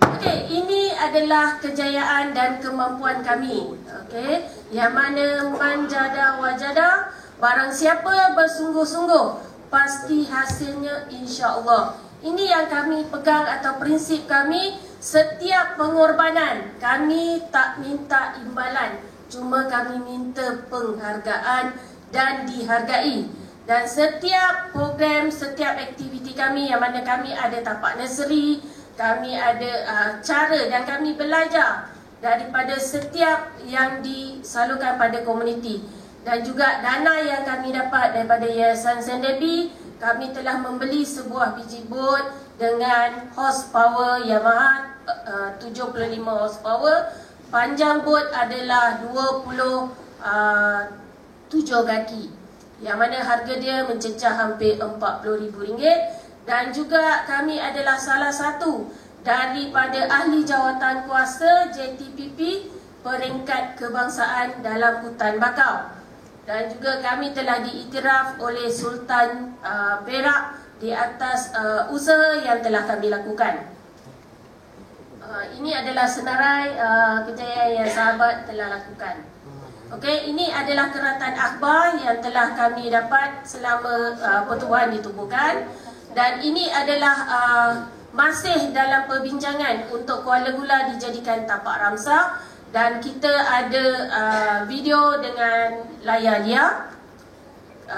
Okey, ini adalah kejayaan dan kemampuan kami. Okey, yang mana manjada wajada, barang siapa bersungguh-sungguh pasti hasilnya insya-Allah. Ini yang kami pegang atau prinsip kami. Setiap pengorbanan kami tak minta imbalan, cuma kami minta penghargaan dan dihargai. Dan setiap program, setiap aktiviti kami, yang mana kami ada tapak nursery, kami ada cara dan kami belajar daripada setiap yang disalurkan pada komuniti. Dan juga dana yang kami dapat daripada Yayasan Sendebi, kami telah membeli sebuah biji bot dengan horsepower Yamaha 75 horsepower. Panjang bot adalah 27 kaki, yang mana harga dia mencecah hampir RM40,000. Dan juga kami adalah salah satu daripada ahli jawatan kuasa JTPP peringkat kebangsaan dalam hutan bakau. Dan juga kami telah diiktiraf oleh Sultan Perak di atas usaha yang telah kami lakukan. Ini adalah senarai kejayaan yang sahabat telah lakukan. Okey, ini adalah keratan akhbar yang telah kami dapat selama pertubuhan ditubuhkan. Dan ini adalah masih dalam perbincangan untuk Kuala Gula dijadikan tapak ramsar. Dan kita ada video dengan layar liar.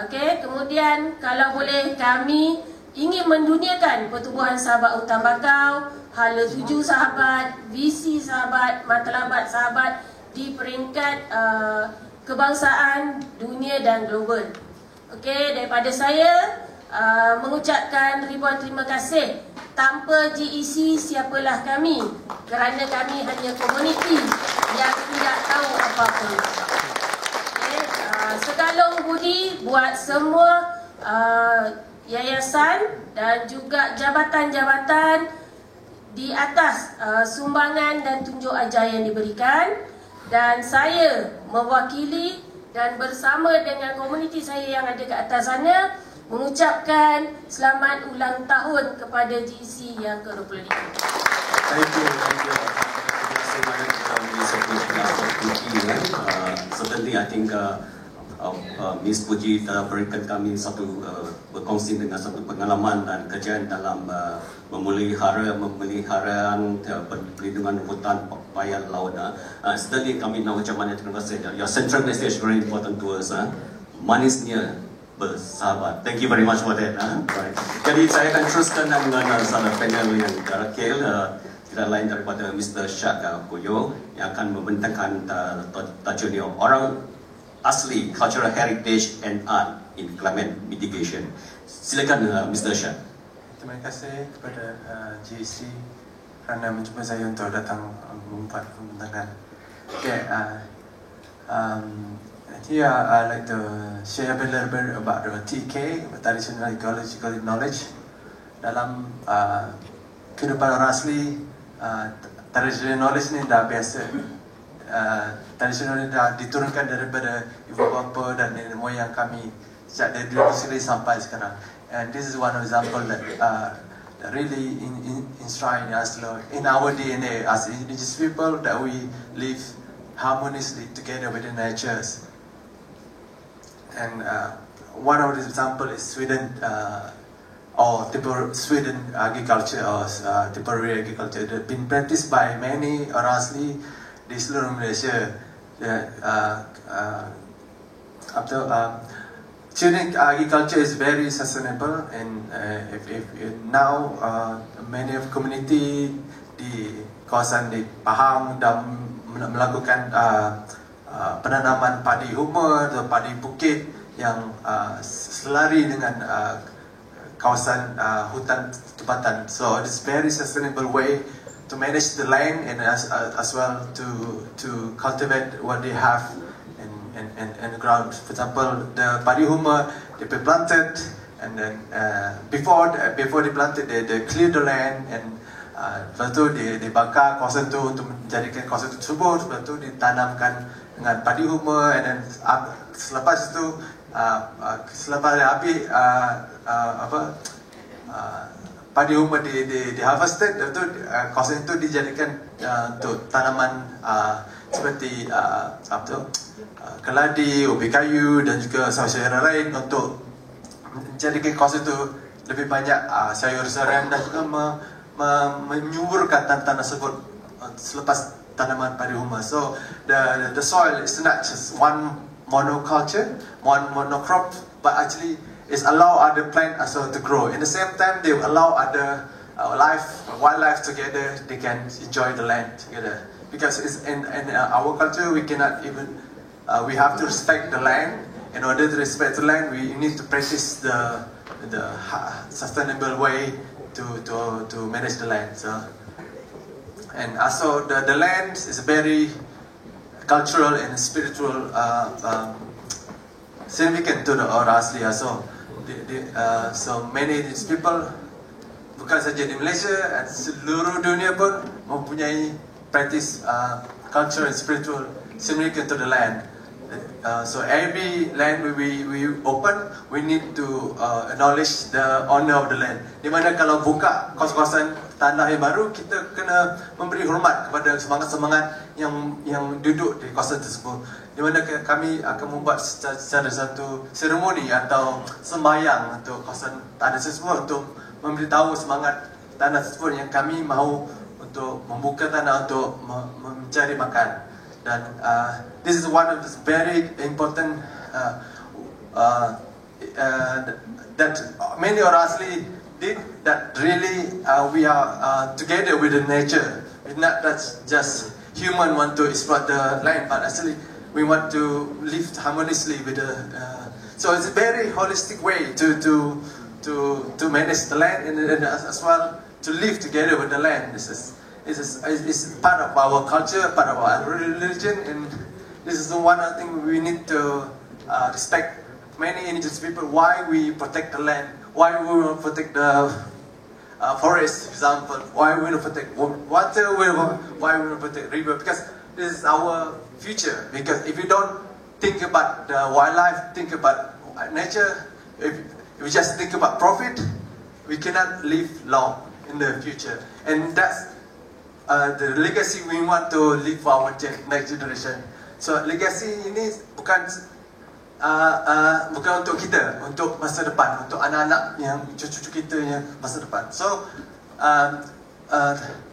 Okey, kemudian kalau boleh kami ingin menduniakan Pertubuhan Sahabat Hutan Bakau, Hala 7 Sahabat, VC Sahabat, Matlabat Sahabat di peringkat kebangsaan, dunia dan global. Okey, daripada saya mengucapkan ribuan terima kasih. Tanpa GEC siapalah kami, kerana kami hanya komuniti yang tidak tahu apa-apa. Okay, segalung budi buat semua yayasan dan juga jabatan-jabatan di atas sumbangan dan tunjuk ajar yang diberikan. Dan saya mewakili dan bersama dengan komuniti saya yang ada ke atas sana mengucapkan selamat ulang tahun kepada GEC yang ke-25. Thank you. Certainly, I think Miss Puji telah berikan kami satu berkongsi dengan satu pengalaman dan kejayaan dalam memelihara perlindungan hutan payan laut. Certainly, kami nak ucap banyak terima kasih. Your central message is very important to us. Manisnya bersahabat. Thank you very much for that. Right. Jadi saya akan teruskan dengan salah panel yang terakhir, tidak lain daripada Mr. Shak Puyo yang akan membentangkan tajuknya orang asli cultural heritage and art in climate mitigation. Silakan Mr. Shak. Terima kasih kepada GEC kerana menjemput saya untuk datang membuat pembentangan. Okay, here I'd like to share a little bit about the TK, Traditional Ecological Knowledge. Dalam kehidupan orang asli, traditional knowledge ni dah biasa. Traditional ni dah diturunkan daripada ibu bapa dan nenek moyang kami sejak dari dulu sendiri sampai sekarang. And this is one example that really enshrine us in our DNA as indigenous people, that we live harmoniously together with the natures. And one of the example is Sweden, or Sweden agriculture, or temporary agriculture that been practiced by many orang asli di seluruh Malaysia. Sweden agriculture is very sustainable, and if now many of community di kawasan di Pahang dah melakukan penanaman padi huma atau padi bukit yang selari dengan kawasan hutan tempatan. So it's very sustainable way to manage the land and as well to cultivate what they have in the ground. For example, the padi huma they be planted, and then before they planted they clear the land, and lepas tu dia bakar kawasan tu untuk menjadikan kawasan tu subur. Lepas tu ditanamkan dengan padi huma, and then selepas itu selepas habis padi huma di harvested, lepas tu kawasan itu dijadikan untuk tanaman seperti keladi, ubi kayu dan juga sayur-sayuran lain untuk menjadikan kawasan itu lebih banyak sayur-sayuran dan juga menyuburkan tanah tersebut selepas tanaman padi huma. So the soil is not just one monoculture, one monocrop, but actually it's allow other plant also to grow. In the same time, they allow other wildlife together. They can enjoy the land together. Because it's in our culture, we cannot even we have to respect the land. In order to respect the land, we need to practice the sustainable way to manage the land. So, and also the land is very cultural and spiritual significant to the orang asli. So many of these people, bukan saja di Malaysia, seluruh dunia pun mempunyai practice culture and spiritual significant to the land. So every land we open, we need to acknowledge the owner of the land. Di mana kalau buka kawasan tanah yang baru, kita kena memberi hormat kepada semangat-semangat yang duduk di kawasan tersebut. Di mana kami akan membuat secara satu seremoni atau sembahyang untuk kawasan tanah tersebut untuk memberitahu semangat tanah tersebut yang kami mahu untuk membuka tanah untuk mencari makan. Dan this is one of the very important that many orang asli did that really we are together with the nature. It's not that's just human want to exploit the land, but actually we want to live harmoniously with the. So it's a very holistic way to manage the land and as well to live together with the land. This is part of our culture, part of our religion, and this is the one I think we need to respect many indigenous people. Why we protect the land? Why we will protect the forest, for example? Why we will protect water? Why we will protect river? Because this is our future. Because if you don't think about the wildlife, think about nature, if we just think about profit, we cannot live long in the future. And that's the legacy we want to leave for our next generation. So legacy ini bukan untuk kita, untuk masa depan, untuk anak-anak yang cucu-cucu kita yang masa depan. So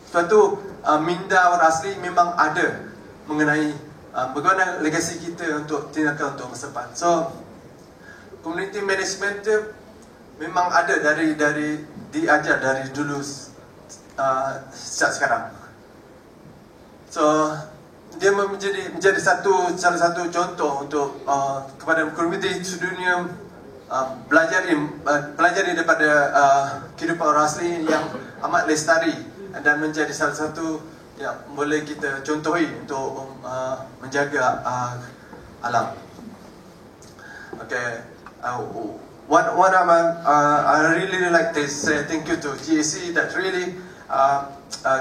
suatu minda orang asli memang ada mengenai bagaimana legasi kita untuk tindakan untuk masa depan. So community management tu memang ada dari diajar dari dulu sejak sekarang. So dia menjadi salah satu contoh untuk kepada komuniti sedunia pelajari daripada kehidupan orang asli yang amat lestari dan menjadi salah satu yang boleh kita contohi untuk menjaga alam. Okay, what I really like to say thank you to GAC that really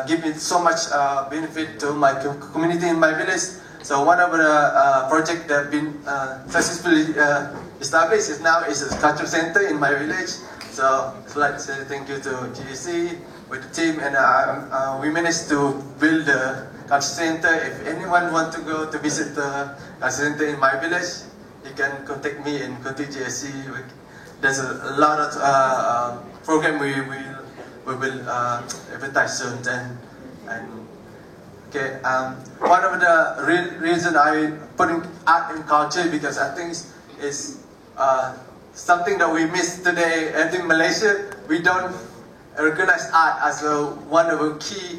give me so much benefit to my community in my village. So one of the projects that have been successfully established is now is a cultural center in my village. So I'd like to say thank you to GAC with the team, and we managed to build the cultural center. If anyone want to go to visit the cultural center in my village, you can contact me and contact GAC. There's a lot of program we will advertise soon. And okay, one of the reason I putting art and culture because I think is something that we miss today. I think Malaysia we don't recognize art as one of the key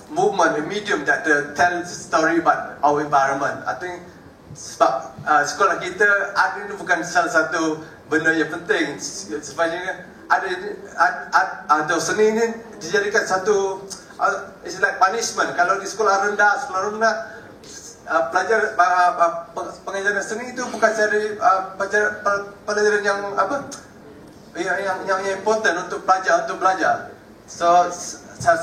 movement, a medium that tells the story about our environment. I think sebab sekolah kita art ini bukan salah satu benda yang penting. Sebenarnya ada seni ini dijadikan satu it's like punishment. Kalau di sekolah rendah pengajaran seni itu bukan cari pelajaran yang yang important untuk belajar. So salah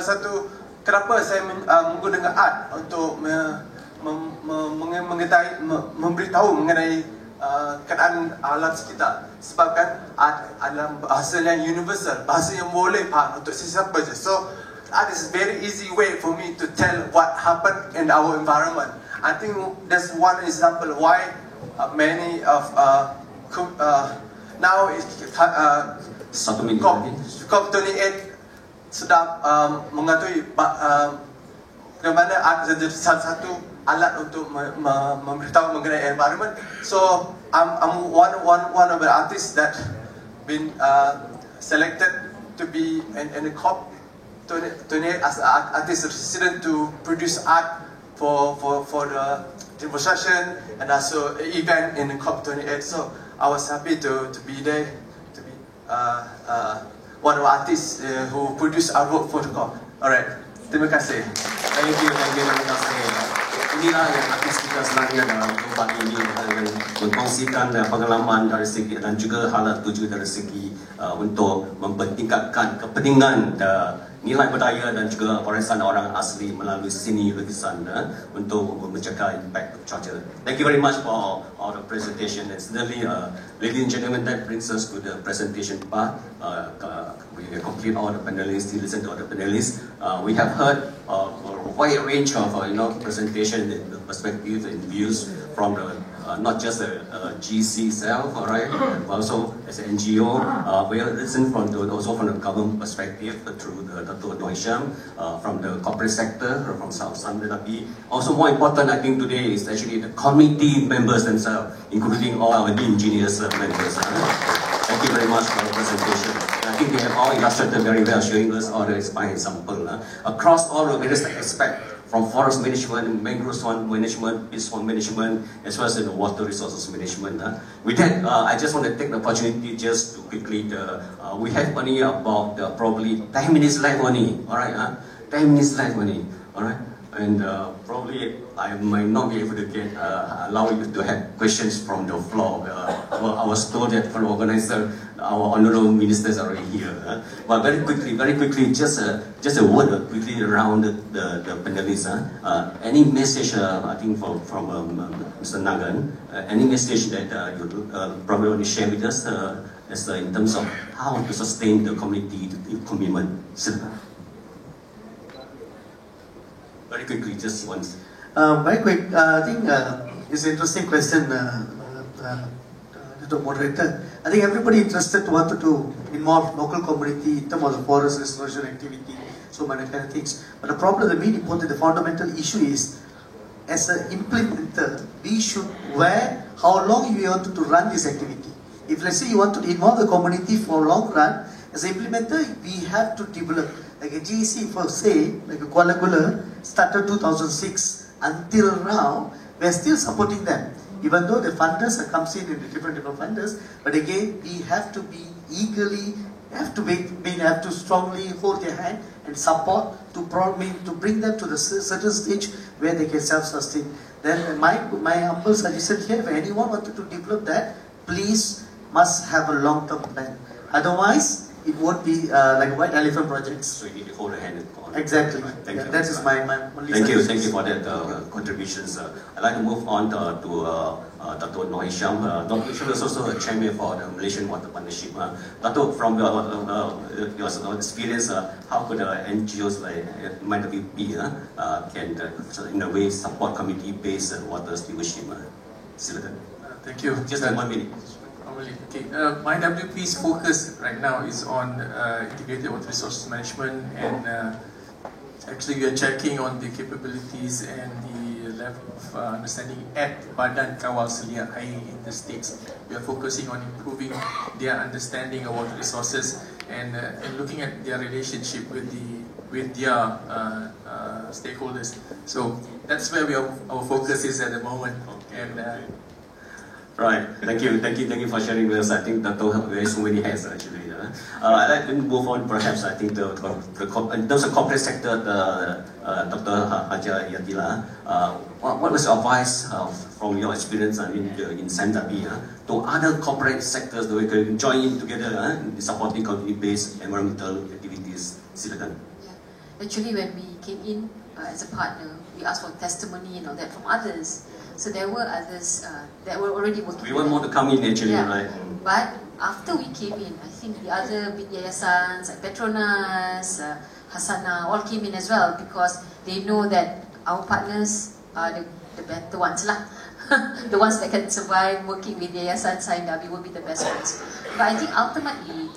satu kenapa saya menggunakan art untuk memberitahu mengenai keadaan alam sekitar. Sebab kan art adalah bahasa yang universal, bahasa yang boleh faham untuk sesiapa saja. So art is very easy way for me to tell what happened in our environment. I think that's one example why many of now COP28 sedang mengatui bagaimana art menjadi salah satu alat untuk memberitahu mengenai environment. So I'm one of the artists that been selected to be in the COP28 as an artist resident to produce art for the demonstration and also event in the COP28. So I was happy to be there, to be one of the artists who produce artwork for the COP. Alright, terima kasih. Thank you, terima kasih. Inilah yang artis kita sebenarnya dalam pagi ini akan mengkongsikan pengalaman dari segi dan juga hal tuju dari segi untuk mempertingkatkan kepentingan nilai budaya dan juga warisan orang asli melalui seni lukisan untuk menjaga impact culture. Thank you very much for all the presentation, and certainly, ladies and gentlemen, that brings us to the presentation part. We complete all the panelists, listen to all the panelists. We have heard a wide range of presentation, perspectives and views from the not just a GC itself, all right, but also as an NGO. We are listening also from the government perspective through Dato' Noor Hisham, from the corporate sector, from South Sandalabi. Also more important, I think today is actually the committee members themselves, including all our engineers members. Thank you very much for the presentation. I think they have all illustrated very well, showing us all the inspiring example across all the various aspects, from forest management, mangrove swamp management, peat swamp management, as well as the water resources management. With that, I just want to take the opportunity just to quickly, we have only about probably 10 minutes left only, alright? 10 minutes left only, alright? And probably I might not be able to get allow you to have questions from the floor. Well, I was told that from the organizer, our honorable ministers are already here. But very quickly, just a word quickly around the panelists. Any message, I think from Mr. Nagan, any message that you probably want to share with us as in terms of how to sustain the community commitment. Very quickly, just once. Very quick, I think it's an interesting question, the moderator. I think everybody interested wanted to involve local community in terms of the forest restoration activity, so many kind of things. But the problem, the main important, the fundamental issue is, as an implementer, we should how long you want to run this activity. If let's say you want to involve the community for a long run, as an implementer, we have to develop, like a GEC for say, like a Kuala Gula, started 2006, until now, we are still supporting them. Even though the funders comes in the different funders, but again, we have to be eagerly, have to strongly hold their hand and support to bring them to the certain stage where they can self-sustain. Then my humble suggestion here, if anyone wanted to develop that, please must have a long-term plan. Otherwise, it won't be like a white elephant projects. So you need to hold a hand. Exactly. Thank you. That is my only Thank you for that contributions. I'd like to move on to Dato' Noor Hisham. Dr. Hisham is also a chairman for the Malaysian Water Partnership. Dato', from your experience, how could NGOs like MIWP can in a way support community-based water stewardship? Silakan. Thank you. Just 1 minute. Okay. MIWP's focus right now is on integrated water resource management, and actually we are checking on the capabilities and the level of understanding at Badan Kawal Selia Air in the States. We are focusing on improving their understanding of water resources and looking at their relationship with their stakeholders. So that's where our focus is at the moment. And right, thank you for sharing with us. I think Dato' wears so many hats actually. I'd like to move on perhaps. I think in terms of corporate sector, Dr. Haja Yatila, what was your advice from your experience in Sandabi to other corporate sectors that we can join in together in supporting community-based environmental activities? Silakan. Actually, when we came in as a partner, we asked for testimony and all that from others. So there were others that were already working. We want more to come in actually, right? But after we came in, I think the other big yayasans like Petronas, Hasana, all came in as well because they know that our partners are the better ones lah. The ones that can survive working with Yayasan Saindabi will be the best ones. But I think ultimately,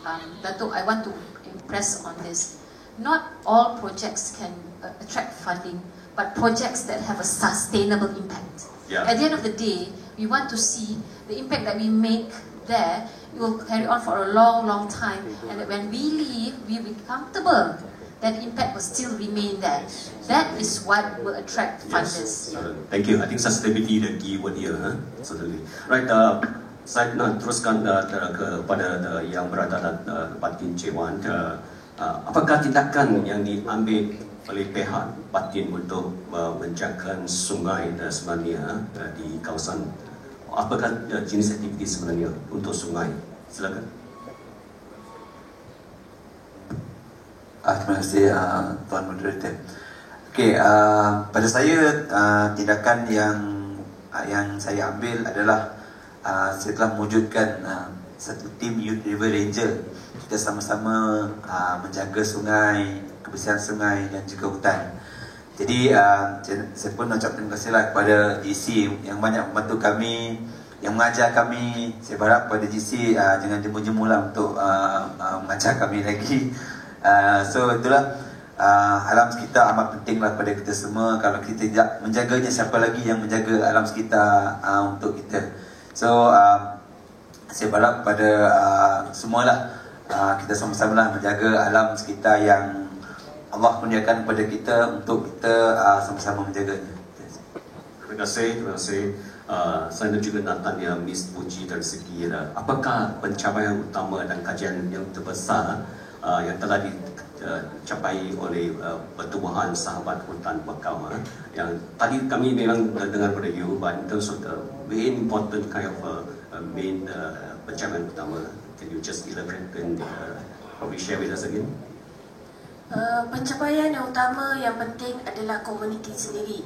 Dato', I want to impress on this. Not all projects can attract funding, but projects that have a sustainable impact. Yeah. At the end of the day, we want to see the impact that we make there, it will carry on for a long, long time, and that when we leave, we will be comfortable that impact will still remain there. That is what will attract funders. Yes. Thank you. I think sustainability the key word here, certainly. Right. Saya nak teruskan kepada yang berada di Patin Cewan. Apakah tindakan yang diambil oleh pihak Patin untuk menjaga sungai dan sebenarnya di kawasan? Apakah jenis aktiviti sebenarnya untuk sungai? Silakan. Terima kasih Tuan Moderator. Okey, pada saya tindakan yang saya ambil adalah saya telah mewujudkan satu tim Youth River Ranger. Kita sama-sama menjaga sungai, kebersihan sungai dan juga hutan. Jadi saya pun ucapkan terima kasihlah kepada GC yang banyak membantu kami, yang mengajar kami. Saya berharap pada GC jangan jemu-jemulah untuk mengajar kami lagi. So itulah, alam sekitar amat pentinglah pada kita semua. Kalau kita tidak menjaganya, siapa lagi yang menjaga alam sekitar untuk kita. So saya berharap pada semualah kita sama-sama lah menjaga alam sekitar yang Allah kurniakan kepada kita untuk kita sama-sama menjaganya. Terima kasih. Saya juga nak tanya Miss Puji dari segi apakah pencapaian utama dan kajian yang terbesar yang telah dicapai oleh pertubuhan sahabat hutan bakau yang tadi kami memang dengar pada you, but in terms of the main important kind of main pencapaian utama, can you just elaborate and probably share with us again? Pencapaian yang utama yang penting adalah komuniti sendiri.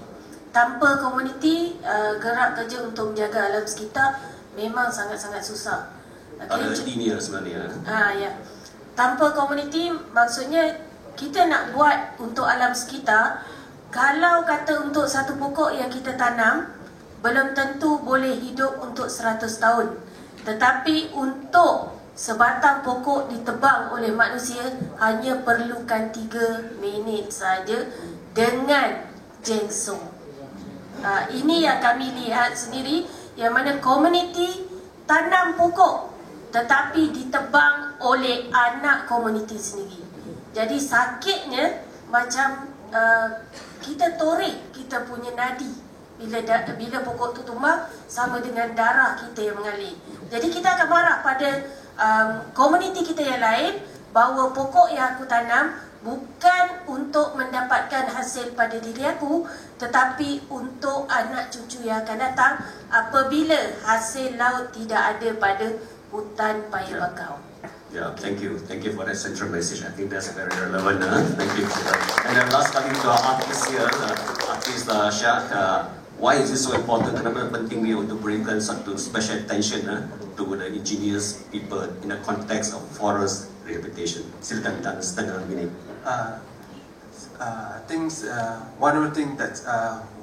Tanpa komuniti, gerak kerja untuk menjaga alam sekitar memang sangat-sangat susah. Ada linear sebenarnya. Ya. Tanpa komuniti, maksudnya kita nak buat untuk alam sekitar. Kalau kata untuk satu pokok yang kita tanam, belum tentu boleh hidup untuk 100 tahun. Tetapi untuk sebatang pokok ditebang oleh manusia hanya perlukan 3 minit saja dengan jengsong. Ini yang kami lihat sendiri, yang mana komuniti tanam pokok tetapi ditebang oleh anak komuniti sendiri. Jadi sakitnya macam kita torek kita punya nadi. Bila pokok tu tumbang, sama dengan darah kita yang mengalir. Jadi kita akan marah pada komuniti kita yang lain bahawa pokok yang aku tanam bukan untuk mendapatkan hasil pada diri aku, tetapi untuk anak cucu yang akan datang apabila hasil laut tidak ada pada hutan paya bakau. Yeah, thank you for that central message. I think that's very relevant. Thank you. And then last coming to our artist here, artist Shah. Why is it so important? Kenapa pentingnya untuk berikan satu special attention to the indigenous people in the context of forest rehabilitation? Silakan dan setengah minit. I think one of the things that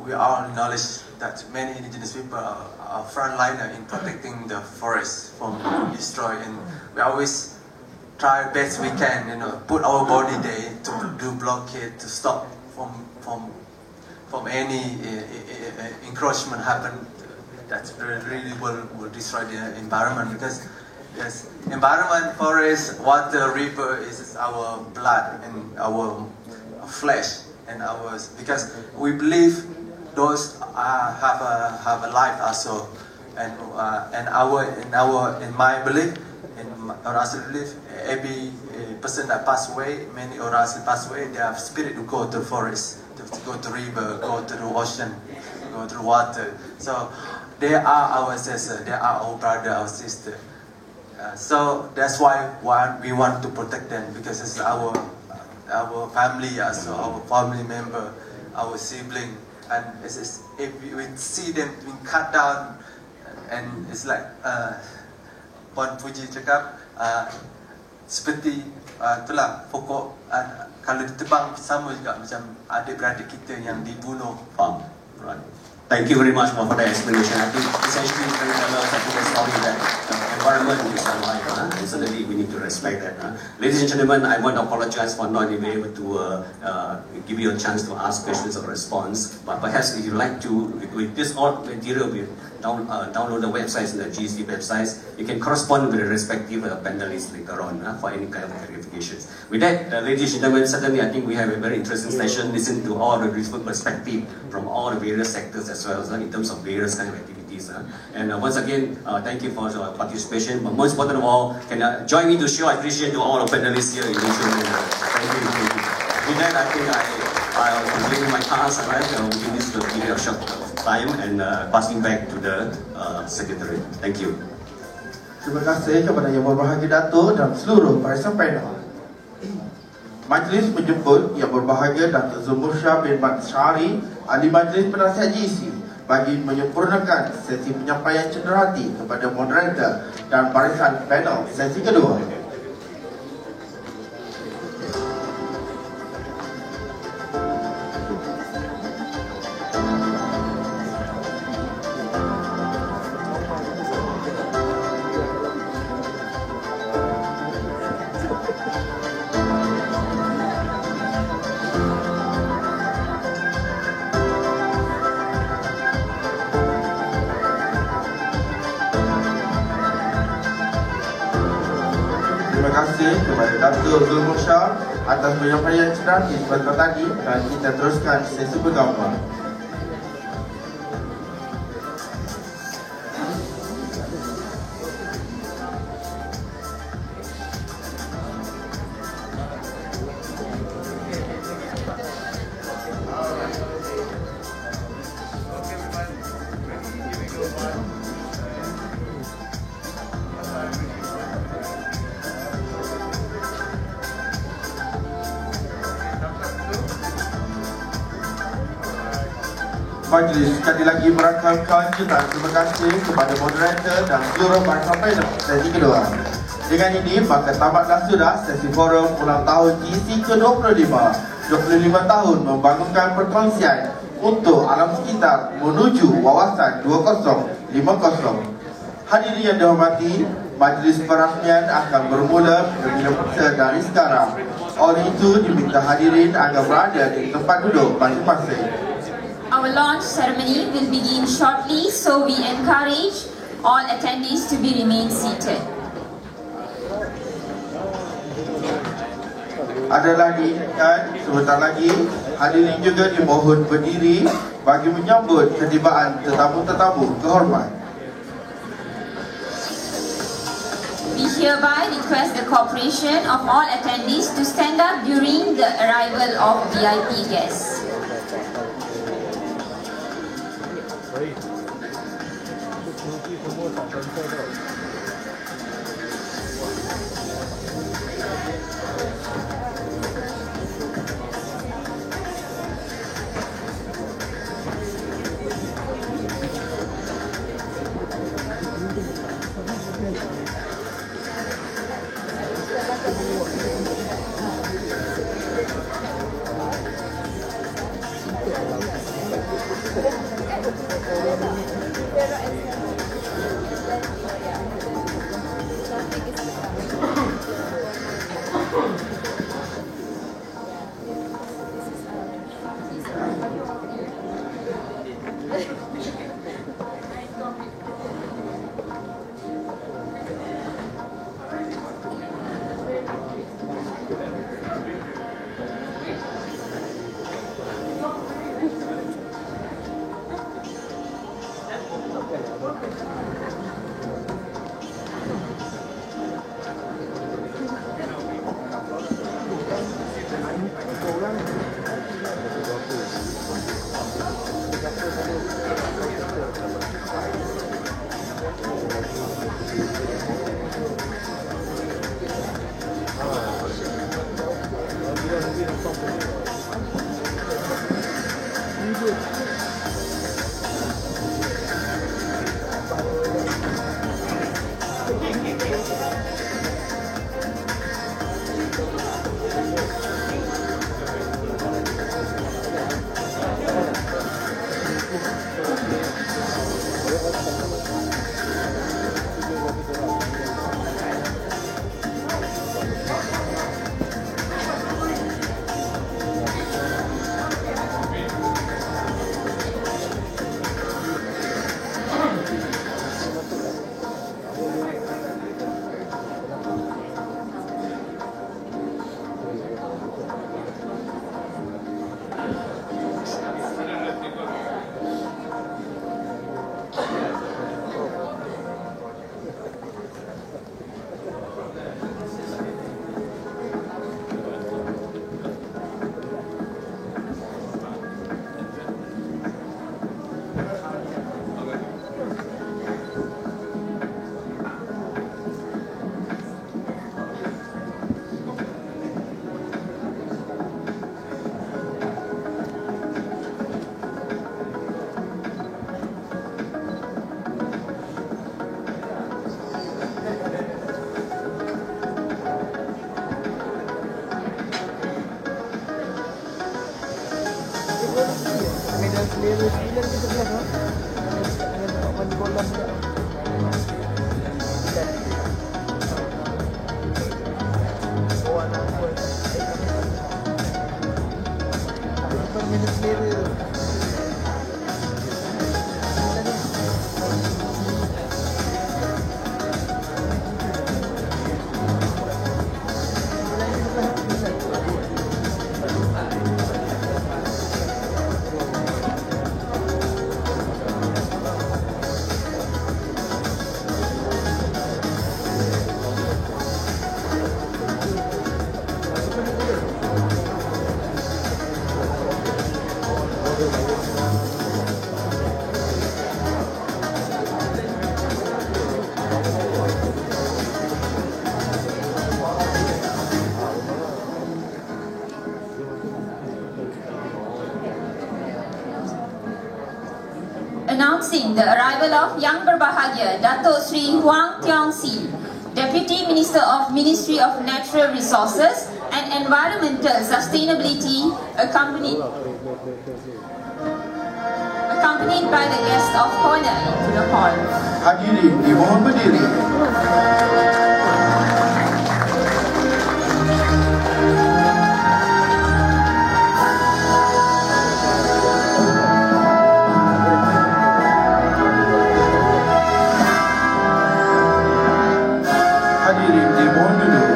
we all acknowledge that many indigenous people are frontliner in protecting the forest from destroy, and we always try best we can, put our body there to do blockade to stop from any encroachment happen that really will destroy the environment, because yes, environment, forest, water, river is our blood and our flesh and ours, because we believe those have a life also, and in my belief, in Orasi belief, every person that passed away, many Orasi passed away, they have spirit to go to forest, to go to river, go to the ocean, go to the water. So they are our ancestors, they are our brother, our sister. So that's why we want to protect them, because it's our family, also our family member, our sibling, and if we see them being cut down, and it's like Puan Puji cakap, seperti itulah pokok kalau ditebang sama juga macam adik-beradik kita yang dibunuh. Right. Thank you very much for that explanation. I think essentially it's going to tell us a story that the environment is alive, and certainly we need to respect that. Ladies and gentlemen, I want to apologize for not being able to give you a chance to ask questions or response. But perhaps if you'd like to, with this all material, download the websites and the GC websites, you can correspond with the respective panelists later on for any kind of clarifications. With that, ladies and gentlemen, certainly I think we have a very interesting session. Listen to all the different perspectives from all the various sectors as well, in terms of various kind of activities. And once again, thank you for your participation. But most important of all, can join me to show appreciation to all the panelists here in this room. Thank you. With that, I think I'll complete my task. Within this period of short time, and passing back to the secretary. Thank you. Terima kasih kepada Yang Berbahagia Datuk dan seluruh barisan panel. Majlis menjemput Yang Berbahagia Datuk Zumur Shah bin Mat Syari, Ahli Majlis Penasihat GC, bagi menyempurnakan sesi penyampaian cenderahati kepada moderator dan barisan panel sesi kedua. terima kasih kepada Datuk Zulmusyah atas penyampaian cerah di sebentar tadi, dan kita teruskan sesi pertama. Majlis sekali lagi merakamkan jutaan terima kasih kepada moderator dan seluruh para panel sesi kedua. Dengan ini, maka tamatlah sudah sesi forum ulang tahun GC ke-25, 25 tahun membangunkan perkongsian untuk alam sekitar menuju wawasan 2050. Hadirin yang dihormati, majlis perasmian akan bermula bila persa dari sekarang. Oleh itu, diminta hadirin agar berada di tempat duduk masing-masing. Our launch ceremony will begin shortly, so we encourage all attendees to be remain seated. Ada lagi sebentar lagi, hadirin juga dimohon berdiri bagi menyambut ketibaan tetamu-tetamu kehormat. We hereby request the cooperation of all attendees to stand up during the arrival of VIP guests. announcing the arrival of Yang Berbahagia Dato Sri Huang Tiong Si, Deputy Minister of Ministry of Natural Resources and Environmental Sustainability, accompanied by the guest of honor into the hall. Hadirin dimohon berdiri. Hadirin dimohon duduk.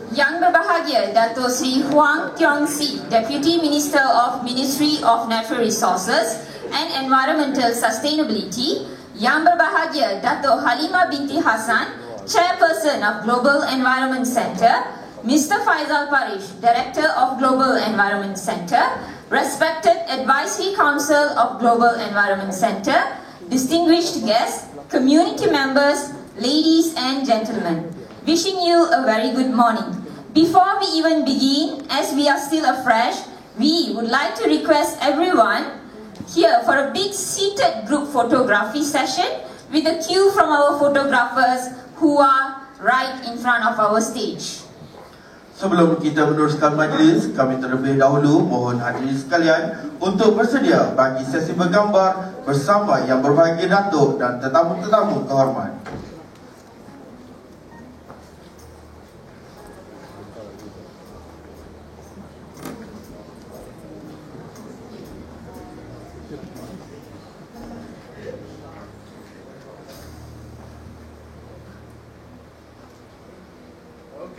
Yang Berbahagia Dato Sri Huang Tiong Si, Deputy Minister of Ministry of Natural Resources and Environmental Sustainability, Yang Berbahagia Dato Halimah binti Hassan, Chairperson of Global Environment Centre, Mr. Faisal Parish, Director of Global Environment Centre, respected Advisory Council of Global Environment Centre, distinguished guests, community members, ladies and gentlemen, wishing you a very good morning. Before we even begin, as we are still afresh, we would like to request everyone here for a big seated group photography session with a cue from our photographers who are right in front of our stage. Sebelum kita meneruskan majlis, kami terlebih dahulu mohon hadirin sekalian untuk bersedia bagi sesi bergambar bersama Yang Berbahagia Datuk dan tetamu-tetamu kehormat.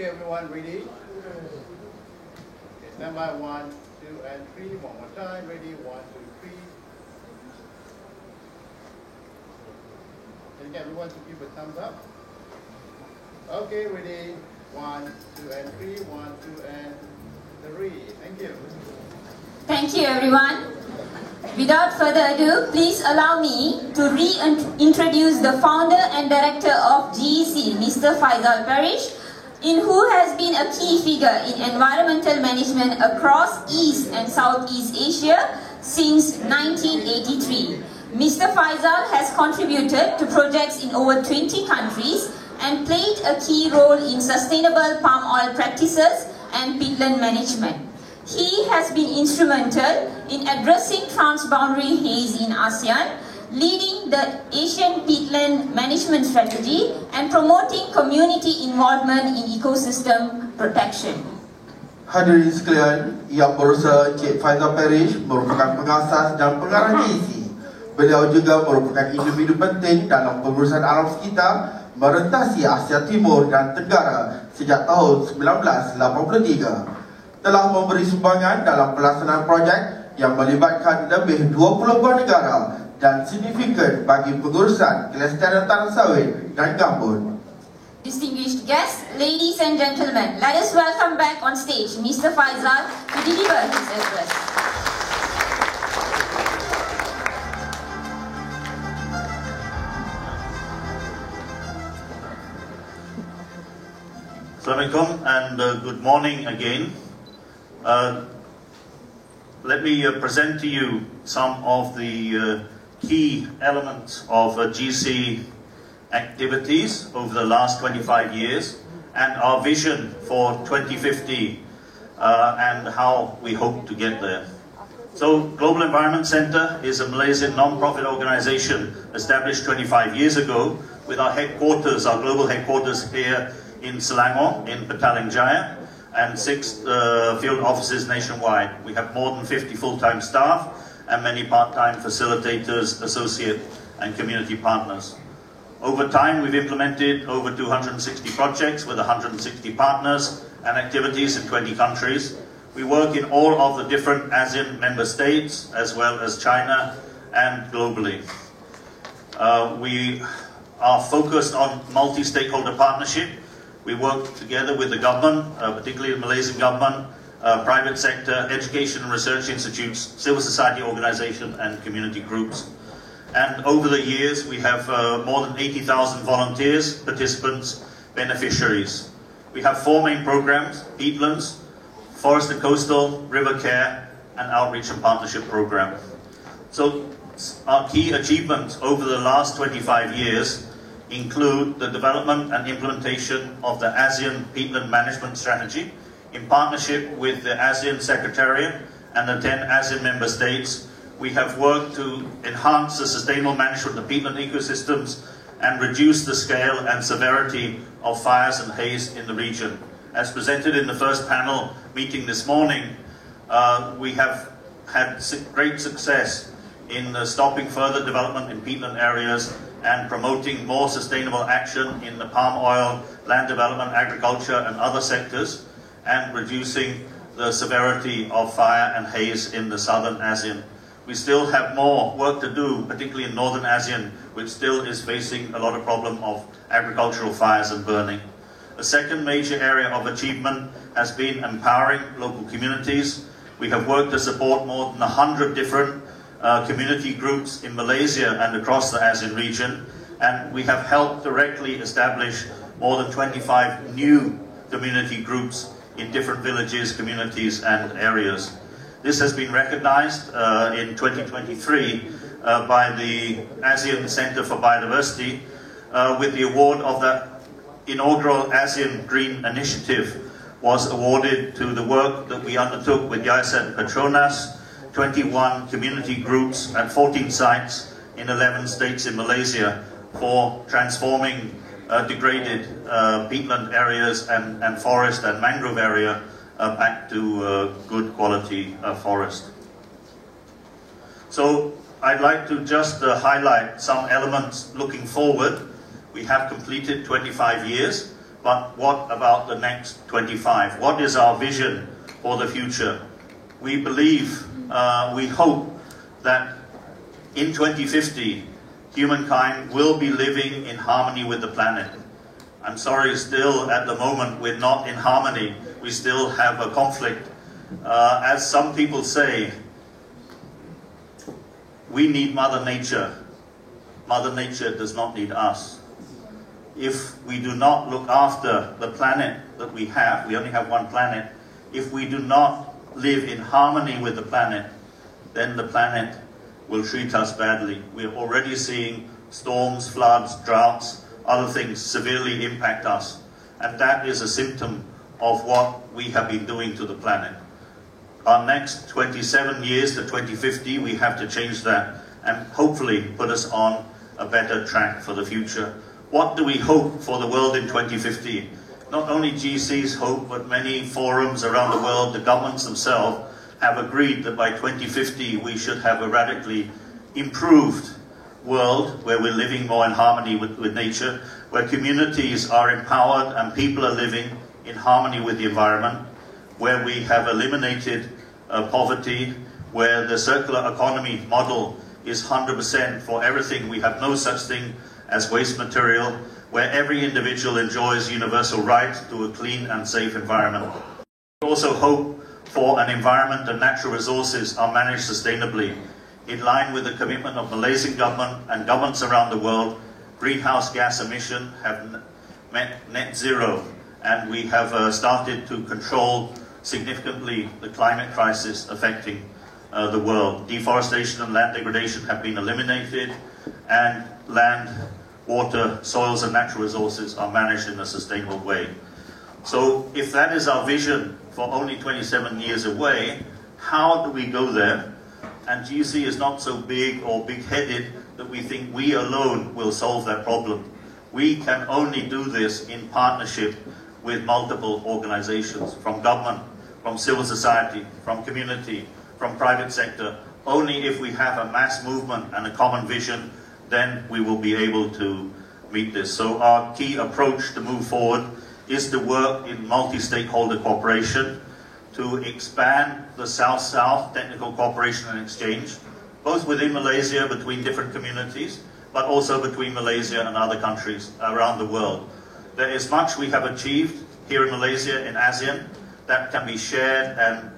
Okay, everyone, ready? Okay, stand by 1, 2, and 3. One more time. Ready? 1, 2, 3. Can you get everyone to give a thumbs up? Okay, ready? 1, 2, and 3. 1, 2, and 3. Thank you. Thank you, everyone. Without further ado, please allow me to reintroduce the founder and director of GEC, Mr. Faisal Parish, who has been a key figure in environmental management across East and Southeast Asia since 1983. Mr. Faisal has contributed to projects in over 20 countries and played a key role in sustainable palm oil practices and peatland management. He has been instrumental in addressing transboundary haze in ASEAN, leading the Asian Peatland Management Strategy and promoting community involvement in ecosystem protection. Hadirin sekalian, Yang Berusaha Encik Faisal Parish merupakan pengasas dan pengarah GEC. Beliau juga merupakan individu penting dalam pengurusan alam sekitar merentasi Asia Timur dan Tenggara sejak tahun 1983. Telah memberi sumbangan dalam pelaksanaan projek yang melibatkan lebih 20 buah negara dan signifikan bagi pengurusan kelestarian tanah sawit dan gambut. Distinguished guests, ladies and gentlemen, let us welcome back on stage Mr. Faisal to deliver his address. Assalamualaikum and good morning again. Let me present to you some of the key elements of GC activities over the last 25 years and our vision for 2050 and how we hope to get there. So Global Environment Centre is a Malaysian non-profit organisation established 25 years ago with our headquarters, our global headquarters here in Selangor, in Petaling Jaya, and 6 field offices nationwide. We have more than 50 full-time staff and many part-time facilitators, associate and community partners. Over time, we've implemented over 260 projects with 160 partners and activities in 20 countries. We work in all of the different ASEAN member states, as well as China and globally. We are focused on multi-stakeholder partnership. We work together with the government, particularly the Malaysian government, private sector, education and research institutes, civil society organizations and community groups. And over the years we have more than 80,000 volunteers, participants, beneficiaries. We have 4 main programs: peatlands, Forest and Coastal, River Care, and Outreach and Partnership Program. So our key achievements over the last 25 years include the development and implementation of the ASEAN Peatland Management Strategy in partnership with the ASEAN Secretariat and the 10 ASEAN member states. We have worked to enhance the sustainable management of peatland ecosystems and reduce the scale and severity of fires and haze in the region. As presented in the first panel meeting this morning, we have had great success in stopping further development in peatland areas and promoting more sustainable action in the palm oil, land development, agriculture and other sectors, and reducing the severity of fire and haze in the southern ASEAN. We still have more work to do, particularly in northern ASEAN, which still is facing a lot of problem of agricultural fires and burning. The second major area of achievement has been empowering local communities. We have worked to support more than 100 different community groups in Malaysia and across the ASEAN region, and we have helped directly establish more than 25 new community groups in different villages, communities and areas. This has been recognized in 2023 by the ASEAN Center for Biodiversity with the award of the inaugural ASEAN Green Initiative was awarded to the work that we undertook with Yayasan Petronas, 21 community groups at 14 sites in 11 states in Malaysia for transforming degraded peatland areas and forest and mangrove area back to good quality forest. So I'd like to just highlight some elements looking forward. We have completed 25 years, but what about the next 25? What is our vision for the future? We believe, we hope that in 2050, humankind will be living in harmony with the planet. I'm sorry, still at the moment we're not in harmony. We still have a conflict. As some people say, we need Mother Nature. Mother Nature does not need us. If we do not look after the planet that we have, we only have one planet, if we do not live in harmony with the planet, then the planet will treat us badly. We're already seeing storms, floods, droughts, other things severely impact us. And that is a symptom of what we have been doing to the planet. Our next 27 years to 2050, we have to change that and hopefully put us on a better track for the future. What do we hope for the world in 2050? Not only GC's hope, but many forums around the world, the governments themselves, have agreed that by 2050 we should have a radically improved world where we're living more in harmony with nature, where communities are empowered and people are living in harmony with the environment, where we have eliminated poverty, where the circular economy model is 100% for everything. We have no such thing as waste material, where every individual enjoys universal right to a clean and safe environment. We also hope for an environment and natural resources are managed sustainably. In line with the commitment of Malaysian government and governments around the world, greenhouse gas emissions have met net zero, and we have started to control significantly the climate crisis affecting the world. Deforestation and land degradation have been eliminated, and land, water, soils and natural resources are managed in a sustainable way. So if that is our vision for only 27 years away, how do we go there? And GC is not so big or big-headed that we think we alone will solve that problem. We can only do this in partnership with multiple organizations, from government, from civil society, from community, from private sector. Only if we have a mass movement and a common vision, then we will be able to meet this. So our key approach to move forward is to work in multi-stakeholder cooperation, to expand the South-South technical cooperation and exchange, both within Malaysia, between different communities, but also between Malaysia and other countries around the world. There is much we have achieved here in Malaysia, in ASEAN, that can be shared, and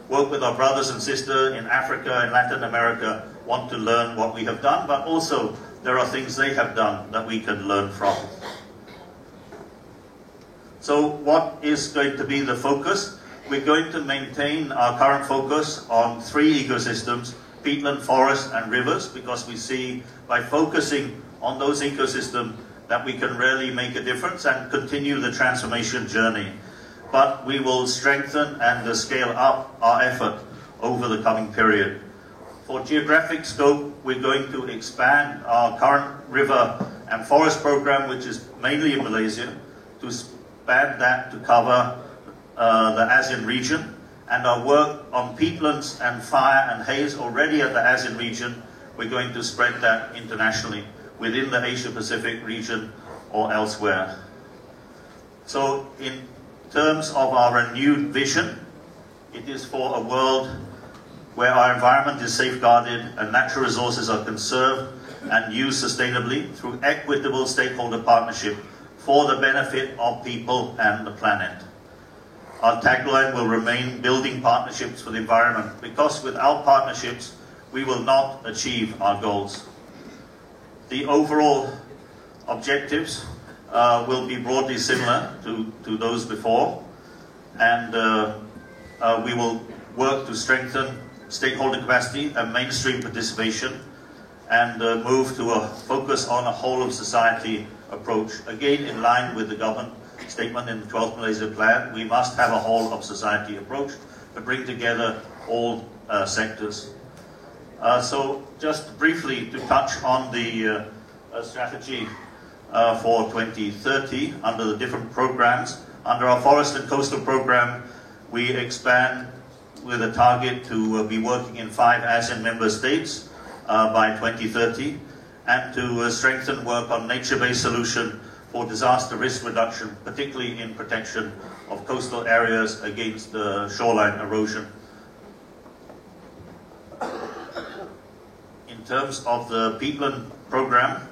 work with our brothers and sisters in Africa and Latin America want to learn what we have done, but also there are things they have done that we can learn from. So what is going to be the focus? we're going to maintain our current focus on 3 ecosystems, peatland, forest and rivers, because we see by focusing on those ecosystems that we can really make a difference and continue the transformation journey. But we will strengthen and scale up our effort over the coming period. For geographic scope, we're going to expand our current river and forest program, which is mainly in Malaysia, to expand that to cover the ASEAN region, and our work on peatlands and fire and haze already at the ASEAN region, we're going to spread that internationally within the Asia-Pacific region or elsewhere. So in terms of our renewed vision, it is for a world where our environment is safeguarded and natural resources are conserved and used sustainably through equitable stakeholder partnership for the benefit of people and the planet. Our tagline will remain building partnerships for the environment, because without partnerships, we will not achieve our goals. The overall objectives will be broadly similar to those before, and we will work to strengthen stakeholder capacity and mainstream participation, and move to a focus on a whole of society approach. Again, in line with the government statement in the 12th Malaysia Plan, we must have a whole of society approach to bring together all sectors. So just briefly to touch on the strategy for 2030 under the different programs. Under our forest and coastal program, we expand with a target to be working in 5 ASEAN member states by 2030, and to strengthen work on nature-based solution for disaster risk reduction, particularly in protection of coastal areas against shoreline erosion. In terms of the peatland program,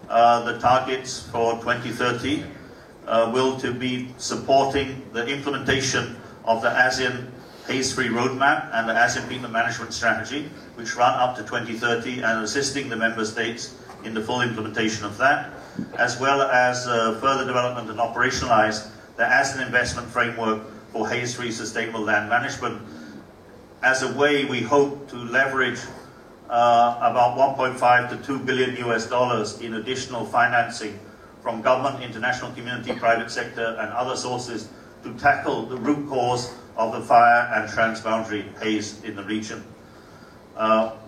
the targets for 2030 will to be supporting the implementation of the ASEAN Haze-Free Roadmap and the ASEAN Peatland Management Strategy, which run up to 2030, and assisting the member states in the full implementation of that, as well as further development and operationalize the ASEAN Investment Framework for Haze-Free Sustainable Land Management, as a way we hope to leverage about 1.5 to 2 billion US dollars in additional financing from government, international community, private sector and other sources to tackle the root cause of the fire and transboundary haze in the region.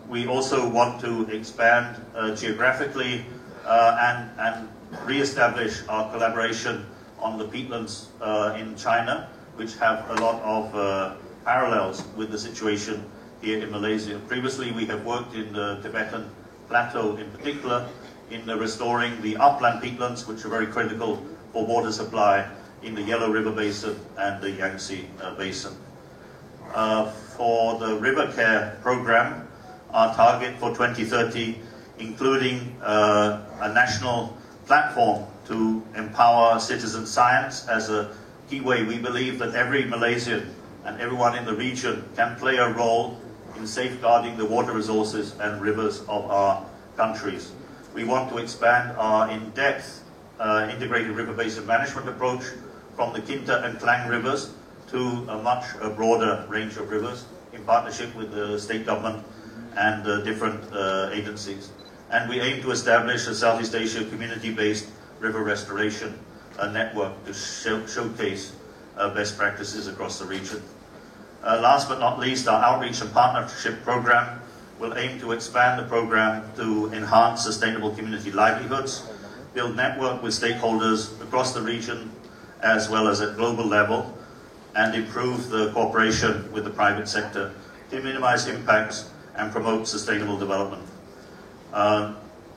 We also want to expand geographically and re-establish our collaboration on the peatlands in China, which have a lot of parallels with the situation here in Malaysia. Previously, we have worked in the Tibetan Plateau in particular in restoring the upland peatlands, which are very critical for water supply in the Yellow River Basin and the Yangtze Basin. For the River Care program, our target for 2030, including a national platform to empower citizen science as a key way. We believe that every Malaysian and everyone in the region can play a role in safeguarding the water resources and rivers of our countries. We want to expand our in-depth integrated river basin management approach from the Kinta and Klang rivers to a much broader range of rivers in partnership with the state government and different agencies. And we aim to establish a Southeast Asia community-based river restoration network to showcase best practices across the region. Last but not least, our outreach and partnership program will aim to expand the program to enhance sustainable community livelihoods, build network with stakeholders across the region as well as at global level, and improve the cooperation with the private sector to minimize impacts and promote sustainable development.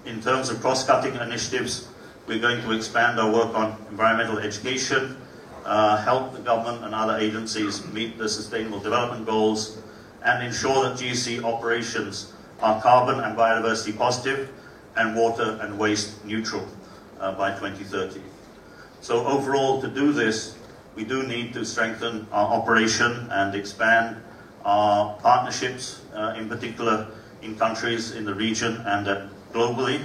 In terms of cross-cutting initiatives, we're going to expand our work on environmental education, help the government and other agencies meet the sustainable development goals, and ensure that GC operations are carbon and biodiversity positive and water and waste neutral by 2030. So overall, to do this, we do need to strengthen our operation and expand our partnerships, in particular in countries in the region and globally.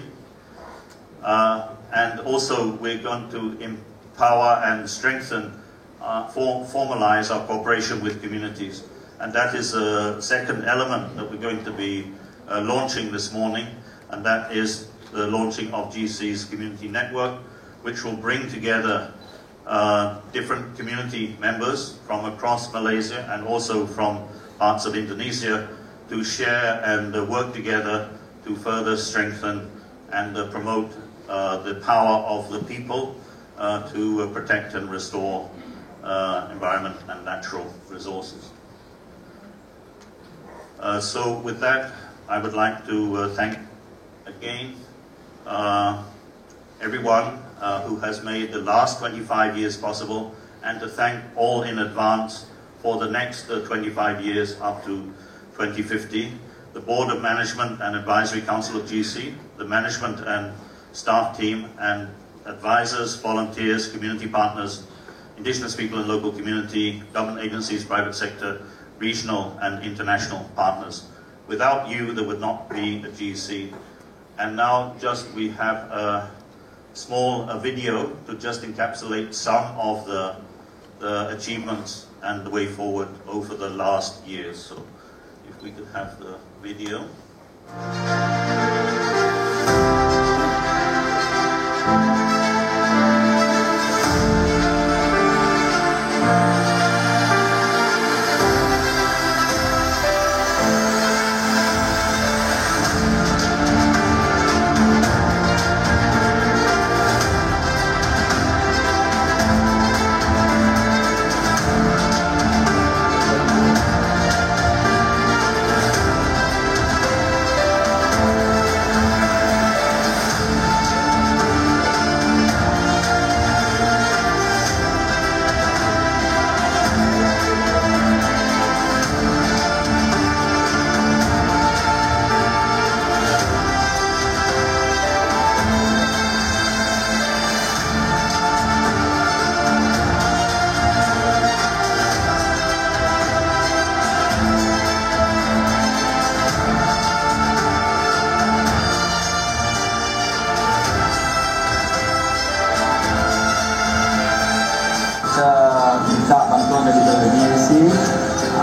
And also, we're going to empower and strengthen formalize our cooperation with communities. And that is a second element that we're going to be launching this morning, and that is the launching of GC's community network, which will bring together different community members from across Malaysia and also from parts of Indonesia to share and work together to further strengthen and promote the power of the people to protect and restore environment and natural resources. So with that, I would like to thank again everyone who has made the last 25 years possible, and to thank all in advance for the next 25 years up to 2050, the Board of Management and Advisory Council of GC, the management and staff team, and advisors, volunteers, community partners, Indigenous people and local community, government agencies, private sector, regional and international partners. Without you, there would not be a GC. And now we have a small video to just encapsulate some of the achievements and the way forward over the last years. So if we could have the video. minta bantuan daripada GC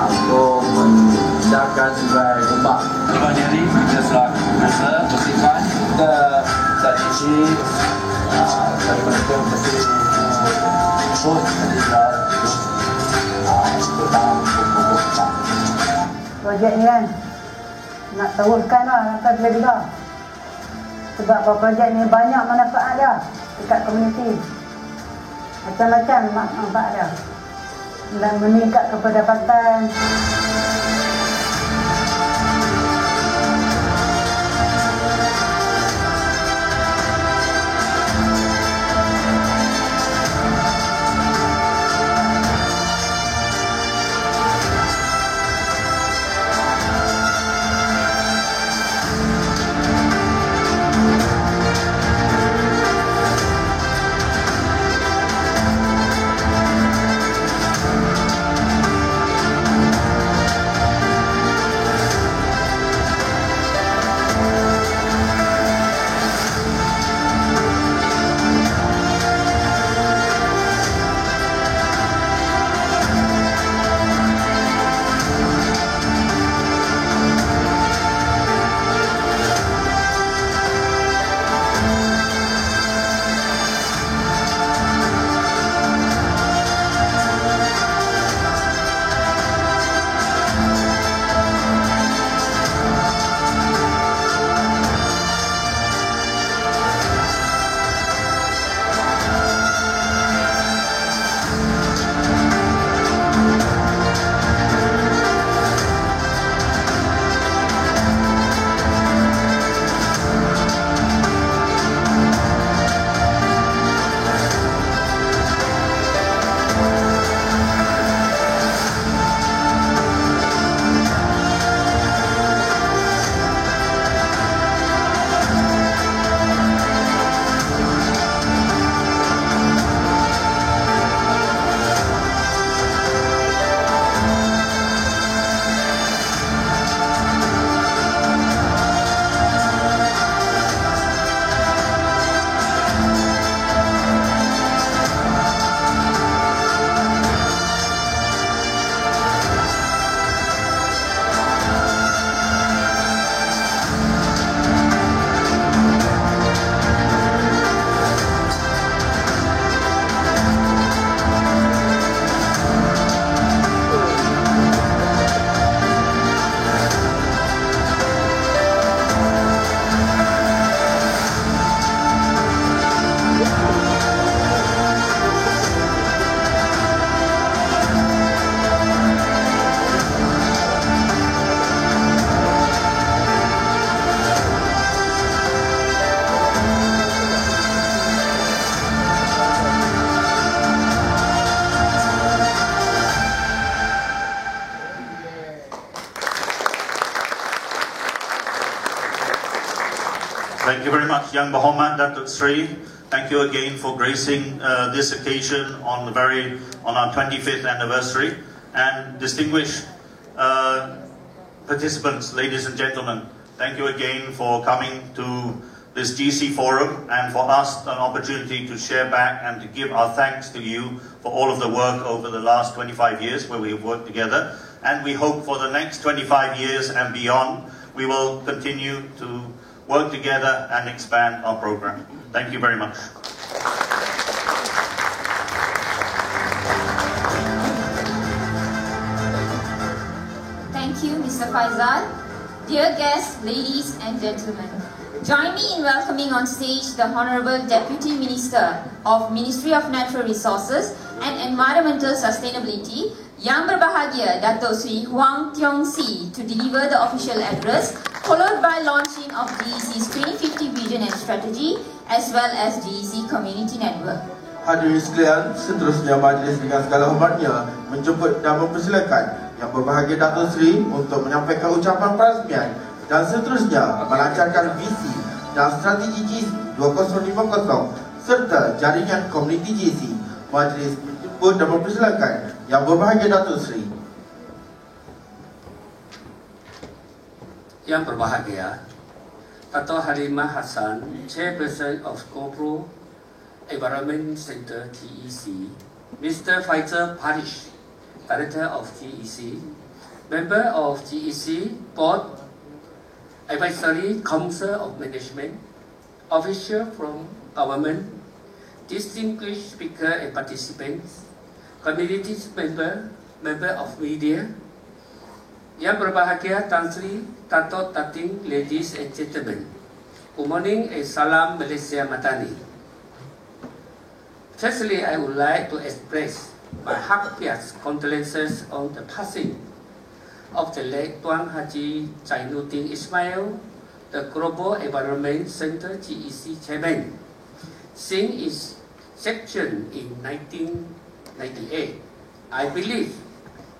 untuk mendapatkan sungai ombak. Tuan Yeri, kita selaku masa bersihkan kita dan GC daripada itu mesti ikut dan juga tentang pokok kita. Projek ni kan nak teruskan lah, nak terus juga. Sebab projek ni banyak manfaat dia dekat komuniti. Macam-macam manfaat dia. Dan meningkat pendapatan. you very much, Yang Berhormat Datuk Seri. Thank you again for gracing this occasion on our 25th anniversary. And distinguished participants, ladies and gentlemen, thank you again for coming to this GC forum and for us an opportunity to share back and to give our thanks to you for all of the work over the last 25 years where we have worked together. And we hope for the next 25 years and beyond, we will continue to work together and expand our program. Thank you very much. Thank you, Mr. Faisal. Dear guests, ladies and gentlemen, join me in welcoming on stage the Honourable Deputy Minister of Ministry of Natural Resources and Environmental Sustainability, Yang Berbahagia Datuk Seri Huang Tiong Si, to deliver the official address, followed by launching of GEC's 2050 Vision and Strategy as well as GEC Community Network. Hadirin sekalian, seterusnya majlis dengan segala hormatnya menjemput dan mempersilakan Yang Berbahagia Datuk Seri untuk menyampaikan ucapan perasmian dan seterusnya melancarkan visi dan strategi GEC 2050 serta jaringan komuniti GEC. Majlis menjemput dan mempersilakan Yang Berbahagia Datuk Seri. Yang Berbahagia Dato' Halimah Hassan, Chairperson of GoPro Environment Center GEC, Mr. Faisal Parish, Director of GEC, Member of GEC Board Advisory Council of Management, official from government, distinguished speaker and participants, community member of media, Yang Berbahagia Tan Sri, Dato' Tating, ladies and gentlemen, good morning and salam Malaysia Madani. Firstly, I would like to express my heartfelt condolences on the passing of the late Tuan Haji Zainuddin Ismail, the Global Environment Center GEC Chairman. Since its inception in 1998, I believe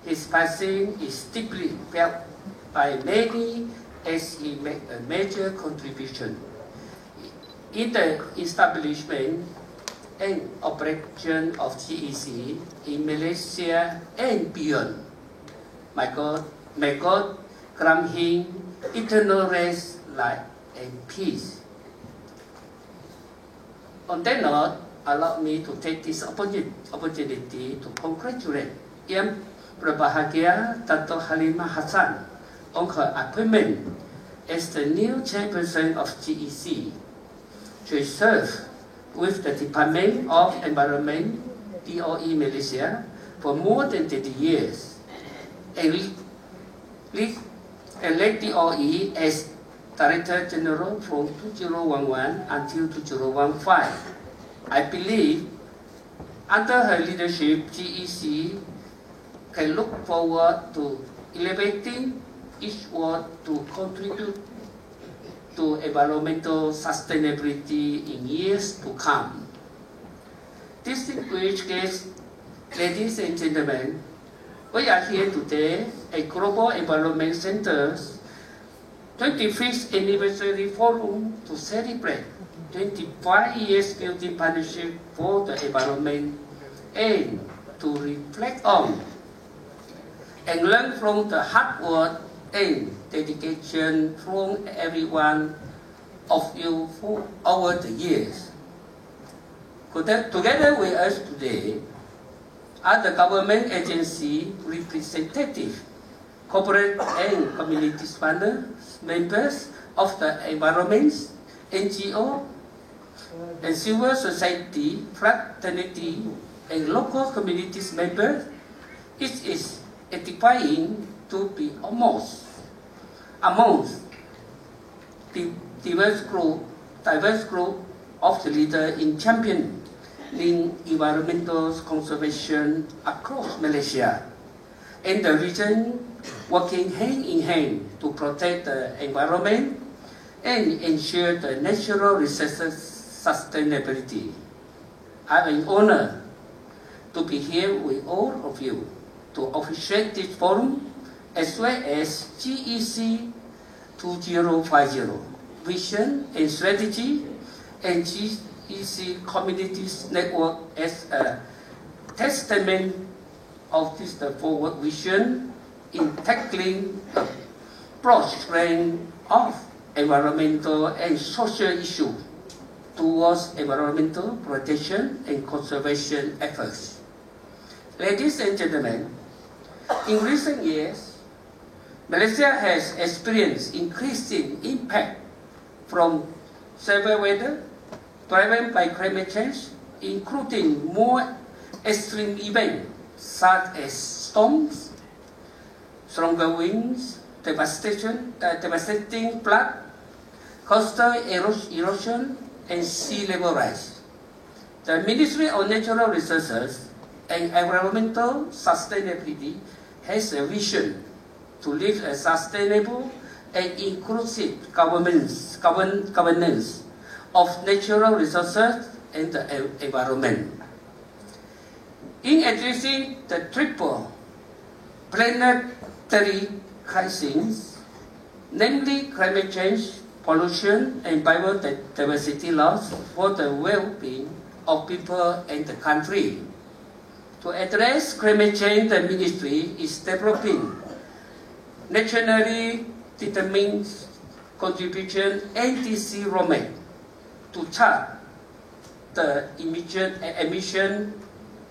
his passing is deeply felt by many as he made a major contribution in the establishment and operation of GEC in Malaysia and beyond. May God grant him eternal rest, life, and peace. On that note, allow me to take this opportunity to congratulate Yang Berbahagia Dato' Halimah Hassan on her appointment as the new chairperson of GEC. She served with the Department of Environment, DOE Malaysia, for more than 30 years, and led DOE as Director General from 2011 until 2015. I believe under her leadership, GEC can look forward to elevating each ward to contribute to environmental sustainability in years to come. Distinguished guests, ladies and gentlemen, we are here today at Global Environment Center's 25th Anniversary Forum to celebrate 25 years building partnership for the environment and to reflect on and learn from the hard work and dedication from every one of you for over the years. Together with us today are the government agency representative, corporate and community partners, members of the environment, NGO, and civil society, fraternity, and local communities members. It is edifying to be amongst the diverse group of the leaders in championing environmental conservation across Malaysia and the region, working hand in hand to protect the environment and ensure the natural resources sustainability. I am honored to be here with all of you to officiate this forum as well as GEC 2050. vision and strategy, and GEC Communities Network as a testament of this forward vision in tackling a broad range of environmental and social issues towards environmental protection and conservation efforts. Ladies and gentlemen, in recent years, Malaysia has experienced increasing impact from severe weather driven by climate change, including more extreme events such as storms, stronger winds, devastating flood, coastal erosion, and sea level rise. The Ministry of Natural Resources and Environmental Sustainability has a vision to live a sustainable and inclusive governance of natural resources and the environment. In addressing the triple planetary crises, namely climate change, pollution, and biodiversity loss for the well-being of people and the country. To address climate change, the Ministry is developing nationally determined contribution NDC roadmap to chart the emission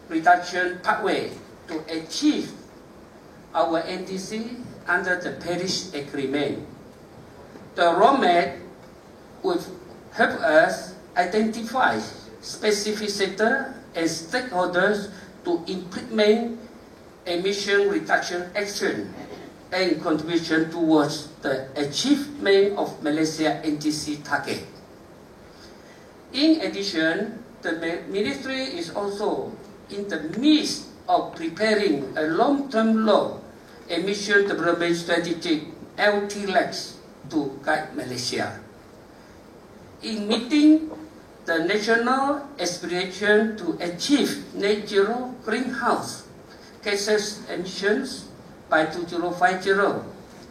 reduction pathway to achieve our NDC under the Paris Agreement. The roadmap would help us identify specific sectors and stakeholders to implement emission reduction action and contribution towards the achievement of Malaysia NDC target. In addition, the Ministry is also in the midst of preparing a long-term low emission development strategy LTLEX to guide Malaysia. In meeting the national aspiration to achieve net zero greenhouse gases emissions by 2050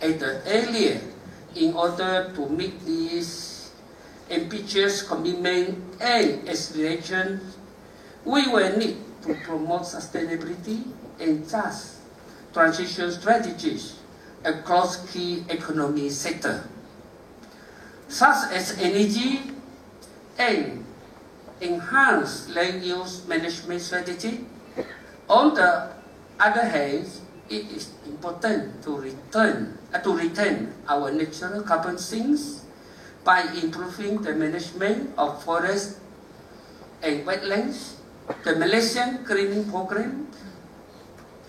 at the earlier, in order to meet these ambitious commitment and aspirations, we will need to promote sustainability and just transition strategies across key economic sectors, such as energy and enhanced land use management strategy. On the other hand, it is important to retain our natural carbon sinks by improving the management of forests and wetlands. The Malaysian Greening Program,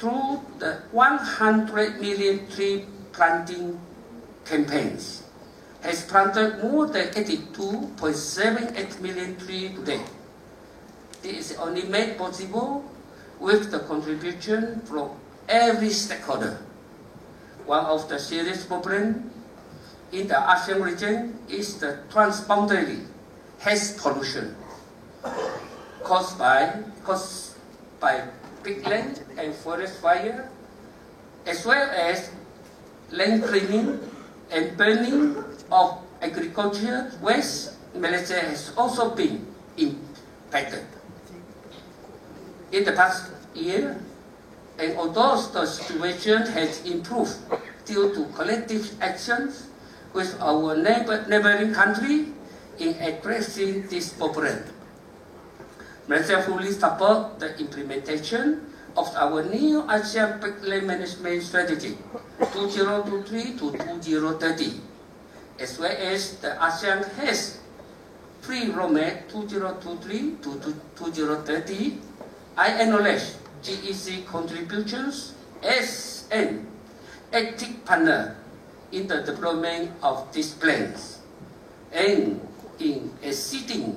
through the 100 million tree planting campaigns, has planted more than 82.78 million trees today. This is only made possible with the contribution from every stakeholder. One of the serious problems in the ASEAN region is the transboundary haze pollution caused by peatland and forest fire, as well as land clearing and burning of agricultural waste. Malaysia has also been impacted. In the past year, and although the situation has improved due to collective actions with our neighboring country in addressing this problem, Malaysia fully supports the implementation of our new ASEAN Peatland Management Strategy 2023 to 2030, as well as the ASEAN Haze Free Roadmap 2023 to 2030. I acknowledge GEC contributions as an active partner in the development of these plans and in assisting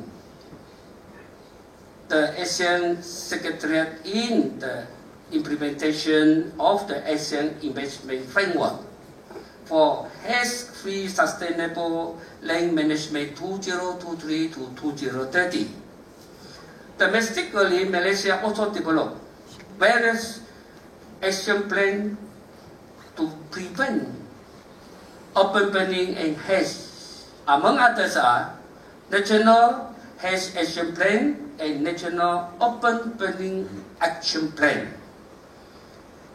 the ASEAN Secretariat in the implementation of the ASEAN Investment Framework for haze-free sustainable land management 2023 to 2030. Domestically, Malaysia also developed various action plans to prevent open burning and haze Among others are National Health Action Plan and National Open Burning Action Plan.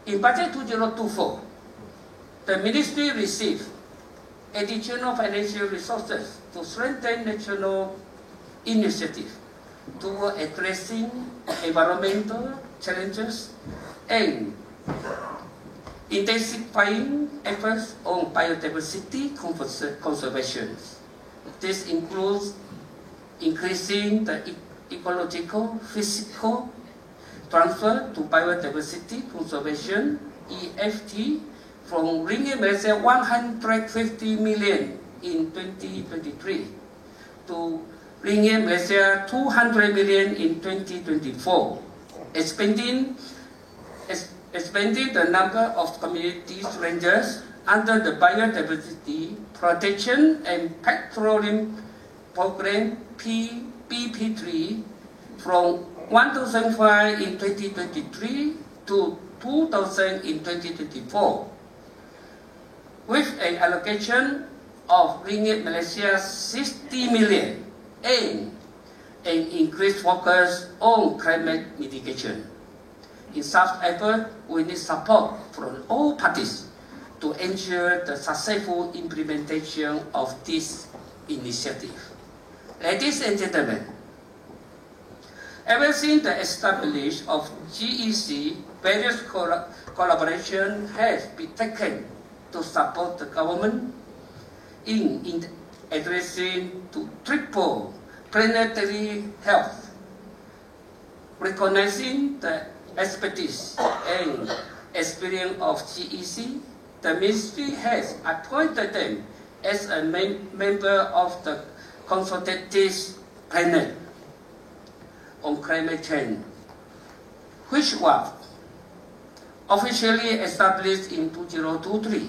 In Budget 2024, the Ministry received additional financial resources to strengthen national initiatives toward addressing environmental challenges and intensifying efforts on biodiversity conservation. This includes increasing the ecological physical transfer to biodiversity conservation (EFT) from ringgit Malaysia 150 million in 2023 to ringgit Malaysia 200 million in 2024, expanding the number of communities rangers under the Biodiversity Protection and Patrolling Program (BP3) from 1,005 in 2023 to 2,000 in 2024, with an allocation of ringgit Malaysia 60 million and an increased focus on climate mitigation. In such effort, we need support from all parties to ensure the successful implementation of this initiative. Ladies and gentlemen, ever since the establishment of GEC, various collaboration has been taken to support the government in addressing to triple planetary health, recognizing the expertise and experience of GEC. The Ministry has appointed them as a member of the Consultative Panel on Climate Change, which was officially established in 2023.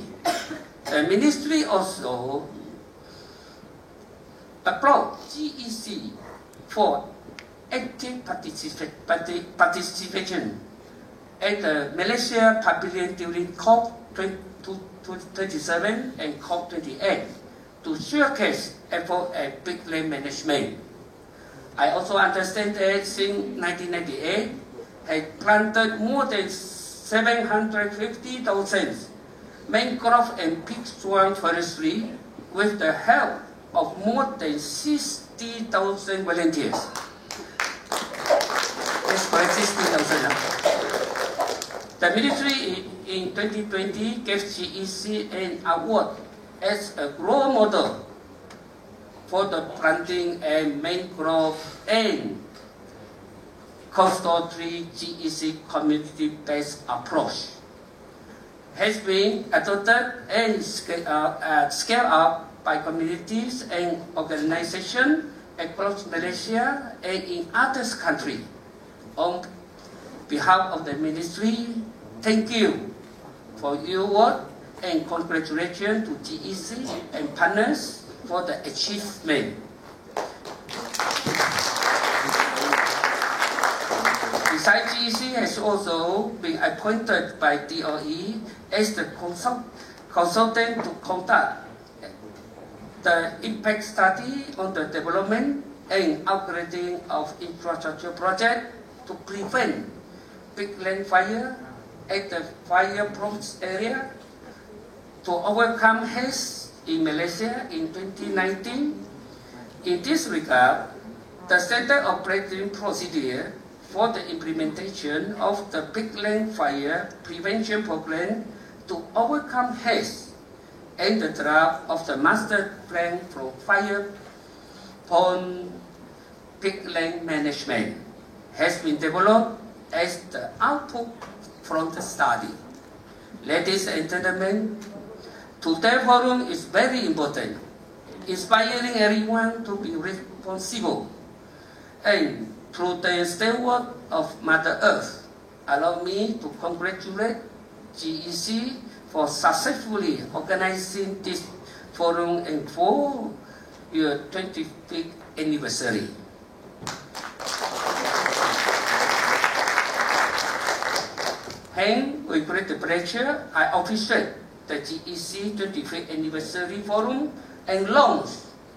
The Ministry also approached GEC for active participation at the Malaysia Pavilion during COP27 and COP28 to showcase effort at peatland management. I also understand that since 1998, had planted more than 750,000 mangrove and peat swamp forestry with the help of more than 60,000 volunteers. That's correct, 60,000. The Ministry in 2020 gave GEC an award as a role model for the planting and mangrove and coastal tree GEC community-based approach has been adopted and scaled up by communities and organizations across Malaysia and in other countries. On behalf of the Ministry, thank you for your work and congratulations to GEC and partners for the achievement. Besides, GEC has also been appointed by DOE as the consultant to conduct the impact study on the development and upgrading of infrastructure projects to prevent peatland fire at the fire-prone area, to overcome haze in Malaysia in 2019. In this regard, the standard operating procedure for the implementation of the peatland fire prevention program to overcome haze and the draft of the master plan for fire-prone peatland management has been developed as the output from the study. Ladies and gentlemen, today's forum is very important, inspiring everyone to be responsible and through the steward of Mother Earth. Allow me to congratulate GEC for successfully organizing this forum and for your 25th anniversary. And with great pleasure, I officiate the GEC 25th Anniversary Forum and launch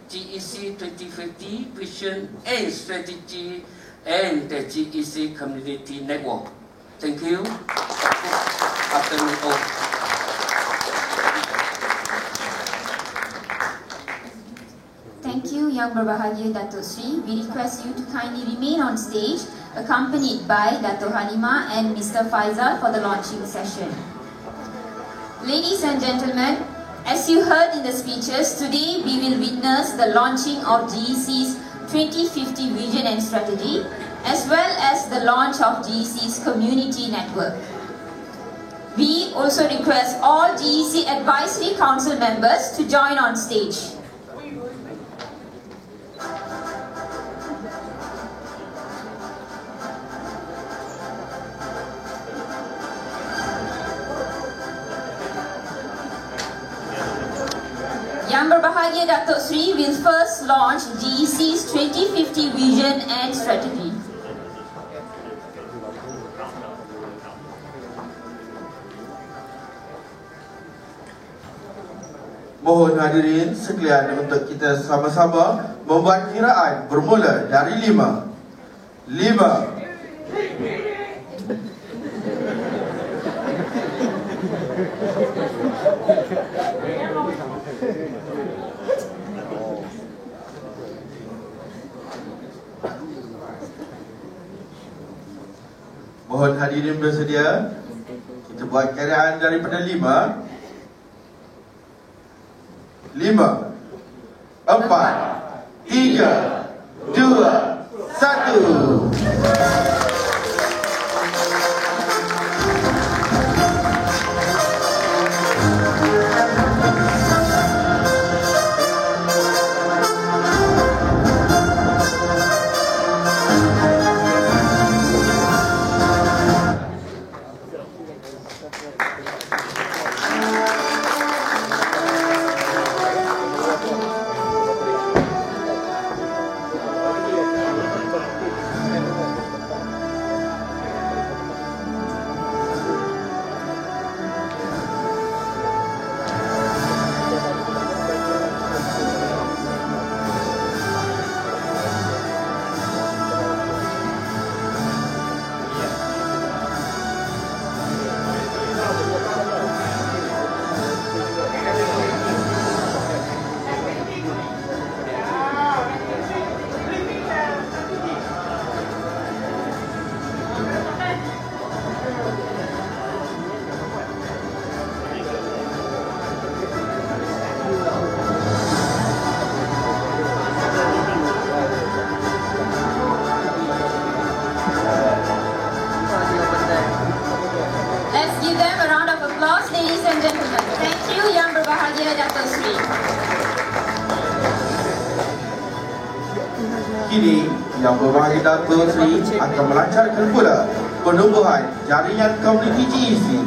GEC 2050 vision and strategy and the GEC community network. Thank you. Afternoon all. Thank you, Yang Berbahagia Datuk Sri. We request you to kindly remain on stage, accompanied by Datuk Halimah and Mr. Faizal for the launching session. Ladies and gentlemen, as you heard in the speeches, today we will witness the launching of GEC's 2050 vision and strategy, as well as the launch of GEC's community network. We also request all GEC Advisory Council members to join on stage. Yang Berbahagia Datuk Sri will first launch GEC's 2050 vision and strategy. Mohon hadirin sekalian untuk kita sama-sama membuat kiraan bermula dari 5. Mohon hadirin bersedia. Kita buat kiraan daripada 5, 4, 3, 2, 1. Kini, Yang Berbahagia Datuk Sri akan melancarkan pula penumbuhan jaringan komuniti GEC.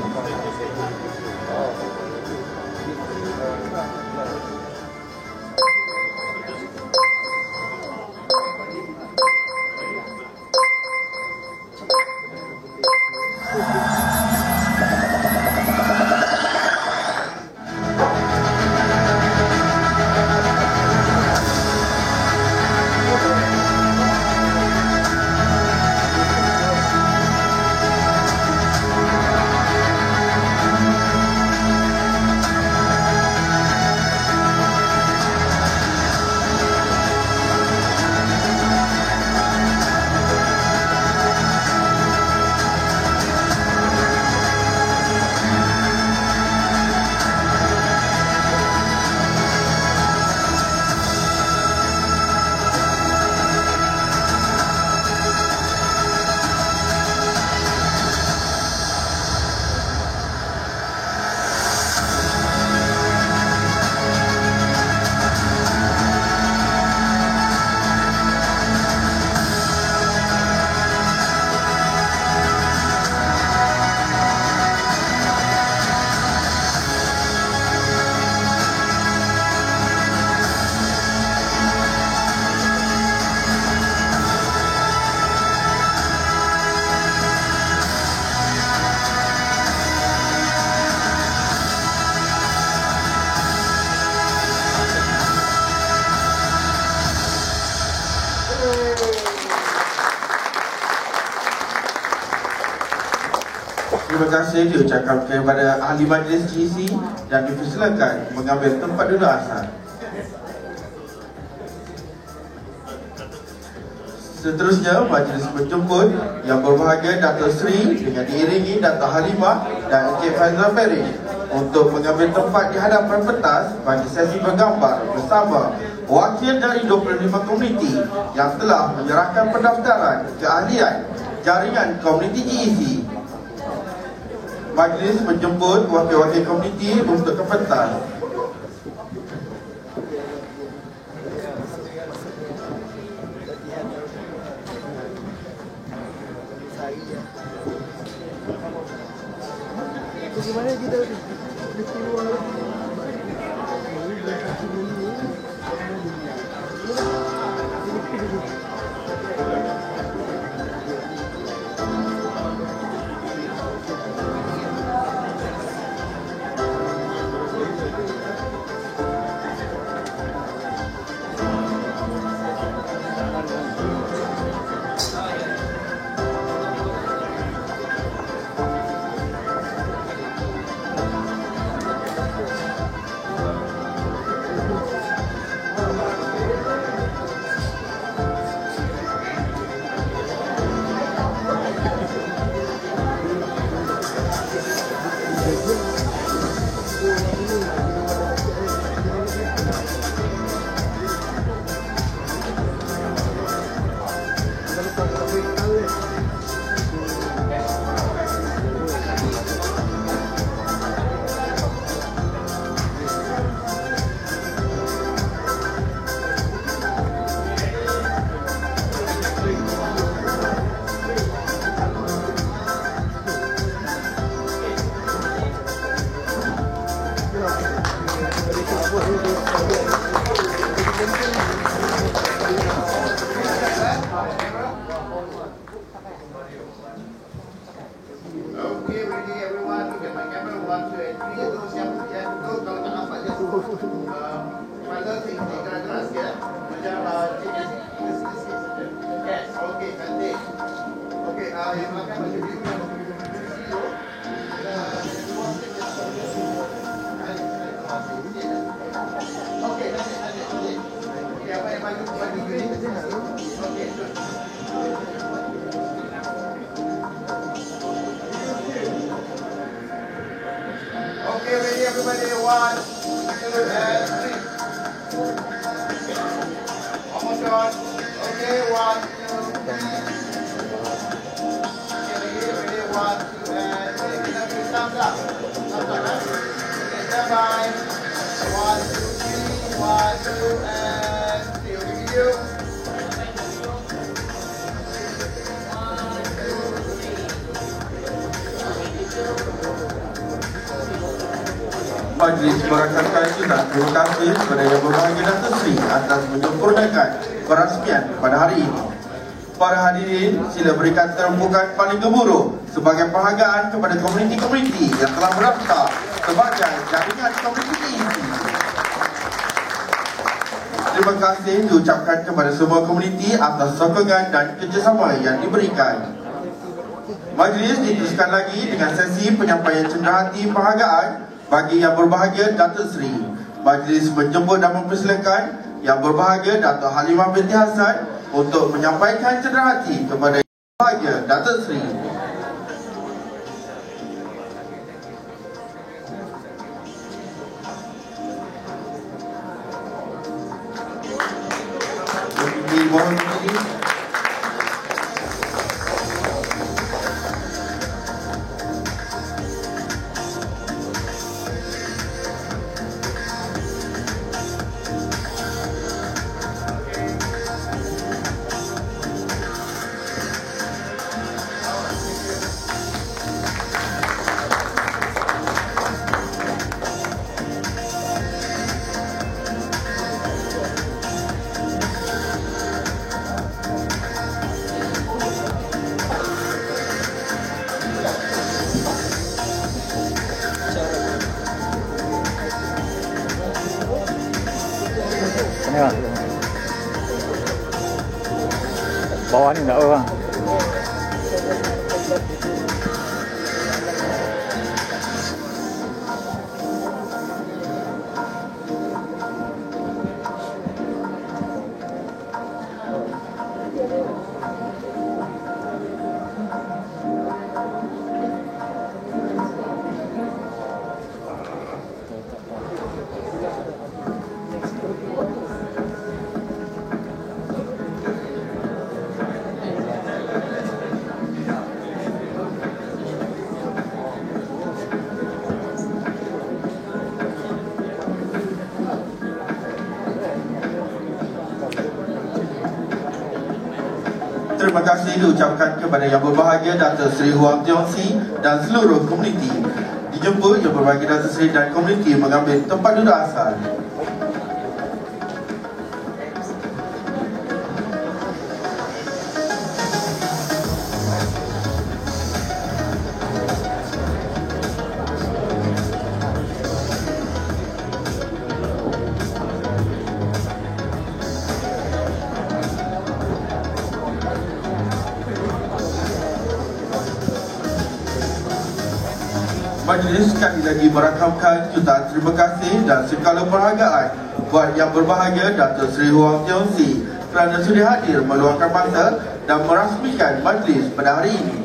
terima kasih diucapkan kepada ahli majlis GC dan dipersilakan mengambil tempat duduk asal. Seterusnya, majlis menjemput Yang Berbahagia Dato' Sri dengan diiringi Dato' Halimah dan Encik Faizal Ferry untuk mengambil tempat di hadapan pentas bagi sesi bergambar bersama wakil dari 25 komuniti yang telah menyerahkan pendaftaran keahlian jaringan komuniti GEC. Majlis menjemput wakil-wakil komuniti untuk ke pentas. Bagaimana kita keluar Okay, ready everybody, 1, 2, and 3. Almost done. Okay, 1, 2, 3. Okay, ready, 1, 2, and 3. Kita beri thumbs up. Thumbs up, eh? Okay, stand by. 1, 2, 3. 1, 2, and 3. Okay, video. Majlis merakamkan juga terima kasih kepada Yang Berbahagia Dato' Sri atas menyempurnakan perasmian pada hari ini. Para hadirin, sila berikan terumpukan paling gemuruh sebagai penghargaan kepada komuniti-komuniti yang telah berdaftar sebagai jaringan komuniti ini. Terima kasih diucapkan kepada semua komuniti atas sokongan dan kerjasama yang diberikan. Majlis diteruskan lagi dengan sesi penyampaian cenderahati penghargaan bagi Yang Berbahagia Dato' Sri. Majlis menjemput dan mempersilakan Yang Berbahagia Dato' Halimah binti Hassan untuk menyampaikan cenderahati kepada Yang Berbahagia Dato' Sri. Mohon berdiri. Bawah ni tak orang. Terima kasih diucapkan kepada Yang Berbahagia Dato' Seri Huang Tiong Si dan seluruh komuniti. Dijemput Yang Berbahagia Dato' Seri dan komuniti mengambil tempat duduk asal. Majlis sekali lagi merakamkan jutaan terima kasih dan segala penghargaan buat Yang Berbahagia Dato' Seri Huang Tiong Si kerana sudi hadir meluangkan masa dan merasmikan majlis pada hari ini.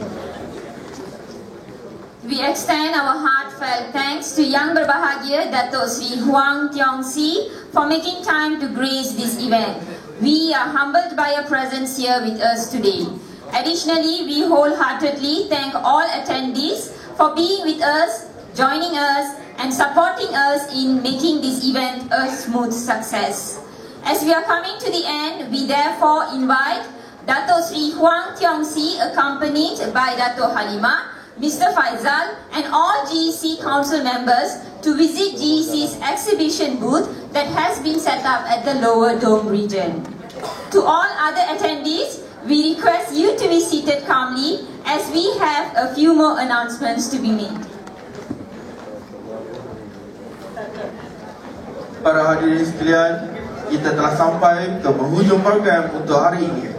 We extend our heartfelt thanks to Yang Berbahagia Dato' Seri Huang Tiong Si for making time to grace this event. We are humbled by your presence here with us today. Additionally, we wholeheartedly thank all attendees for being with us, joining us, and supporting us in making this event a smooth success. As we are coming to the end, we therefore invite Dato' Seri Huang Tiong Si, accompanied by Dato' Halimah, Mr. Faizal, and all GEC Council members to visit GEC's exhibition booth that has been set up at the Lower Dome region. To all other attendees, we request you to be seated calmly as we have a few more announcements to be made. Para hadirin sekalian, kita telah sampai ke penghujung program untuk hari ini.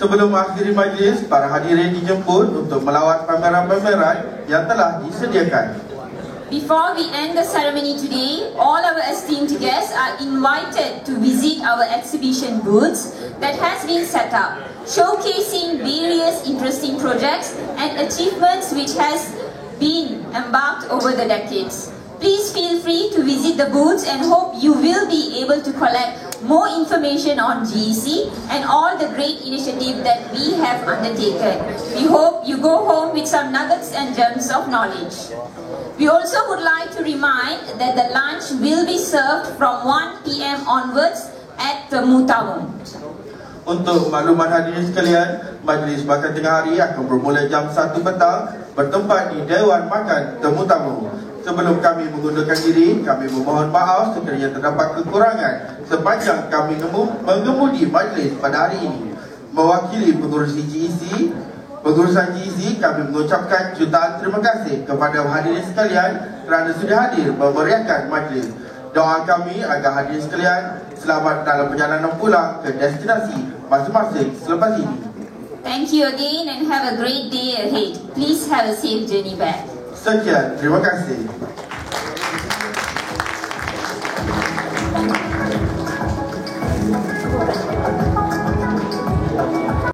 Sebelum mengakhiri majlis, para hadirin dijemput untuk melawat pameran-pameran yang telah disediakan. Before we end the ceremony today, all our esteemed guests are invited to visit our exhibition booths that has been set up, showcasing various interesting projects and achievements which has been embarked over the decades. Please feel free to visit the booths and hope you will be able to collect more information on GEC and all the great initiatives that we have undertaken. We hope you go home with some nuggets and gems of knowledge. We also would like to remind that the lunch will be served from 1 PM onwards at Temu Tamu. Untuk makluman hadirin sekalian, majlis makan tengah hari akan bermula jam 1 petang bertempat di Dewan Makan Temu Tamu. Sebelum kami mengundurkan diri, kami memohon maaf sekiranya terdapat kekurangan sepanjang kami mengemudi majlis pada hari ini. Mewakili pengurusi GEC, pengurusan GEC, kami mengucapkan jutaan terima kasih kepada hadirin sekalian kerana sudah hadir memeriahkan majlis. Doa kami agar hadirin sekalian selamat dalam perjalanan pulang ke destinasi masing-masing selepas ini. Thank you again and have a great day ahead. Please have a safe journey back. Sekian, terima kasih.